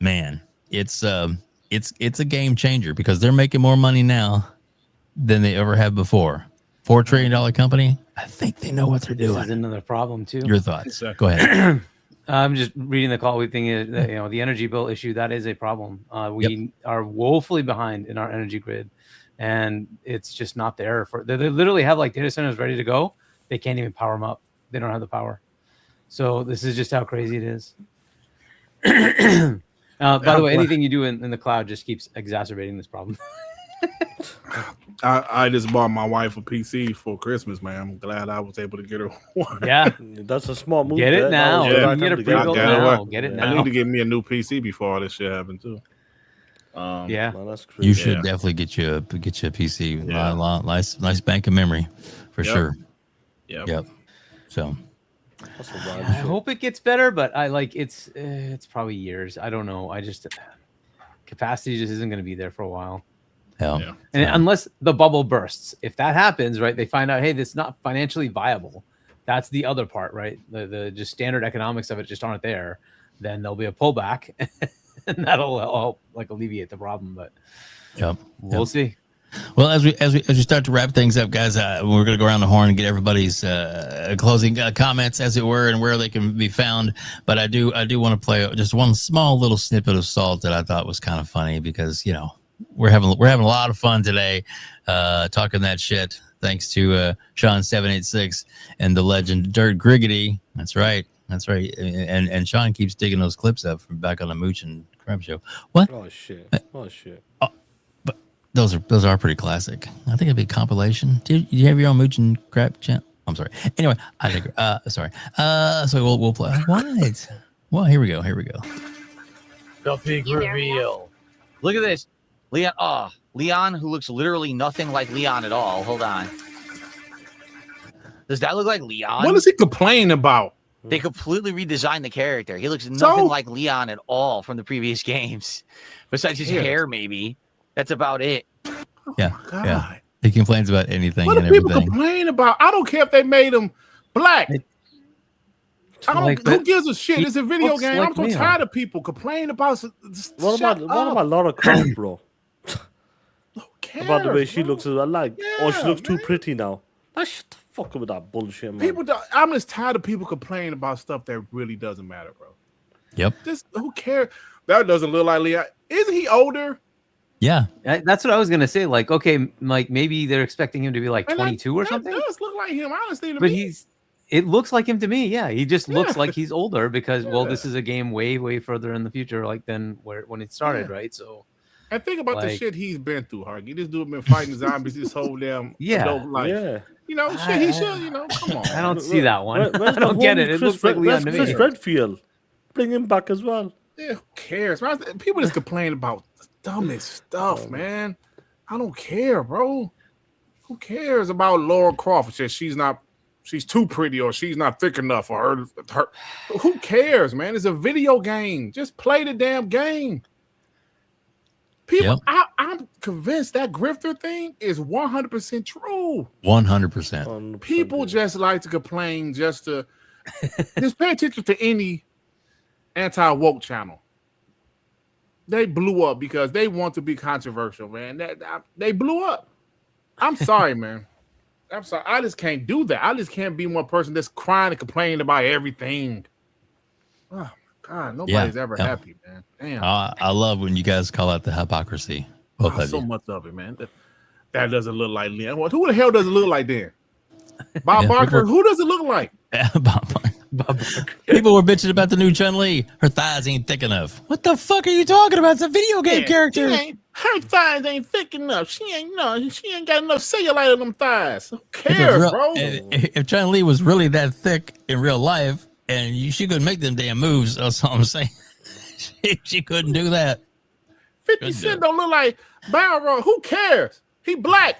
man, it's a game changer, because they're making more money now than they ever have before. $4 trillion company. I think they know what they're doing. This is another problem too. Your thoughts? Go ahead. I'm just reading the call. We think the energy bill issue, that is a problem. We are woefully behind in our energy grid, and it's just not there. They literally have like data centers ready to go. They can't even power them up. They don't have the power. So this is just how crazy it is. By the way, anything you do in the cloud just keeps exacerbating this problem. I just bought my wife a PC for Christmas, man. I'm glad I was able to get her one. Yeah, that's a small move. Get it now. Get it now. Get it now. I need to get me a new PC before all this shit happened too. Well, that's crazy. You should definitely get you a PC. Nice bank of memory for sure. Yep. So I hope it gets better, but it's probably years. I don't know. Capacity just isn't going to be there for a while. And unless the bubble bursts, if that happens, right, they find out, hey, this is not financially viable. That's the other part, right? The just standard economics of it just aren't there. Then there'll be a pullback, and that'll help alleviate the problem. But we'll see. Well, as we start to wrap things up, guys, we're going to go around the horn and get everybody's closing comments, as it were, and where they can be found. But I do want to play just one small little snippet of Salt that I thought was kind of funny, because we're having a lot of fun today, talking that shit. Thanks to SHAAN786 and the legend Dirt Griggity. That's right. And Shaun keeps digging those clips up from back on the Mooch and Crab show. What? Oh shit. But those are pretty classic. I think it'd be a compilation. Do you have your own Mooch and Crab channel? I'm sorry. Anyway, I think. Sorry. So we'll play. What? Well, here we go. The big reveal. Look at this. Leon Leon, who looks literally nothing like Leon at all. Hold on. Does that look like Leon? What does he complain about? They completely redesigned the character. He looks nothing like Leon at all from the previous games. Besides his hair, maybe. That's about it. Yeah. Yeah. He complains about anything What and do people everything. complain about? I don't care if they made him black. Who gives a shit? It's a video game. I'm so tired of people complaining about. What about Laura Croft, bro? About the way she looks as well. Like, she looks too pretty now. Shut the fuck up with that bullshit, man. I'm just tired of people complaining about stuff that really doesn't matter, bro. Yep. Just who cares? That doesn't look like Leon. Isn't he older? Yeah. That's what I was gonna say. Like, okay, like maybe they're expecting him to be like 22 or something. It does look like him, honestly. But it looks like him to me. Yeah, he just looks like he's older because this is a game way further in the future, like than when it started, right? So. And think about the shit he's been through, Hargey. This dude been fighting zombies his whole damn adult life. Yeah. You know, shit, he should, come on. I don't see that one. I don't get it. It looks like Leon to me. Chris Redfield. Bring him back as well. Yeah, who cares? People just complain about the dumbest stuff, man. I don't care, bro. Who cares about Laura Croft? She's too pretty or she's not thick enough or her. Who cares, man? It's a video game. Just play the damn game. People, I'm convinced that grifter thing is 100% true. 100%. People just like to complain just to pay attention to any anti-woke channel. They blew up because they want to be controversial, man. They blew up. I'm sorry, man. I'm sorry. I just can't do that. I just can't be one person that's crying and complaining about everything. Oh, God, nobody's ever happy, man. Damn. I love when you guys call out the hypocrisy. Both of so you. much of it, man. That doesn't look like Leon. Who the hell does it look like then? Bob Barker? Who does it look like? Bob Barker. People were bitching about the new Chun-Li. Her thighs ain't thick enough. What the fuck are you talking about? It's a video game character. Her thighs ain't thick enough. She ain't got enough cellulite on them thighs. Who cares, bro? If Chun-Li was really that thick in real life, and she couldn't make them damn moves, that's all I'm saying. she couldn't do that. 50 Cent don't look like Barrow. Who cares? He black.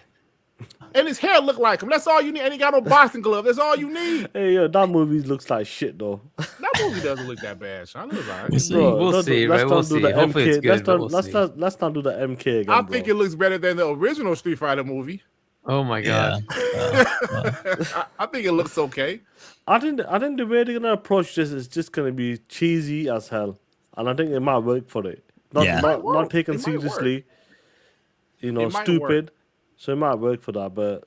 And his hair look like him. That's all you need. And he got no boxing glove. That's all you need. Hey, yo, that movie looks like shit, though. That movie doesn't look that bad, Sean. It looks all right. We'll see, right? We'll see. Hopefully it's good. Let's not do the MK again. I think it looks better than the original Street Fighter movie. Oh my God. I think it looks okay. I think the way they're gonna approach this is just gonna be cheesy as hell, and I think it might work for it. Not taken seriously. Stupid. So it might work for that, but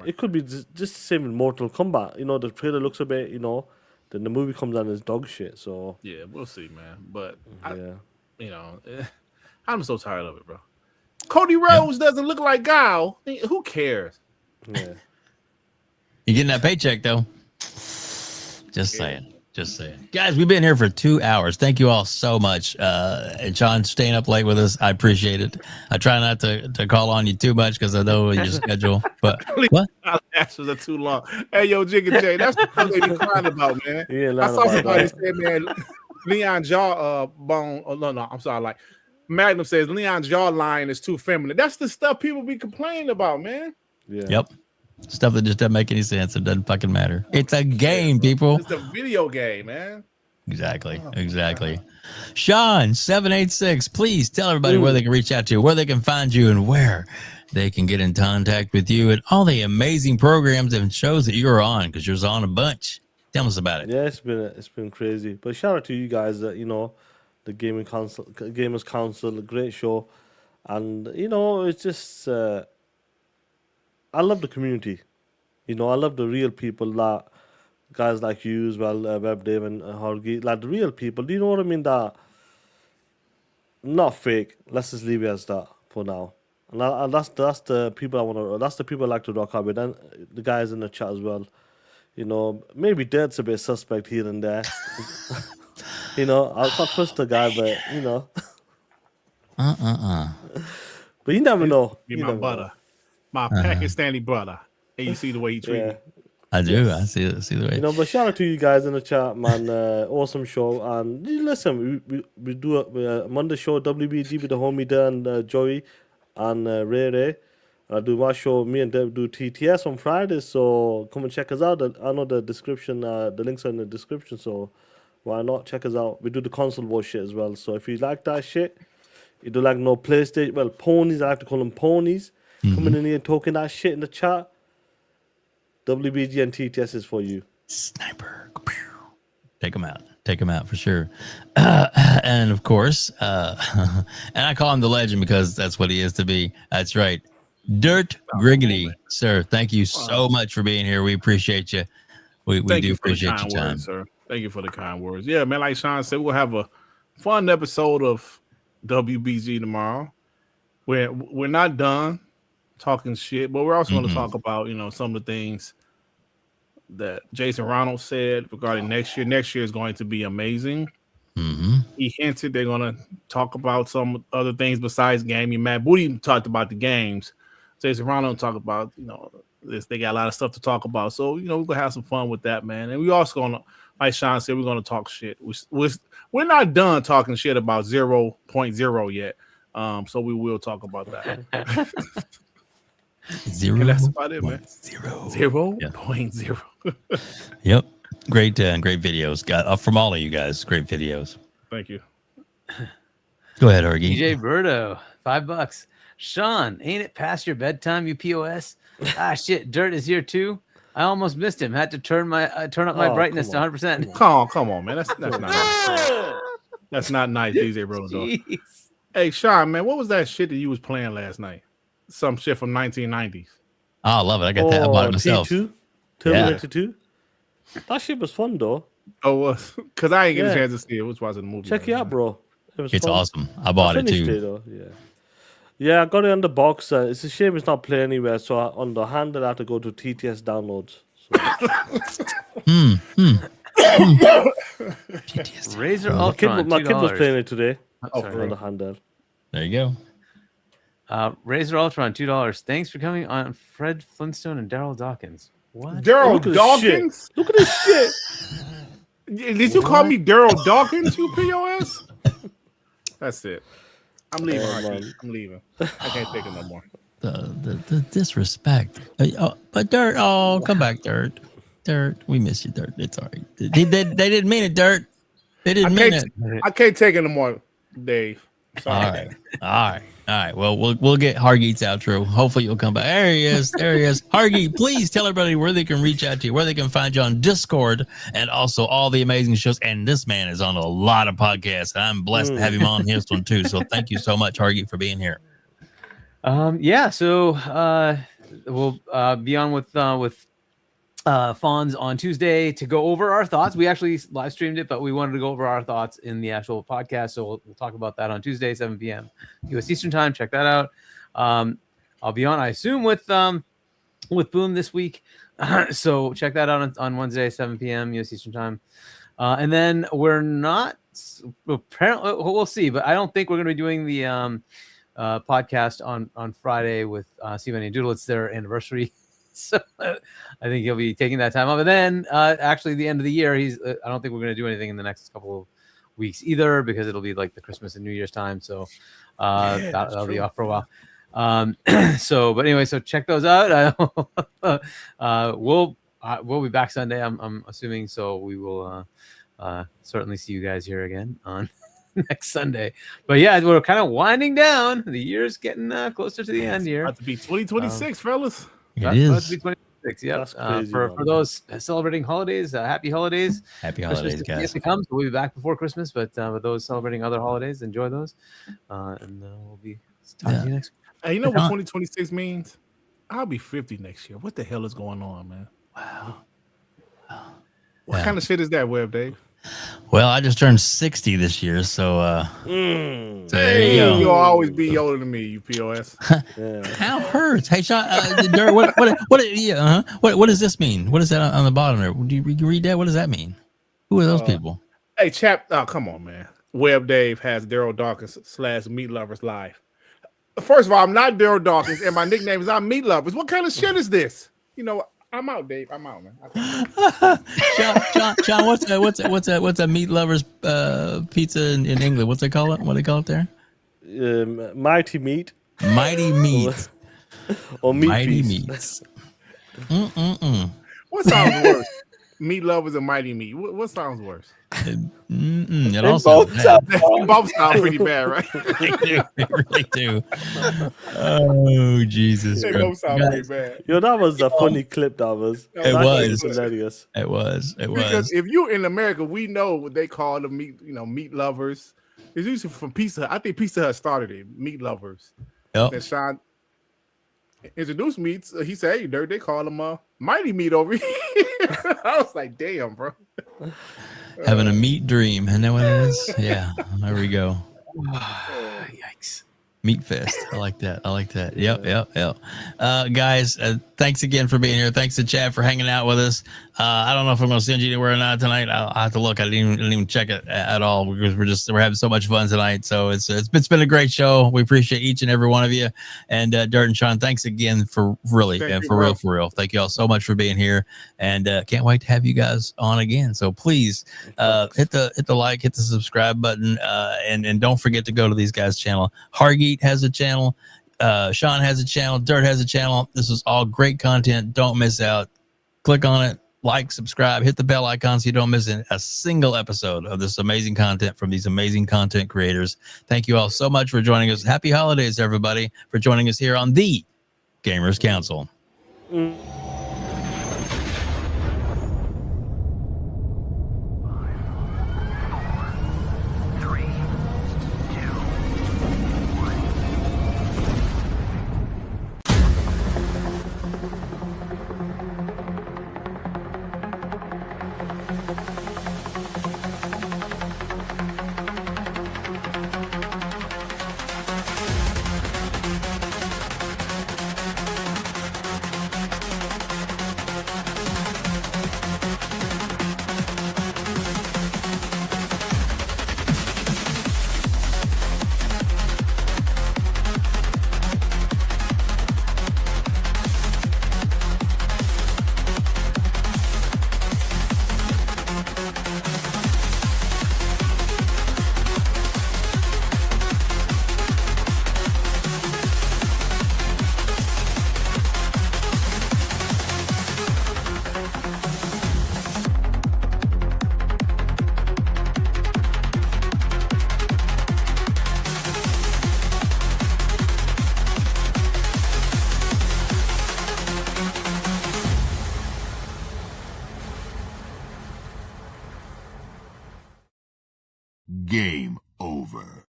it could be just the same in Mortal Kombat. The trailer looks a bit, then the movie comes out and it's dog shit. So yeah, we'll see, man. But I'm so tired of it, bro. Cody Rhodes doesn't look like Guile. Who cares? Yeah. You getting that paycheck though? Just saying. Guys, we've been here for 2 hours. Thank you all so much. And Shaun staying up late with us. I appreciate it. I try not to call on you too much because I know your schedule. But what? Answers are too long. Hey, yo, Jigga J, that's what they be crying about, man. I saw somebody say, man, Leon jawbone. Oh, no, I'm sorry. Like Magnum says, Leon's jawline is too feminine. That's the stuff people be complaining about, man. Yeah. Yep. Stuff that just doesn't make any sense. It doesn't fucking matter. It's a game, people. It's a video game, man. Exactly. SHAAN786, please tell everybody where they can reach out to you, where they can find you, and where they can get in contact with you and all the amazing programs and shows that you're on, because you're on a bunch. Tell us about it. Yeah, it's been crazy. But shout out to you guys that the Gamers Council, a great show, and it's just. I love the community. I love the real people, that guys like you as well, WebDave and Hargeet, like the real people. Do you know what I mean? That not fake. Let's just leave it as that for now. And that's the people I want to. That's the people I like to rock out with. And the guys in the chat as well. Maybe Dirt's a bit suspect here and there. I'll not trust the guy, but But you never know. Be my butter. My Pakistani brother. And you see the way he treated me. I do. I see the way. But shout out to you guys in the chat, man. Awesome show. And listen, we do a Monday show, WBD with the homie there and Joey. and Ray Ray. I do my show. Me and Dev do TTS on Fridays, so come and check us out. I know the description, the links are in the description, so why not check us out? We do the console war shit as well. So if you like that shit, you do like no PlayStation, well, ponies, I have to call them ponies, coming in here talking that shit in the chat, WBG and TTS is for you. Sniper. Take them out for sure. And of course, and I call him the legend because that's what he is to be. That's right. Dirt Griggity, sir. Thank you so much for being here. We appreciate you. We do appreciate your time, sir. Thank you for the kind words. Yeah, man, like Shaun said, we'll have a fun episode of WBG tomorrow. We're not done talking shit, but we're also going to talk about, some of the things that Jason Ronald said regarding next year. Next year is going to be amazing. He hinted they're going to talk about some other things besides gaming. Matt Booty talked about the games. Jason Ronald talked about, this. They got a lot of stuff to talk about. So, we're going to have some fun with that, man. And we also going to, like Shaun said, we're going to talk shit. We're not done talking shit about 0.0 yet. So we will talk about that. Zero. That's about it, man. 0.0. Yep. Great videos. From all of you guys. Great videos. Thank you. Go ahead, Hargeet. DJ Berto, $5. Shaun, ain't it past your bedtime, you POS? Shit, Dirt is here too. I almost missed him. Had to turn up my brightness to 100%. Come on, man. That's not nice. That's not nice, DJ Berto. Hey, Shaun, man, what was that shit that you was playing last night? Some shit from 1990s. Oh, I love it. I got that. I bought it myself. T2? Terminator 2? That shit was fun, though. Oh, because I ain't get a chance to see it. I was watching the movie. Check it out, bro. It's fun. Awesome. I bought it too. Yeah, I got it on the box. It's a shame it's not playing anywhere. So on the handle, I have to go to TTS downloads. Razer Ultron. My kid was playing it today. On the handle. There you go. Razer Ultron, $2. Thanks for coming on, Fred Flintstone and Daryl Dawkins. What? Daryl Dawkins? Look at this shit. Did you call me Daryl Dawkins, you POS? That's it. I'm leaving. I'm leaving. I can't take it no more. The disrespect. But Dirt. Oh, come back, Dirt. Dirt. We miss you, Dirt. It's all right. They didn't mean it, Dirt. They didn't mean it. I can't take it no more, Dave. Sorry. All right. Well, we'll get Hargeet's outro. Hopefully you'll come back. There he is. Hargeet, please tell everybody where they can reach out to you, where they can find you on Discord, and also all the amazing shows. And this man is on a lot of podcasts. I'm blessed to have him on his one too. So thank you so much, Hargeet, for being here. So we'll be on with Fonz on Tuesday to go over our thoughts. We actually live streamed it, but we wanted to go over our thoughts in the actual podcast. So we'll talk about that on Tuesday, 7 p.m. US Eastern time. Check that out. I'll be on, I assume, with Boom this week. So check that out on Wednesday, 7 p.m. US Eastern time. And then we're not, apparently, we'll see, but I don't think we're going to be doing the podcast on Friday with Steve and Doodle. It's their anniversary. So I think he'll be taking that time off. And then actually the end of the year, I don't think we're going to do anything in the next couple of weeks either, because it'll be like the Christmas and New Year's time. So that'll be off for a while. But anyway, so check those out. We'll be back Sunday, I'm assuming. So we will certainly see you guys here again on next Sunday. But yeah, we're kind of winding down. The year's getting closer to the end here. About to be 2026, fellas. It is. About to be 2026. Yeah. For those celebrating holidays, happy holidays. Happy Christmas holidays, guys. Yet to come, so we'll be back before Christmas. But with those celebrating other holidays, enjoy those. And we'll be talking to you next week. Hey, you know what 2026 means? I'll be 50 next year. What the hell is going on, man? Wow. What kind of shit is that, Web Dave? Well, I just turned 60 this year, so there you go. You'll always be older than me, you POS. How hurts? Hey, Shaun, what does this mean? What is that on the bottom there? Do you read that? What does that mean? Who are those people? Hey, chap, come on, man. Web Dave has Daryl Dawkins / Meat Lovers Live. First of all, I'm not Daryl Dawkins, and my nickname is I'm Meat Lovers. What kind of shit is this? You know, I'm out, Dave. I'm out, man. Shaun, what's a Meat Lovers pizza in England? What's they call it? What do they call it there? Mighty Meat. Mighty Meats. Or Meat Mighty Feast. Meats. Mm-mm-mm. What sounds worse? Meat lovers and Mighty Meat. What sounds worse? It all sounds bad. They both sound pretty bad, right? They really do. Oh, Jesus. They bro. both sound pretty bad. Yo, that was a funny clip. That was. It That was. hilarious. It was. Because if you're in America, we know what they call the meat, meat lovers. It's usually from Pizza Hut. I think Pizza Hut started it, meat lovers. Yep. And Shaun introduced meats. He said, "Hey, Dirt, they call them Mighty Meat over here." I was like, "Damn, bro." Having a meat dream. Isn't that what it is? Yeah. There we go. Yikes. Meat Fest. I like that. Yep. Guys, thanks again for being here. Thanks to Chad for hanging out with us. I don't know if I'm going to send you anywhere or not tonight. I'll have to look. I didn't even check it at all because we're having so much fun tonight. So it's been a great show. We appreciate each and every one of you. And Dirt and Shaun, thanks again for real. Thank you all so much for being here. And can't wait to have you guys on again. So please hit the like, hit the subscribe button, and don't forget to go to these guys' channel. Hargeet has a channel. Shaun has a channel. Dirt has a channel. This is all great content. Don't miss out. Click on it. Like, subscribe, hit the bell icon so you don't miss a single episode of this amazing content from these amazing content creators. Thank you all so much for joining us. Happy holidays, everybody, for joining us here on the Gamers Council. Game over.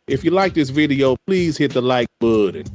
If you like this video, please hit the like button.